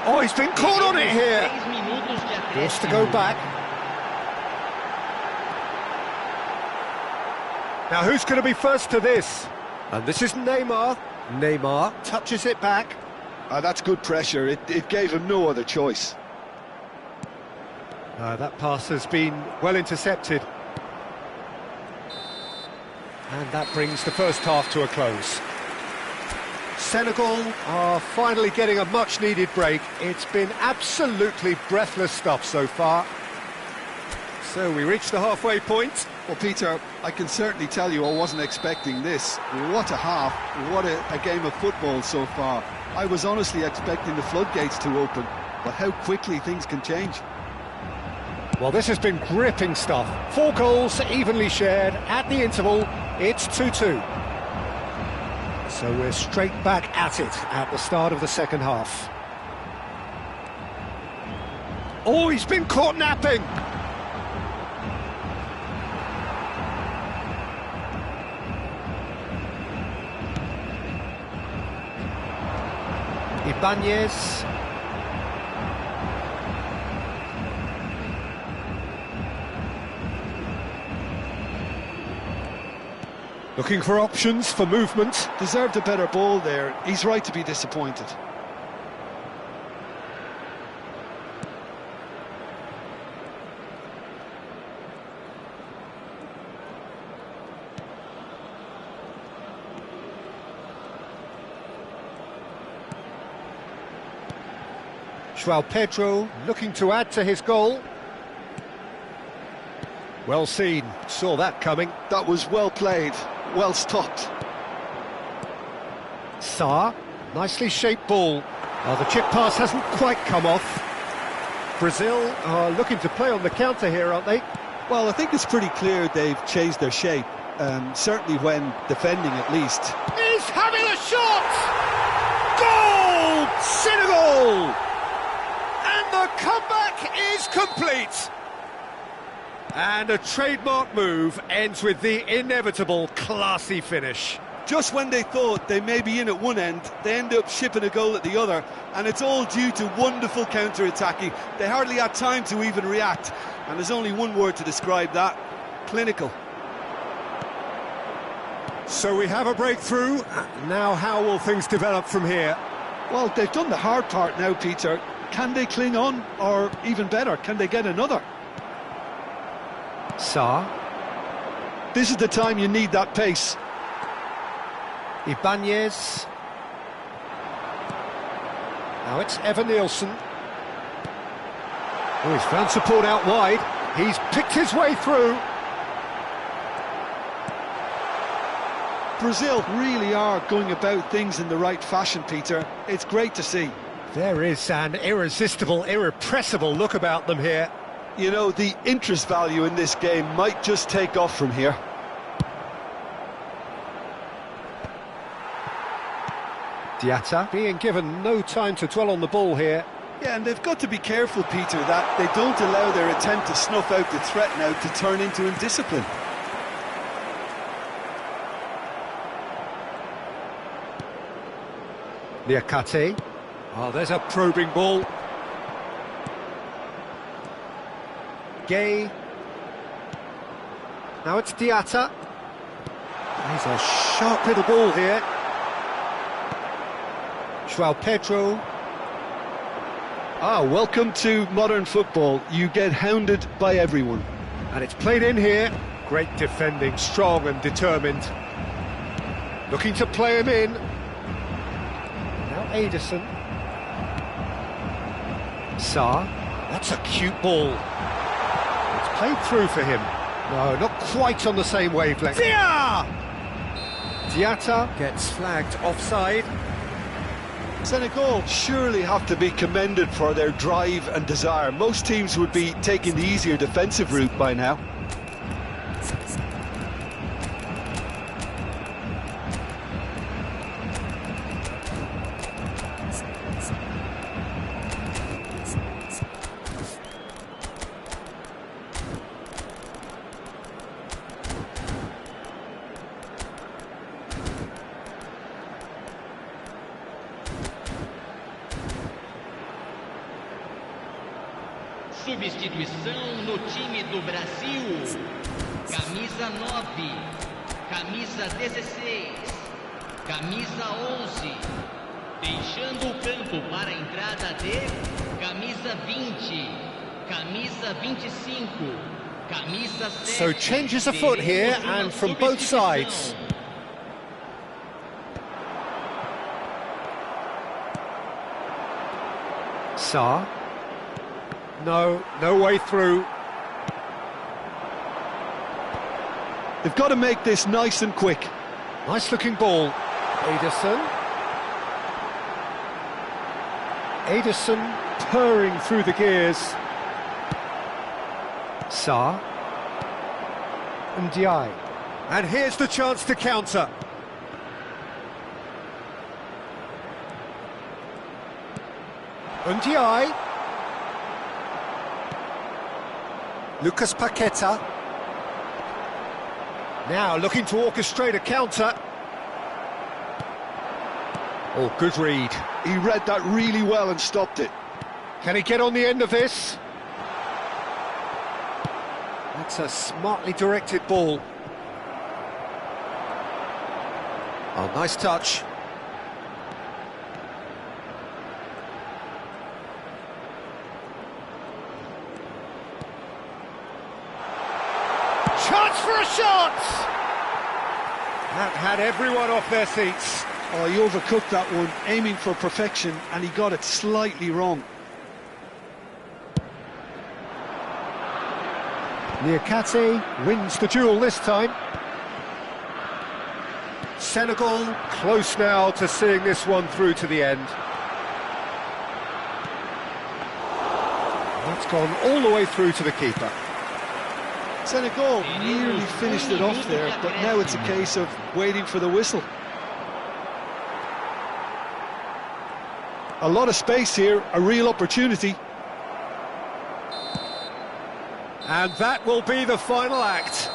Speaker 1: Oh, he's been caught on it here. Wants to go back. Now, who's going to be first to this? And this is Neymar. Neymar touches it back.
Speaker 2: That's good pressure. It gave him no other choice.
Speaker 1: That pass has been well intercepted. And that brings the first half to a close. Senegal are finally getting a much-needed break. It's been absolutely breathless stuff so far. So we reach the halfway point.
Speaker 2: Well, Peter, I can certainly tell you I wasn't expecting this. What a half, what a game of football so far. I was honestly expecting the floodgates to open, but how quickly things can change.
Speaker 1: Well, this has been gripping stuff. 4 goals evenly shared. At the interval, it's 2-2. So we're straight back at it at the start of the second half. Oh, he's been caught napping! Ibanez. Looking for options for movement.
Speaker 2: Deserved a better ball there. He's right to be disappointed.
Speaker 1: João Pedro looking to add to his goal. Well seen, saw that coming.
Speaker 2: That was well played, well stopped.
Speaker 1: Sarr, nicely shaped ball. Oh, the chip pass hasn't quite come off. Brazil are looking to play on the counter here, aren't they?
Speaker 2: Well, I think it's pretty clear they've changed their shape, certainly when defending at least.
Speaker 1: He's having a shot! Goal! Senegal! And the comeback is complete! And a trademark move ends with the inevitable classy finish.
Speaker 2: Just when they thought they may be in at one end, they end up shipping a goal at the other, and it's all due to wonderful counter-attacking. They hardly had time to even react, and there's only one word to describe that: clinical.
Speaker 1: So we have a breakthrough. Now how will things develop from here?
Speaker 2: Well, they've done the hard part now, Peter. Can they cling on, or even better, can they get another?
Speaker 1: Sarr.
Speaker 2: This is the time you need that pace.
Speaker 1: Ibanez. Now it's Evan Nielsen. Oh, he's found support out wide. He's picked his way through.
Speaker 2: Brazil really are going about things in the right fashion, Peter. It's great to see.
Speaker 1: There is an irresistible, irrepressible look about them here.
Speaker 2: You know, the interest value in this game might just take off from here.
Speaker 1: Diatta being given no time to dwell on the ball here.
Speaker 2: Yeah, and they've got to be careful, Peter, that they don't allow their attempt to snuff out the threat now to turn into indiscipline.
Speaker 1: Niakate. Oh, there's a probing ball. Gay. Now it's Diatta. He's a sharp little ball here. João Pedro.
Speaker 2: Ah, welcome to modern football. You get hounded by everyone.
Speaker 1: And it's played in here. Great defending, strong and determined. Looking to play him in. Now Ederson. Sarr. That's a cute ball. It's played through for him. No, not quite on the same wavelength. Diatta gets flagged offside.
Speaker 2: Senegal surely have to be commended for their drive and desire. Most teams would be taking the easier defensive route by now.
Speaker 4: Substituição no time do Brasil. Camisa 9, camisa 16, camisa 11. Deixando o campo para a entrada de camisa 20, camisa 25, camisa 7.
Speaker 1: So changes afoot here and from both sides. Sarr. No way through.
Speaker 2: They've got to make this nice and quick.
Speaker 1: Nice looking ball. Ederson. Ederson purring through the gears. Sarr. Ndiaye. And here's the chance to counter. Ndiaye. Lucas Paqueta. Now looking to orchestrate a counter. Oh, good read.
Speaker 2: He read that really well and stopped it.
Speaker 1: Can he get on the end of this? That's a smartly directed ball. Oh, nice touch. Chance for a shot! That had everyone off their seats.
Speaker 2: Oh, he overcooked that one, aiming for perfection, and he got it slightly wrong.
Speaker 1: Niakate wins the duel this time. Senegal close now to seeing this one through to the end. That's gone all the way through to the keeper.
Speaker 2: Senegal nearly finished it off there, but now it's a case of waiting for the whistle. A lot of space here, a real opportunity.
Speaker 1: And that will be the final act.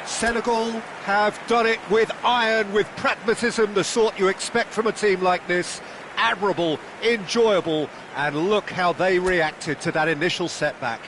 Speaker 1: Senegal have done it with iron, with pragmatism, the sort you expect from a team like this. Admirable, enjoyable, and look how they reacted to that initial setback.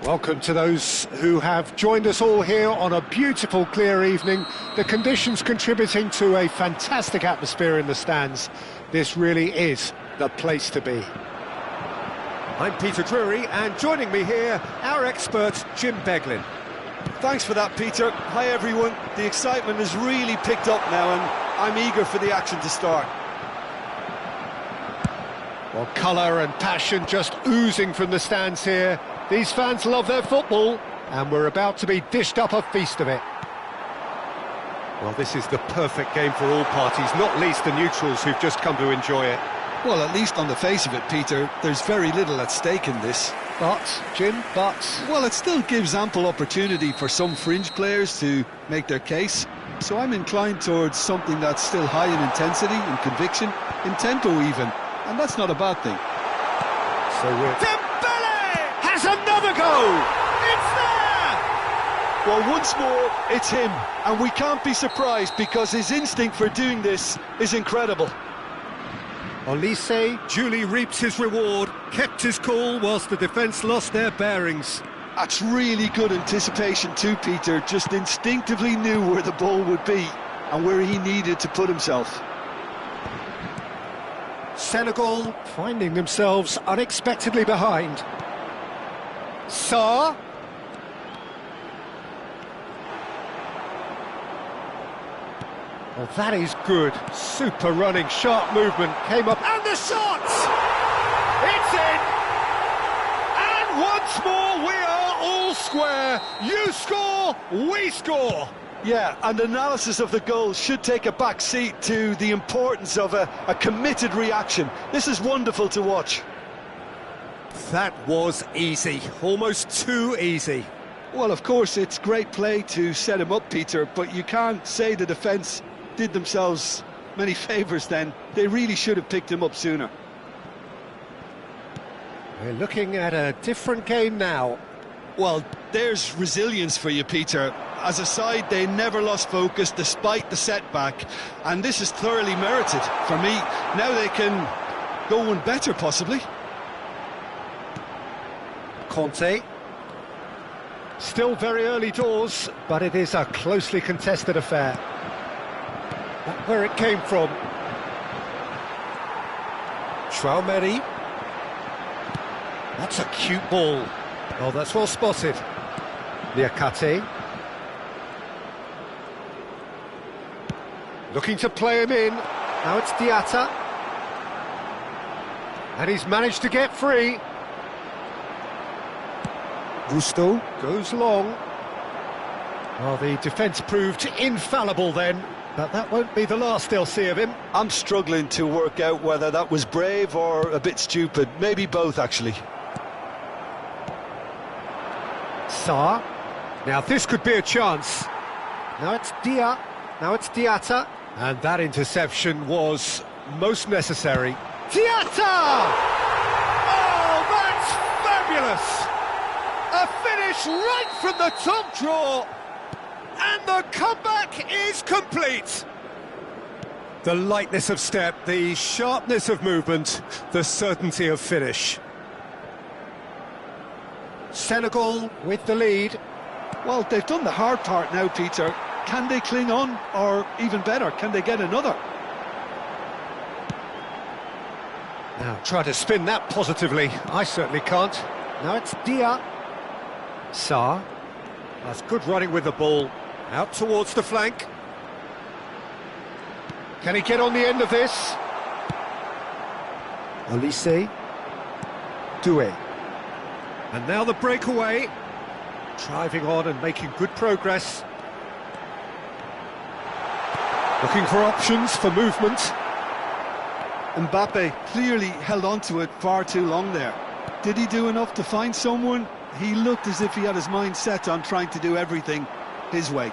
Speaker 1: Welcome to those who have joined us all here on a beautiful, clear evening. The conditions contributing to a fantastic atmosphere in the stands. This really is the place to be. I'm Peter Drury, and joining me here, our expert, Jim Beglin.
Speaker 2: Thanks for that, Peter. Hi, everyone. The excitement has really picked up now, and I'm eager for the action to start.
Speaker 1: Well, colour and passion just oozing from the stands here. These fans love their football, and we're about to be dished up a feast of it. Well, this is the perfect game for all parties, not least the neutrals who've just come to enjoy it.
Speaker 2: Well, at least on the face of it, Peter, there's very little at stake in this.
Speaker 1: But, Jim,
Speaker 2: Well, it still gives ample opportunity for some fringe players to make their case. So I'm inclined towards something that's still high in intensity, in conviction, in tempo even. And that's not a bad thing.
Speaker 1: So we're... has another goal! It's there!
Speaker 2: Well, once more, it's him. And we can't be surprised because his instinct for doing this is incredible.
Speaker 1: Olise duly reaps his reward, kept his cool whilst the defence lost their bearings.
Speaker 2: That's really good anticipation too, Peter. Just instinctively knew where the ball would be and where he needed to put himself.
Speaker 1: Senegal finding themselves unexpectedly behind. Sarr. Well, that is good. Super running, sharp movement, came up, and the shot! It's in! And once more, we are all square. You score, we score!
Speaker 2: Yeah, and analysis of the goal should take a back seat to the importance of a committed reaction. This is wonderful to watch.
Speaker 1: That was easy, almost too easy.
Speaker 2: Well, of course, it's great play to set him up, Peter, but you can't say the defence did themselves many favours then. They really should have picked him up sooner.
Speaker 1: We're looking at a different game now.
Speaker 2: Well, there's resilience for you, Peter. As a side, they never lost focus despite the setback, and this is thoroughly merited for me. Now they can go one better, possibly.
Speaker 1: Conte. Still very early doors, but it is a closely contested affair. That's where it came from. Traumeri. That's a cute ball. Oh, that's well spotted. Niakate. Looking to play him in. Now it's Diatta. And he's managed to get free. Gusto goes long. Well, the defence proved infallible then, but that won't be the last they'll see of him.
Speaker 2: I'm struggling to work out whether that was brave or a bit stupid. Maybe both, actually.
Speaker 1: Sarr. Now this could be a chance. Now it's Dia. Now it's Diatta. And that interception was most necessary. Diatta! Oh, that's fabulous! A finish right from the top draw. And the comeback is complete. The lightness of step, the sharpness of movement, the certainty of finish. Senegal with the lead.
Speaker 2: Well, they've done the hard part now, Peter. Can they cling on, or even better, can they get another?
Speaker 1: Now try to spin that positively. I certainly can't. Now it's Dia. Sarr. That's good running with the ball. Out towards the flank. Can he get on the end of this? Olise. Doué. And now the breakaway. Driving on and making good progress. Looking for options for movement.
Speaker 2: Mbappe clearly held on to it far too long there. Did he do enough to find someone? He looked as if he had his mind set on trying to do everything his way.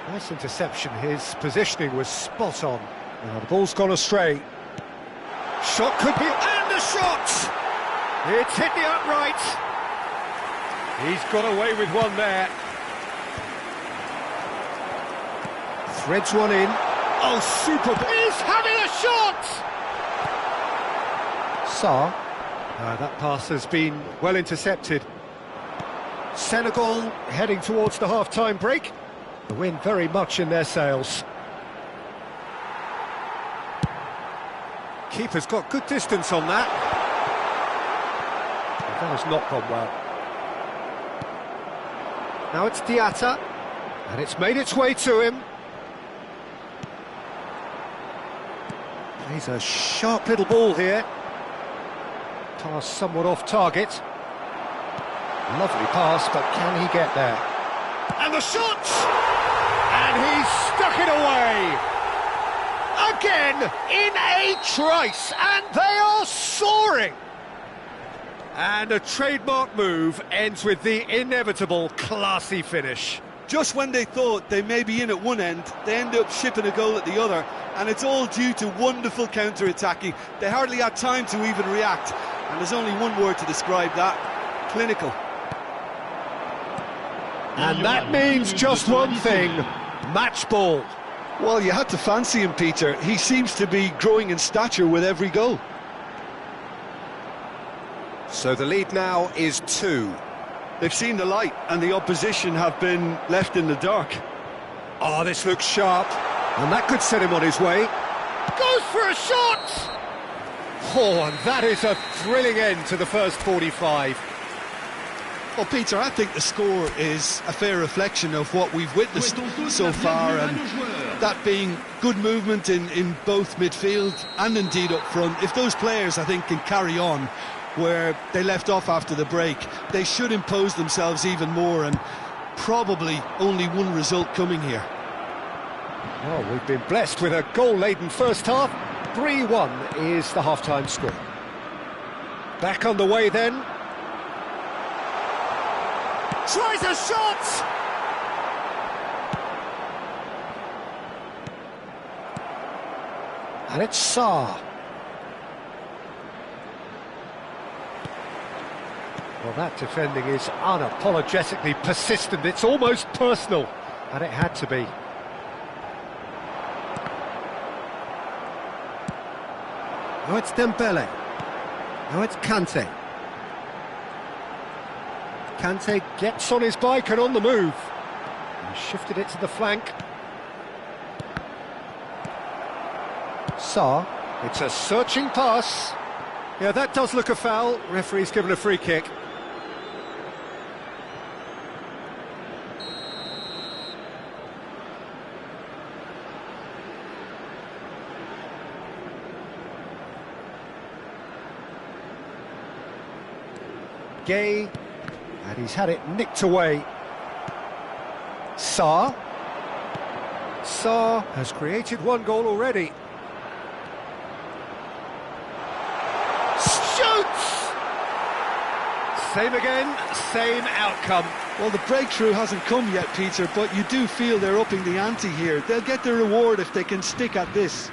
Speaker 1: Nice interception. His positioning was spot on. Now the ball's gone astray. Shot could be... And the shot! It's hit the upright. He's got away with one there. Threads one in. Oh, super! He's having a shot! Sarr. That pass has been well intercepted. Senegal heading towards the half-time break. The wind very much in their sails. Keeper's got good distance on that. That has not gone well. Now it's Diatta, and it's made its way to him. He's a sharp little ball here. Pass somewhat off target. Lovely pass, but can he get there? And the shot! And he's stuck it away! Again, in a trice, and they are soaring! And a trademark move ends with the inevitable classy finish.
Speaker 2: Just when they thought they may be in at one end, they end up shipping a goal at the other, and it's all due to wonderful counter-attacking. They hardly had time to even react, and there's only one word to describe that: clinical.
Speaker 1: And that means just one thing: match ball.
Speaker 2: Well, you had to fancy him, Peter. He seems to be growing in stature with every goal.
Speaker 1: So the lead now is 2.
Speaker 2: They've seen the light, and the opposition have been left in the dark.
Speaker 1: Oh, this looks sharp, and that could set him on his way. Goes for a shot! Oh, and that is a thrilling end to the first 45.
Speaker 2: Well, Peter, I think the score is a fair reflection of what we've witnessed so far, and that being good movement in both midfield and indeed up front. If those players, I think, can carry on where they left off after the break, they should impose themselves even more, and probably only one result coming here.
Speaker 1: Well, we've been blessed with a goal-laden first half. 3-1 is the half-time score. Back on the way then. Tries a shot! And it's Sarr. Well, that defending is unapologetically persistent. It's almost personal, and it had to be. Now it's Dembele. Now it's Kante. Kante gets on his bike and on the move. He shifted it to the flank. Sarr. It's a searching pass. Yeah, that does look a foul. Referee's given a free kick. Gay, and he's had it nicked away. Sarr. Sarr has created one goal already. Shoots! Same again, same outcome.
Speaker 2: Well, the breakthrough hasn't come yet, Peter, but you do feel they're upping the ante here. They'll get their reward if they can stick at this.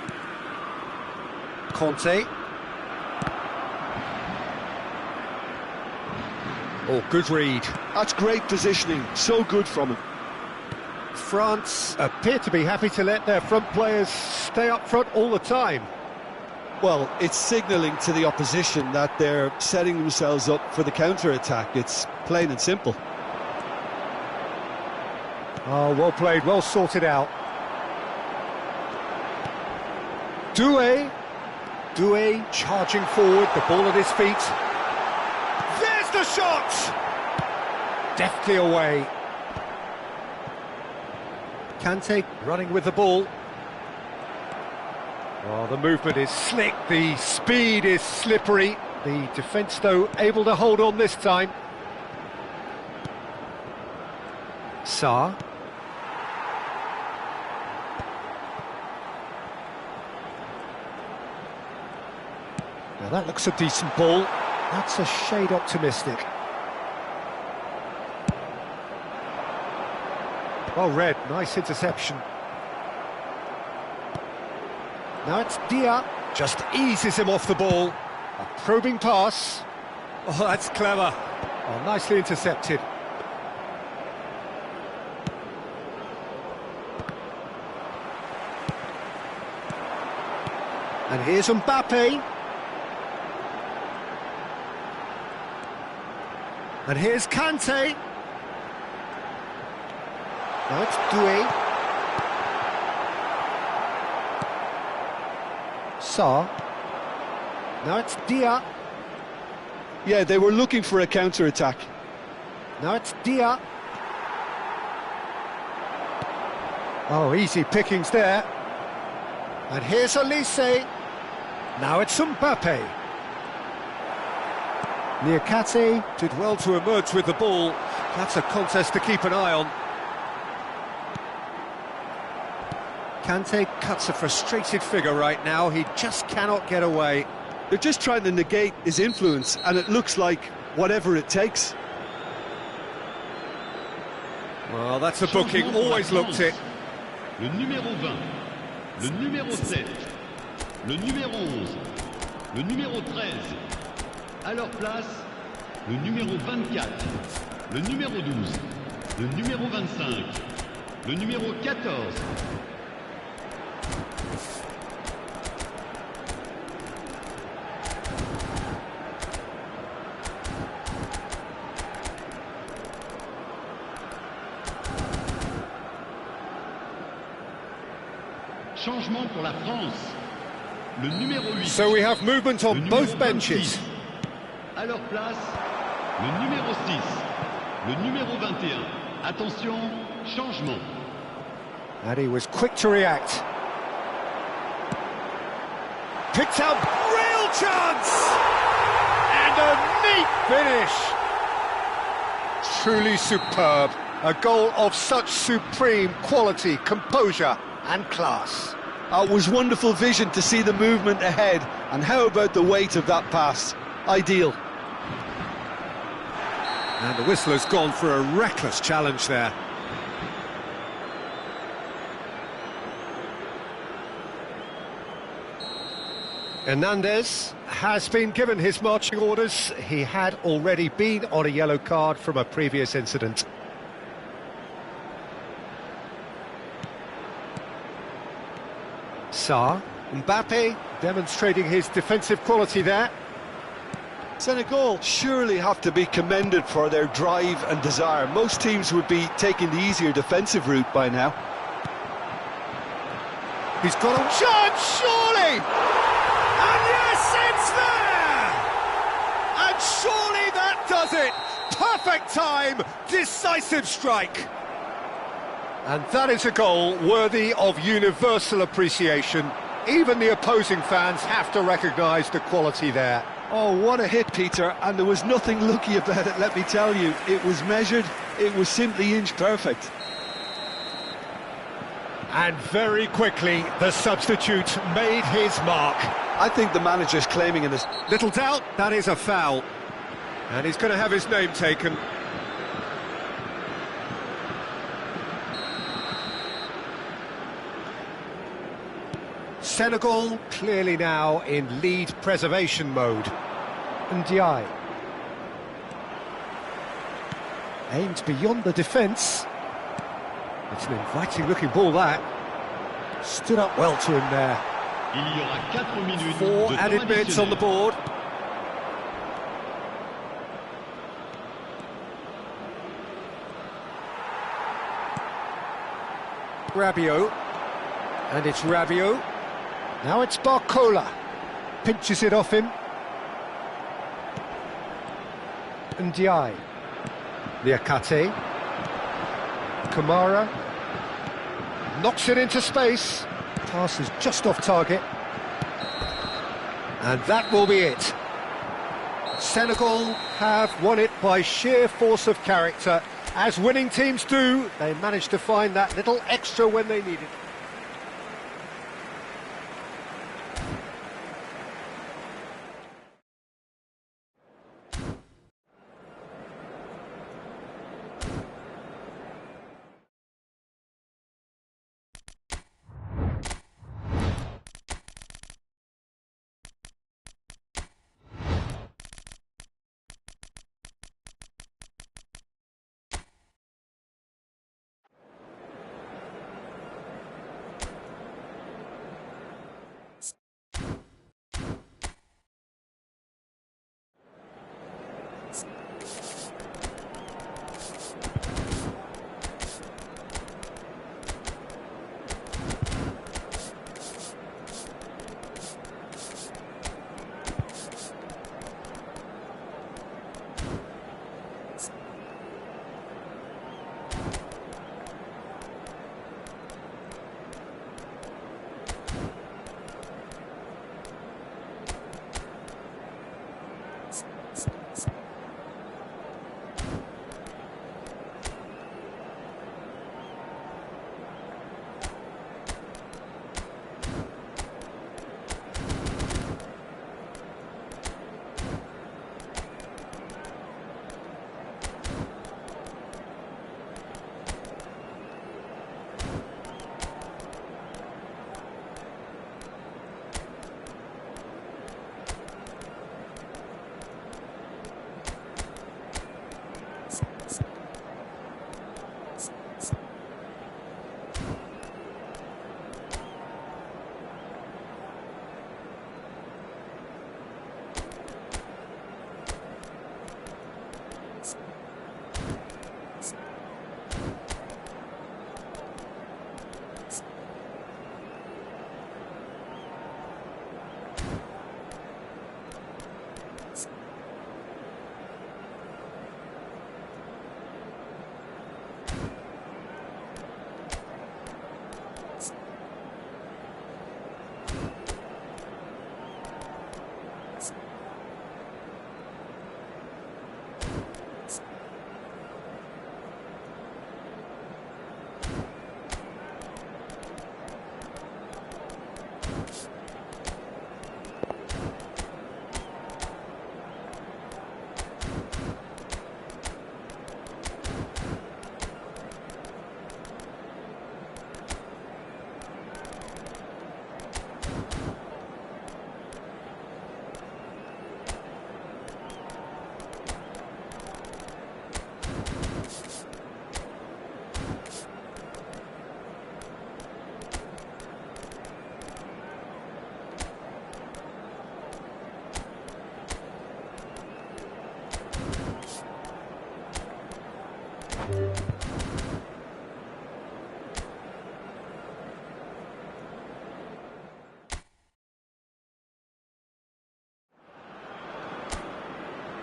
Speaker 1: Conte. Oh, good read.
Speaker 2: That's great positioning, so good from him.
Speaker 1: France appear to be happy to let their front players stay up front all the time.
Speaker 2: Well, it's signalling to the opposition that they're setting themselves up for the counter-attack. It's plain and simple.
Speaker 1: Oh, well played, well sorted out. Doué charging forward, the ball at his feet. There's the shot! Deftly away. Kante running with the ball. Oh, the movement is slick, the speed is slippery. The defence, though, able to hold on this time. Sarr. Now that looks a decent ball. That's a shade optimistic. Well read, nice interception. Now it's Dia, just eases him off the ball. A probing pass. Oh, that's clever. Oh, nicely intercepted. And here's Mbappe. And here's Kante. Now it's Doué. Sarr. Now it's Dia.
Speaker 2: Yeah, they were looking for a counter-attack.
Speaker 1: Now it's Dia. Oh, easy pickings there. And here's Olise. Now it's Mbappe. Niakate did well to emerge with the ball. That's a contest to keep an eye on. Kante cuts a frustrated figure right now. He just cannot get away.
Speaker 2: They're just trying to negate his influence, and it looks like whatever it takes.
Speaker 1: Well, that's a booking. Always looked it.
Speaker 3: Le numéro 20, le numéro 7, le numéro 11, le numéro 13. À leur place, le numéro 24, le numéro 12, le numéro 25, le numéro 14. Changement pour la France. Le numéro 8.
Speaker 1: So we have movement on both benches.
Speaker 3: À leur place, le numéro 6, le numéro 21. Attention, changement.
Speaker 1: And he was quick to react. Picked up, real chance! And a neat finish! Truly superb. A goal of such supreme quality, composure and class.
Speaker 2: It was wonderful vision to see the movement ahead, and how about the weight of that pass? Ideal.
Speaker 1: And the whistler's gone for a reckless challenge there. Hernandez has been given his marching orders. He had already been on a yellow card from a previous incident. Sarr, Mbappe demonstrating his defensive quality there.
Speaker 2: Senegal surely have to be commended for their drive and desire. Most teams would be taking the easier defensive route by now.
Speaker 1: He's got a chance, surely! And yes, it's there! And surely that does it! Perfect time, decisive strike! And that is a goal worthy of universal appreciation. Even the opposing fans have to recognise the quality there.
Speaker 2: Oh, what a hit, Peter, and there was nothing lucky about it, let me tell you. It was measured, it was simply inch perfect.
Speaker 1: And very quickly, the substitute made his mark.
Speaker 2: I think the manager's claiming in this.
Speaker 1: Little doubt, that is a foul. And he's going to have his name taken. Senegal clearly now in lead preservation mode. Ndiaye aimed beyond the defence. It's an inviting looking ball that. Stood up well to him there.
Speaker 3: Il y aura 4 minutes
Speaker 1: 4
Speaker 3: de
Speaker 1: added
Speaker 3: temps
Speaker 1: minutes on the
Speaker 3: additionnel.
Speaker 1: board. Rabiot. And it's Rabiot. Now it's Barcola. Pinches it off him. Ndiaye. Niakate. Kamara. Knocks it into space. Pass is just off target. And that will be it. Senegal have won it by sheer force of character. As winning teams do, they managed to find that little extra when they need it.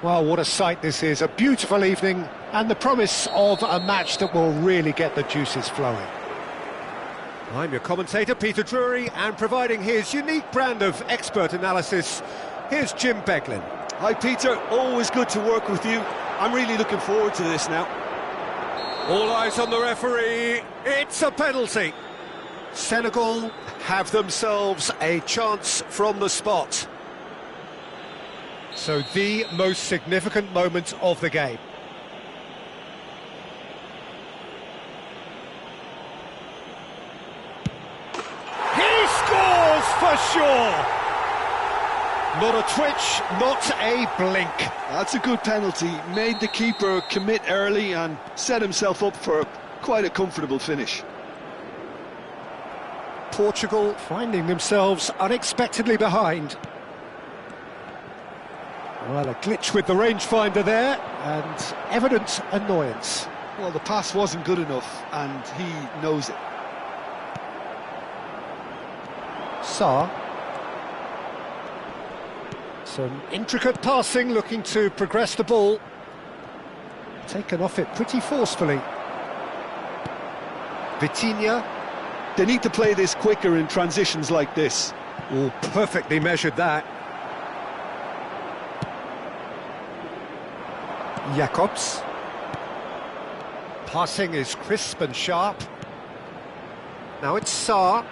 Speaker 1: Well, what a sight this is, a beautiful evening and the promise of a match that will really get the juices flowing. I'm your commentator, Peter Drury, and providing his unique brand of expert analysis, here's Jim Beglin.
Speaker 2: Hi Peter, always good to work with you. I'm really looking forward to this now.
Speaker 1: All eyes on the referee, it's a penalty. Senegal have themselves a chance from the spot. So the most significant moment of the game. He scores for sure! Not a twitch, not a blink.
Speaker 2: That's a good penalty. Made the keeper commit early and set himself up for quite a comfortable finish.
Speaker 1: Portugal finding themselves unexpectedly behind. Well, a glitch with the rangefinder there, and evident annoyance.
Speaker 2: Well, the pass wasn't good enough, and he knows it.
Speaker 1: Sarr. Some intricate passing, looking to progress the ball. Taken off it pretty forcefully. Vitinha.
Speaker 2: They need to play this quicker in transitions like this.
Speaker 1: Oh, perfectly measured that. Jacobs. Passing is crisp and sharp. Now it's Sarr.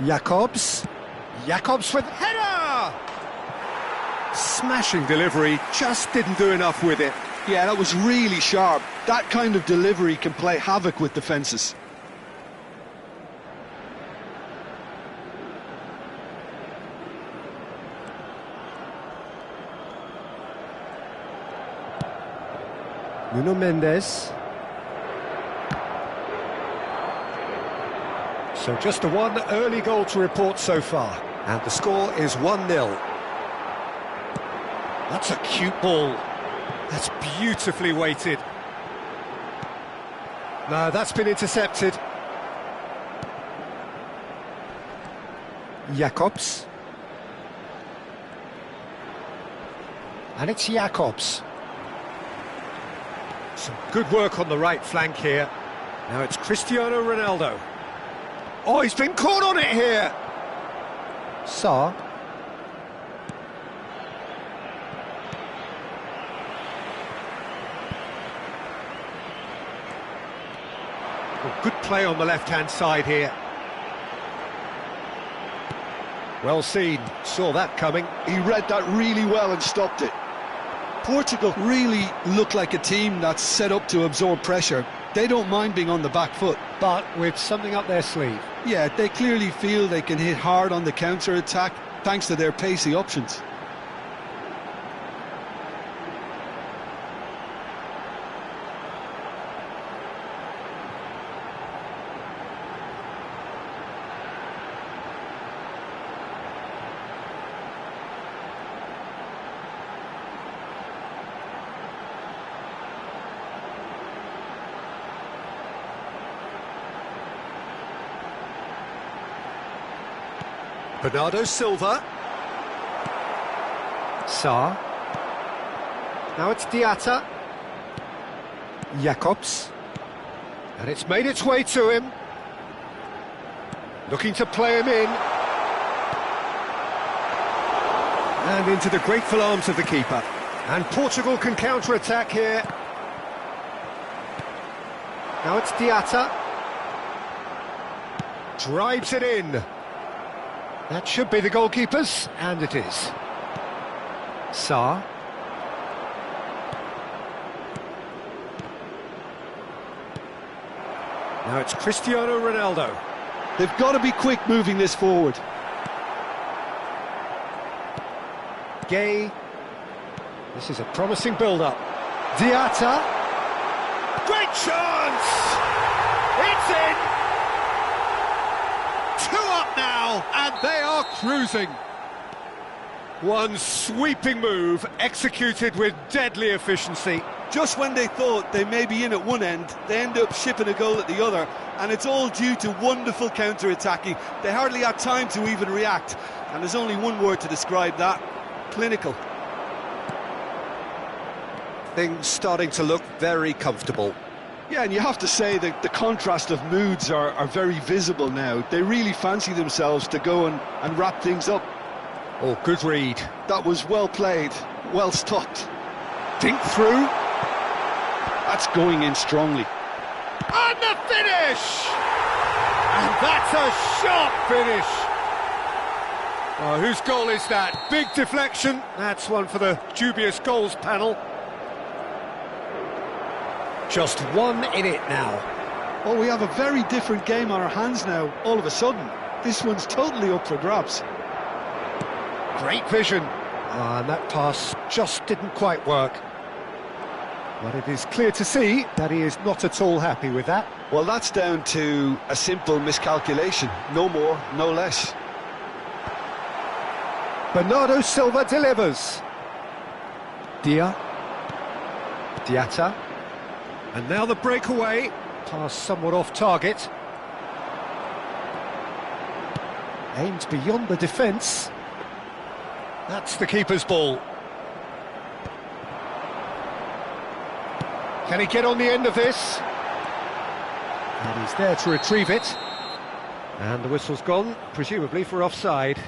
Speaker 1: Jacobs. Jacobs with header! Smashing delivery, just didn't do enough with it.
Speaker 2: Yeah, that was really sharp. That kind of delivery can play havoc with defences.
Speaker 1: Nuno Mendes. So just a one early goal to report so far. And the score is 1-0. That's a cute ball. That's beautifully weighted. No, that's been intercepted. Jacobs. And it's Jacobs. Some good work on the right flank here. Now it's Cristiano Ronaldo. Oh, he's been caught on it here! Sarr. Oh, good play on the left-hand side here. Well seen, saw that coming.
Speaker 2: He read that really well and stopped it. Portugal really look like a team that's set up to absorb pressure. They don't mind being on the back foot.
Speaker 1: But with something up their sleeve.
Speaker 2: Yeah, they clearly feel they can hit hard on the counter-attack thanks to their pacey options.
Speaker 1: Bernardo Silva. Sarr. Now it's Diatta. Jacobs. And it's made its way to him. Looking to play him in. And into the grateful arms of the keeper. And Portugal can counter-attack here. Now it's Diatta. Drives it in. That should be the goalkeepers, and it is. Sarr. Now it's Cristiano Ronaldo.
Speaker 2: They've got to be quick moving this forward.
Speaker 1: Gay. This is a promising build-up. Diatta. Great chance! It's in! 2 up now, and they are cruising. One sweeping move, executed with deadly efficiency.
Speaker 2: Just when they thought they may be in at one end, they end up shipping a goal at the other, and it's all due to wonderful counter-attacking. They hardly had time to even react, and there's only one word to describe that: clinical.
Speaker 1: Things starting to look very comfortable.
Speaker 2: Yeah, and you have to say that the contrast of moods are very visible now. They really fancy themselves to go and wrap things up.
Speaker 1: Oh, good read.
Speaker 2: That was well played, well stopped.
Speaker 1: Dink through.
Speaker 2: That's going in strongly.
Speaker 1: And the finish! And that's a sharp finish. Oh, whose goal is that? Big deflection. That's one for the dubious goals panel. Just one in it now.
Speaker 2: Oh, we have a very different game on our hands now, all of a sudden. This one's totally up for grabs.
Speaker 1: Great vision. And that pass just didn't quite work. But it is clear to see that he is not at all happy with that.
Speaker 2: Well, that's down to a simple miscalculation. No more, no less.
Speaker 1: Bernardo Silva delivers. Diatta. And now the breakaway. Pass somewhat off target. Aimed beyond the defence. That's the keeper's ball. Can he get on the end of this? And he's there to retrieve it. And the whistle's gone, presumably for offside.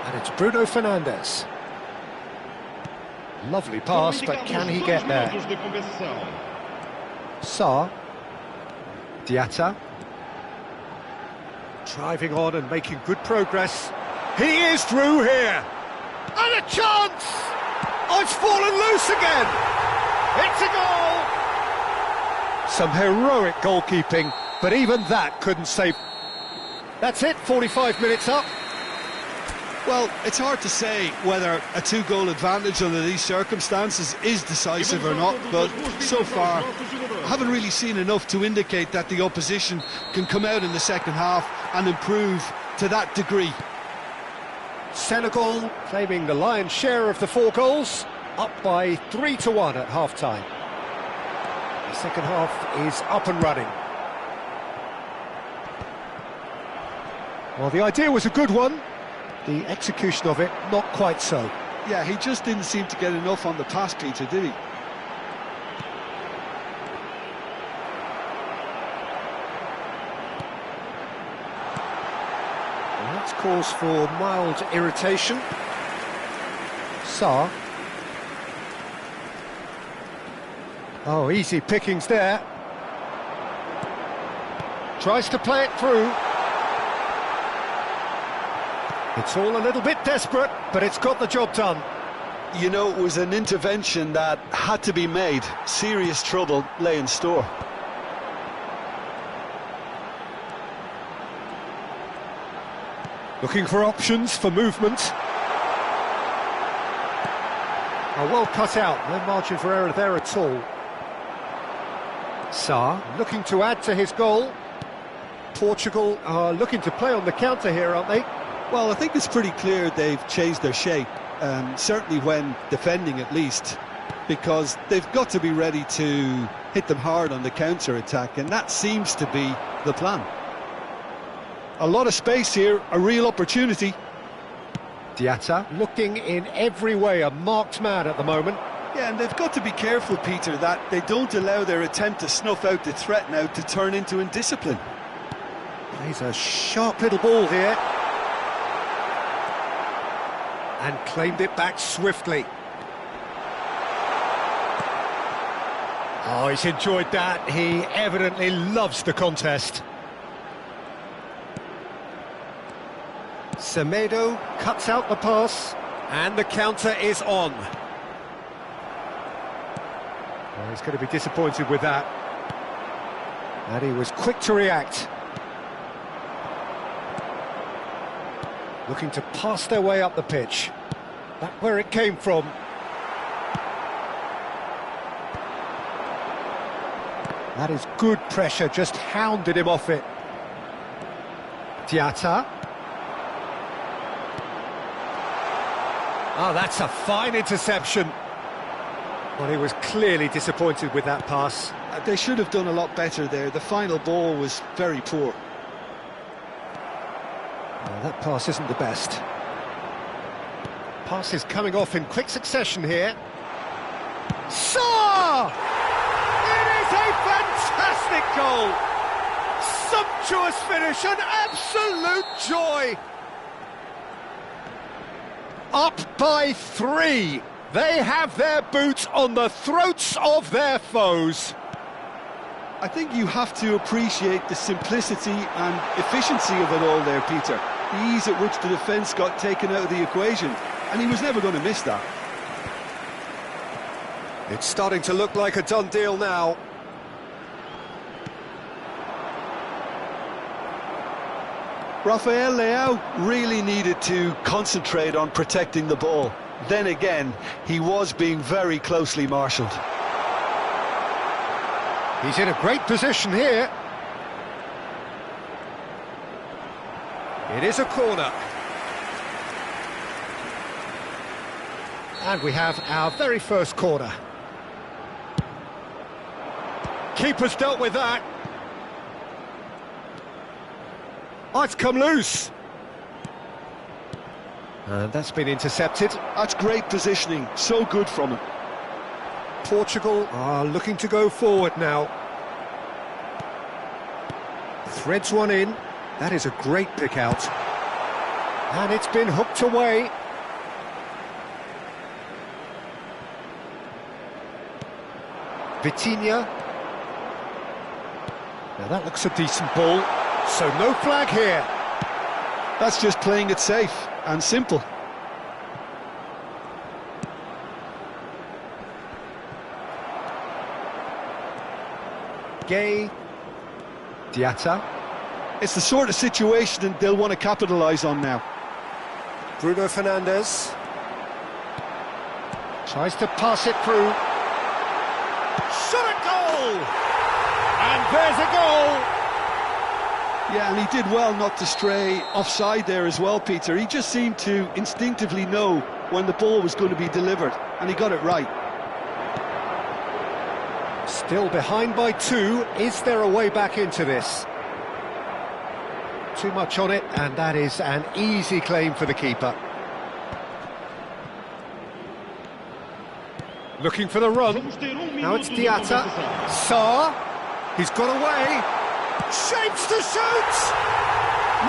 Speaker 1: And it's Bruno Fernandes. Lovely pass, but can he get there? Sarr. Diatta. Driving on and making good progress. He is through here. And a chance! Oh, it's fallen loose again! It's a goal! Some heroic goalkeeping, but even that couldn't save. That's it, 45 minutes up.
Speaker 2: Well, it's hard to say whether a two-goal advantage under these circumstances is decisive or not, but so far I haven't really seen enough to indicate that the opposition can come out in the second half and improve to that degree.
Speaker 1: Senegal claiming the lion's share of the 4 goals, up by 3-1 at half-time. The second half is up and running. Well, the idea was a good one. The execution of it, not quite so.
Speaker 2: Yeah, he just didn't seem to get enough on the pass, Peter, did he?
Speaker 1: Well, that's cause for mild irritation. Sarr. Oh, easy pickings there. Tries to play it through. It's all a little bit desperate, but it's got the job done.
Speaker 2: You know, it was an intervention that had to be made. Serious trouble lay in store.
Speaker 1: Looking for options for movement. Oh, well cut out, no margin for error there at all. Sarr looking to add to his goal. Portugal are looking to play on the counter here, aren't they?
Speaker 2: Well, I think it's pretty clear they've changed their shape, certainly when defending at least, because they've got to be ready to hit them hard on the counter-attack, and that seems to be the plan. A lot of space here, a real opportunity.
Speaker 1: Diatta looking in every way a marked man at the moment.
Speaker 2: Yeah, and they've got to be careful, Peter, that they don't allow their attempt to snuff out the threat now to turn into indiscipline.
Speaker 1: He's a sharp little ball here. And claimed it back swiftly. Oh, he's enjoyed that. He evidently loves the contest. Semedo cuts out the pass, and the counter is on. Well, he's going to be disappointed with that. And he was quick to react. Looking to pass their way up the pitch. Back where it came from. That is good pressure, just hounded him off it. Diatta. Oh, that's a fine interception. Well, he was clearly disappointed with that pass.
Speaker 2: They should have done a lot better there. The final ball was very poor.
Speaker 1: Well, that pass isn't the best. Pass is coming off in quick succession here. Saw! It is a fantastic goal! Sumptuous finish, an absolute joy! Up by 3. They have their boots on the throats of their foes.
Speaker 2: I think you have to appreciate the simplicity and efficiency of it all there, Peter. The ease at which the defence got taken out of the equation, and he was never going to miss that.
Speaker 1: It's starting to look like a done deal now.
Speaker 2: Rafael Leao really needed to concentrate on protecting the ball. Then again, he was being very closely marshalled.
Speaker 1: He's in a great position here. It is a corner. And we have our very first corner. Keeper's dealt with that. Oh, it's come loose. And that's been intercepted.
Speaker 2: That's great positioning, so good from him.
Speaker 1: Portugal are looking to go forward now. Threads one in. That is a great pick out. And it's been hooked away. Vitinha. Now that looks a decent ball. So no flag here.
Speaker 2: That's just playing it safe and simple.
Speaker 1: Gay. Diatta.
Speaker 2: It's the sort of situation they'll want to capitalise on now.
Speaker 1: Bruno Fernandes. Tries to pass it through. Shot a goal! And there's a goal!
Speaker 2: Yeah, and he did well not to stray offside there as well, Peter. He just seemed to instinctively know when the ball was going to be delivered, and he got it right.
Speaker 1: Still behind by 2. Is there a way back into this? Too much on it, and that is an easy claim for the keeper. Looking for the run. Now it's Diatta. Sarr. He's got away. Shapes to shoot!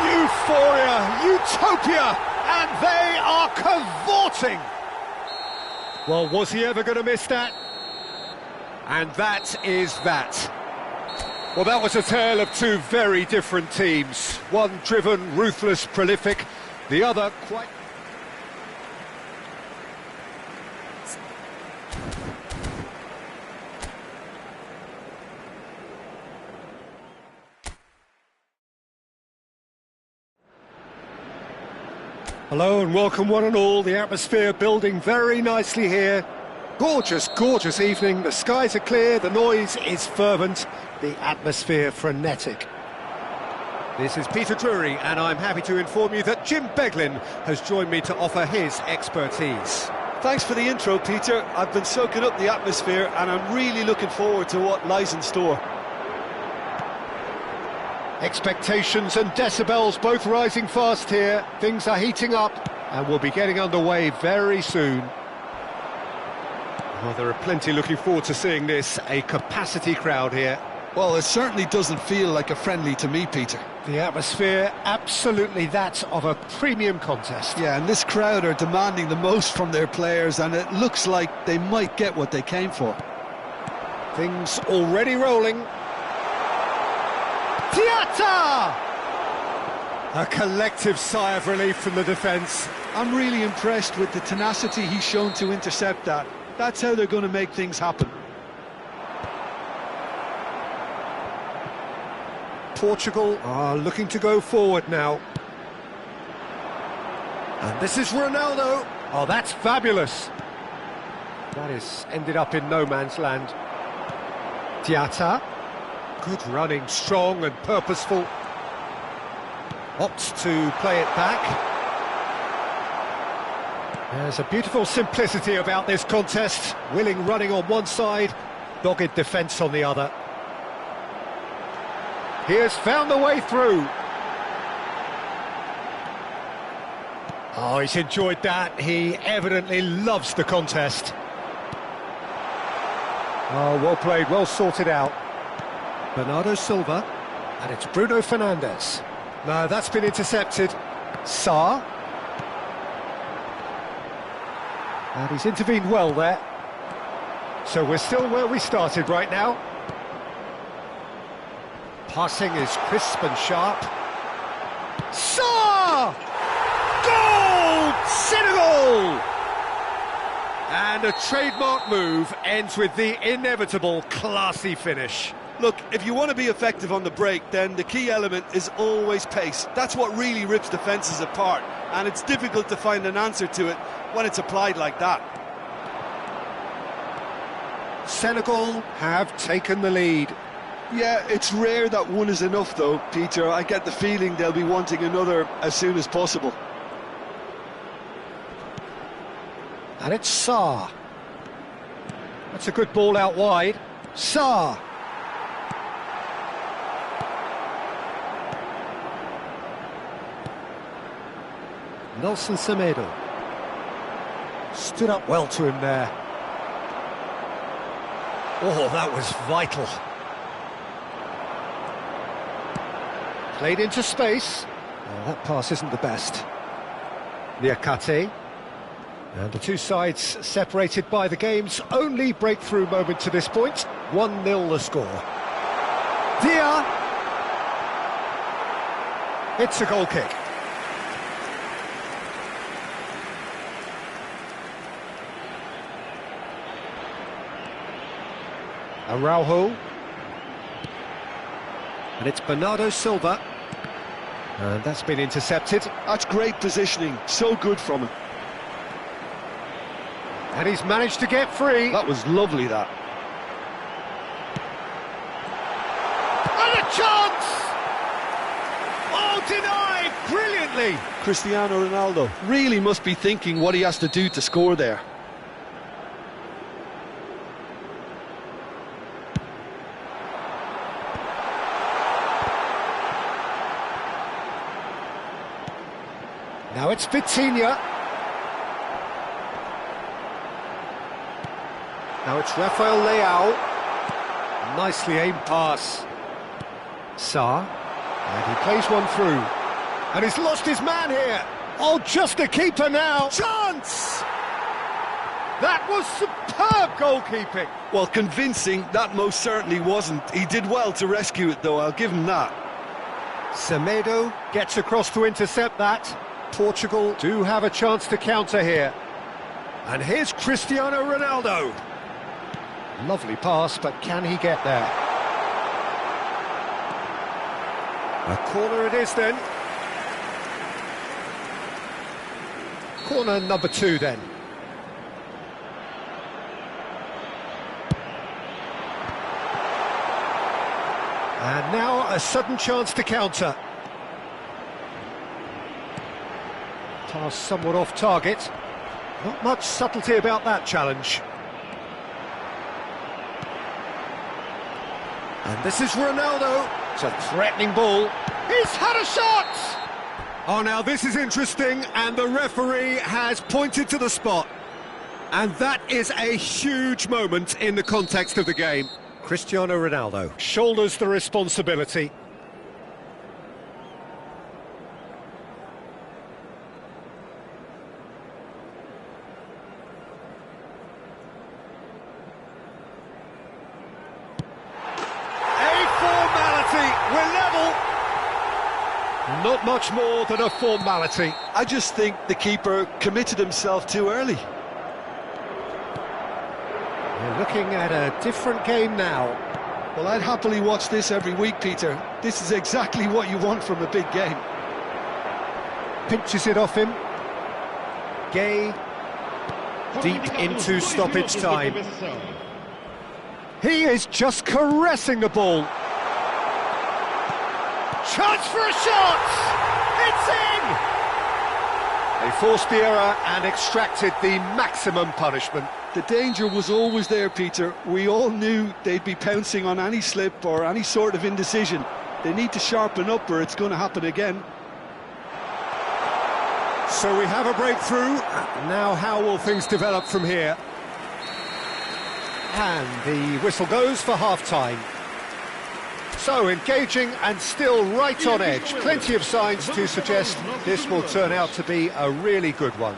Speaker 1: Euphoria, utopia, and they are cavorting! Well, was he ever going to miss that? And that is that. Well, that was a tale of two very different teams. One driven, ruthless, prolific, the other quite... Hello and welcome one and all, the atmosphere building very nicely here. Gorgeous, gorgeous evening, the skies are clear, the noise is fervent, the atmosphere frenetic. This is Peter Drury and I'm happy to inform you that Jim Beglin has joined me to offer his expertise.
Speaker 2: Thanks for the intro, Peter. I've been soaking up the atmosphere and I'm really looking forward to what lies in store.
Speaker 1: Expectations and decibels both rising fast here. Things are heating up and we'll be getting underway very soon. Well, there are plenty looking forward to seeing this. A capacity crowd here.
Speaker 2: Well, it certainly doesn't feel like a friendly to me, Peter.
Speaker 1: The atmosphere, absolutely that of a premium contest.
Speaker 2: Yeah, and this crowd are demanding the most from their players and it looks like they might get what they came for.
Speaker 1: Things already rolling. Diatta! A collective sigh of relief from the defence.
Speaker 2: I'm really impressed with the tenacity he's shown to intercept that. That's how they're going to make things happen.
Speaker 1: Portugal are looking to go forward now. And this is Ronaldo. Oh, that's fabulous. That is ended up in no man's land. Diatta. Good running, strong and purposeful. Opts to play it back. There's a beautiful simplicity about this contest. Willing running on one side, dogged defence on the other. He has found the way through. Oh, he's enjoyed that. He evidently loves the contest. Oh, well played, well sorted out. Bernardo Silva, and it's Bruno Fernandes. No, that's been intercepted. Sarr. And he's intervened well there. So we're still where we started right now. Passing is crisp and sharp. Sarr! Goal! Senegal! And a trademark move ends with the inevitable classy finish.
Speaker 2: Look, if you want to be effective on the break, then the key element is always pace. That's what really rips defences apart, and it's difficult to find an answer to it when it's applied like that.
Speaker 1: Senegal have taken the lead.
Speaker 2: Yeah, it's rare that one is enough though, Peter. I get the feeling they'll be wanting another as soon as possible.
Speaker 1: And it's Sarr. That's a good ball out wide. Sarr. Nelson Semedo. Stood up well to him there. Oh, that was vital. Played into space. Oh, that pass isn't the best. Niakate. And the two sides separated by the game's only breakthrough moment to this point. 1-0 the score. Dia. It's a goal kick. Araujo. And it's Bernardo Silva. And that's been intercepted.
Speaker 2: That's great positioning, so good from him.
Speaker 1: And he's managed to get free.
Speaker 2: That was lovely, that.
Speaker 1: And a chance! Oh, denied brilliantly.
Speaker 2: Cristiano Ronaldo really must be thinking what he has to do to score there.
Speaker 1: Now it's Vitinha. Now it's Rafael Leao. Nicely aimed pass. Sarr. And he plays one through. And he's lost his man here. Oh, just a keeper now. Chance! That was superb goalkeeping.
Speaker 2: Well, convincing, that most certainly wasn't. He did well to rescue it, though, I'll give him that.
Speaker 1: Semedo gets across to intercept that. Portugal do have a chance to counter here. And here's Cristiano Ronaldo. Lovely pass, but can he get there? A corner it is then. Corner number 2 then. And now a sudden chance to counter. Pass somewhat off target. Not much subtlety about that challenge. And this is Ronaldo. It's a threatening ball. He's had a shot! Oh, now this is interesting, and the referee has pointed to the spot. And that is a huge moment in the context of the game. Cristiano Ronaldo shoulders the responsibility. We're level. Not much more than a formality.
Speaker 2: I just think the keeper committed himself too early.
Speaker 1: We're looking at a different game now.
Speaker 2: Well, I'd happily watch this every week, Peter. This is exactly what you want from a big game.
Speaker 1: Pinches it off him. Gay. Deep into stoppage time. He is just caressing the ball. Chance for a shot! They forced the error and extracted the maximum punishment.
Speaker 2: The danger was always there, Peter. We all knew they'd be pouncing on any slip or any sort of indecision. They need to sharpen up or it's going to happen again.
Speaker 1: So we have a breakthrough. Now how will things develop from here? And the whistle goes for half-time. So engaging and still right on edge. Plenty of signs to suggest this will turn out to be a really good one.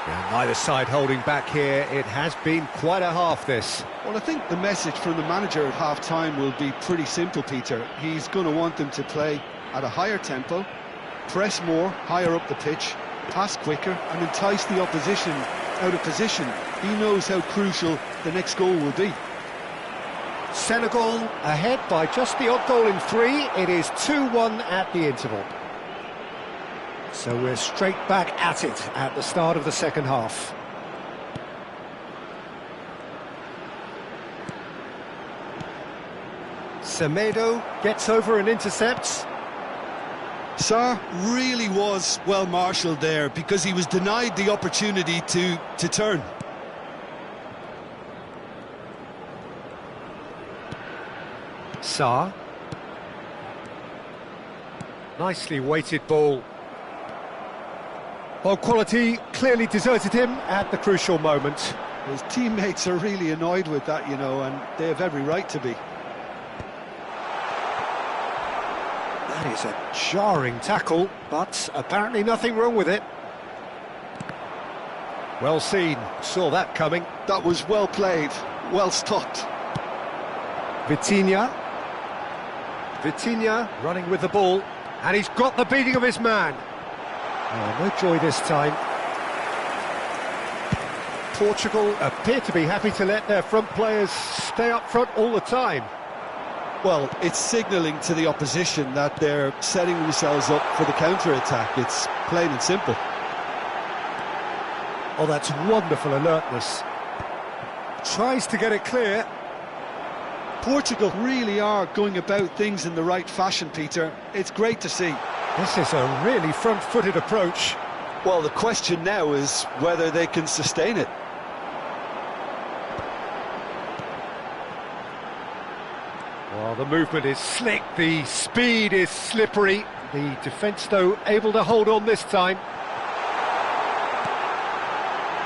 Speaker 1: And neither side holding back here. It has been quite a half, this.
Speaker 2: Well, I think the message from the manager at half-time will be pretty simple, Peter. He's going to want them to play at a higher tempo, press more, higher up the pitch, pass quicker and entice the opposition out of position. He knows how crucial the next goal will be.
Speaker 1: Senegal ahead by just the odd goal in 3. It is 2-1 at the interval. So we're straight back at it at the start of the second half. Semedo gets over and intercepts.
Speaker 2: Sarr really was well marshalled there because he was denied the opportunity to turn.
Speaker 1: Sarr. Nicely weighted ball. Well, quality clearly deserted him at the crucial moment.
Speaker 2: His teammates are really annoyed with that, you know, and they have every right to be.
Speaker 1: That is a jarring tackle, but apparently nothing wrong with it. Well seen, saw that coming.
Speaker 2: That was well played, well stopped.
Speaker 1: Vitinha running with the ball, and he's got the beating of his man. Oh, no joy this time. Portugal appear to be happy to let their front players stay up front all the time.
Speaker 2: Well, it's signalling to the opposition that they're setting themselves up for the counter-attack. It's plain and simple.
Speaker 1: Oh, that's wonderful alertness. Tries to get it clear.
Speaker 2: Portugal really are going about things in the right fashion, Peter. It's great to see.
Speaker 1: This is a really front-footed approach.
Speaker 2: Well, the question now is whether they can sustain it.
Speaker 1: Well, the movement is slick, the speed is slippery. The defence, though, able to hold on this time.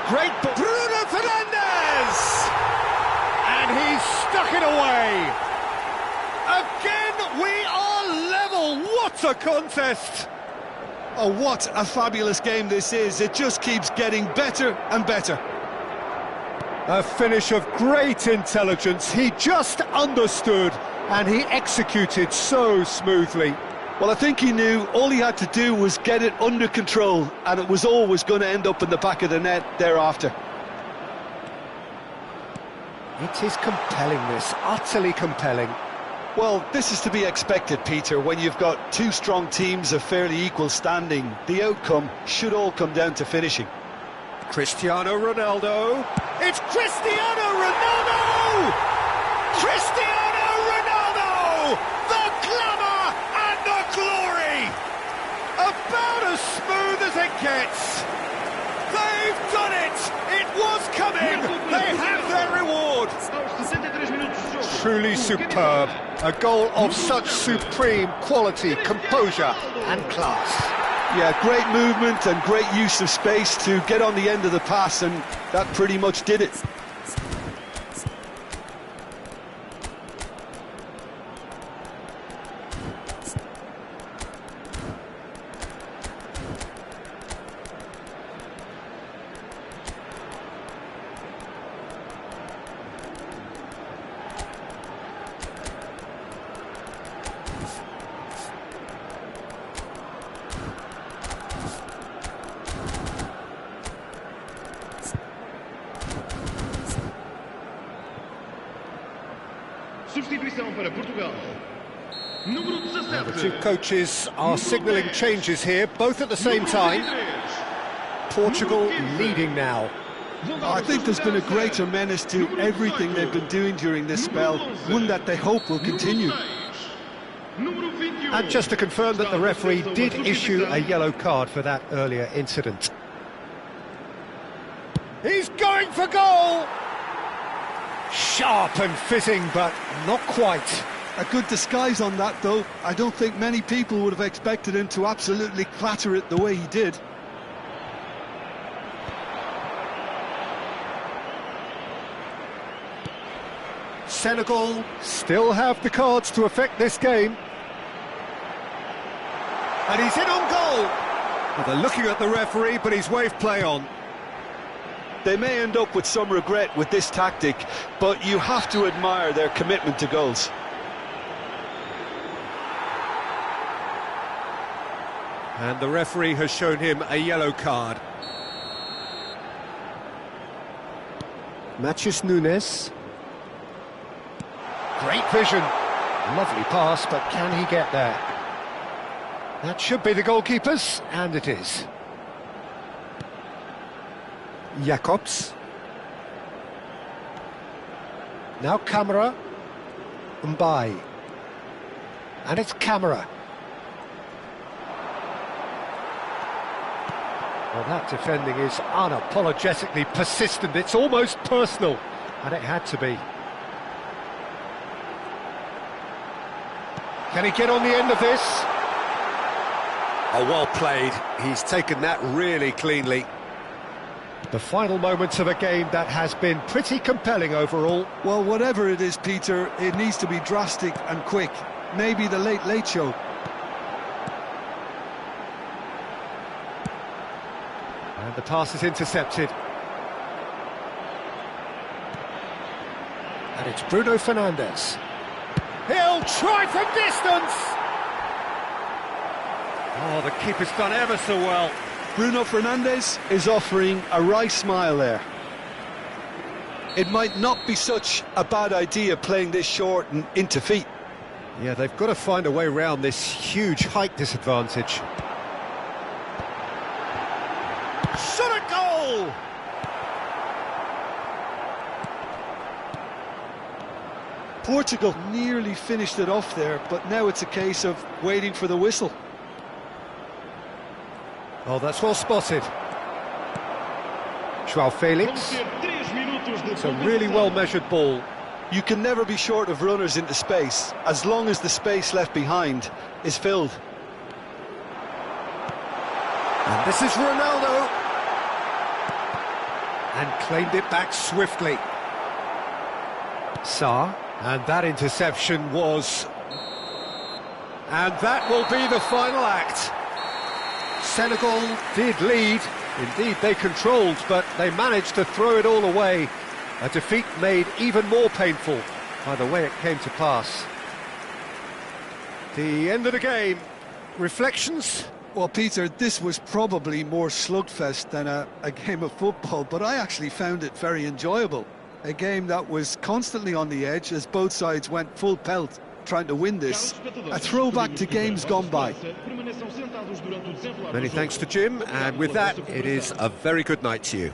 Speaker 1: Great ball. Bruno Fernandes! And he's stuck it away. Again, we are level. What a contest!
Speaker 2: Oh, what a fabulous game this is. It just keeps getting better and better.
Speaker 1: A finish of great intelligence. He just understood and he executed so smoothly.
Speaker 2: Well, I think he knew all he had to do was get it under control, and it was always going to end up in the back of the net thereafter.
Speaker 1: It is compelling, this, utterly compelling.
Speaker 2: Well, this is to be expected, Peter. When you've got two strong teams of fairly equal standing, the outcome should all come down to finishing.
Speaker 1: Cristiano Ronaldo. It's Cristiano Ronaldo! Cristiano Ronaldo! The glamour and the glory! About as smooth as it gets. They've done it! It was coming! They have their reward! Truly superb. A goal of such supreme quality, composure and class.
Speaker 2: Yeah, great movement and great use of space to get on the end of the pass, and that pretty much did it.
Speaker 3: Substituição para Portugal. Número 17.
Speaker 1: The two coaches are signalling changes here, both at the same time. Portugal leading now.
Speaker 2: I think there's been a greater menace to everything they've been doing during this spell, one that they hope will continue.
Speaker 1: And just to confirm that the referee did issue a yellow card for that earlier incident. He's going for goal! Sharp and fitting, but not quite.
Speaker 2: A good disguise on that, though. I don't think many people would have expected him to absolutely clatter it the way he did.
Speaker 1: Senegal still have the cards to affect this game. And he's in on goal. Well, they're looking at the referee, but he's waved play on.
Speaker 2: They may end up with some regret with this tactic, but you have to admire their commitment to goals.
Speaker 1: And the referee has shown him a yellow card. Mathias Nunes. Great vision. Lovely pass, but can he get there? That should be the goalkeeper's, and it is. Jacobs. Now Camera. Mbai. And it's Camera. Well, that defending is unapologetically persistent. It's almost personal, and it had to be. Can he get on the end of this? Oh, well played. He's taken that really cleanly. The final moments of a game that has been pretty compelling overall.
Speaker 2: Well, whatever it is, Peter, it needs to be drastic and quick. Maybe the late show.
Speaker 1: And the pass is intercepted. And it's Bruno Fernandes. He'll try from distance! Oh, the keeper's done ever so well.
Speaker 2: Bruno Fernandes is offering a wry smile there. It might not be such a bad idea playing this short and into feet.
Speaker 1: Yeah, they've got to find a way around this huge height disadvantage. Shot at goal!
Speaker 2: Portugal nearly finished it off there, but now it's a case of waiting for the whistle.
Speaker 1: Oh, that's well spotted. João Felix. It's a really well-measured ball.
Speaker 2: You can never be short of runners into space, as long as the space left behind is filled.
Speaker 1: And this is Ronaldo. And claimed it back swiftly. Sarr. And that interception was... And that will be the final act. Senegal did lead. Indeed, they controlled, but they managed to throw it all away. A defeat made even more painful by the way it came to pass. The end of the game. Reflections?
Speaker 2: Well, Peter, this was probably more slugfest than a game of football, but I actually found it very enjoyable. A game that was constantly on the edge as both sides went full pelt trying to win this. A throwback to games gone by.
Speaker 1: Many thanks to Jim, and with that, it is a very good night to you.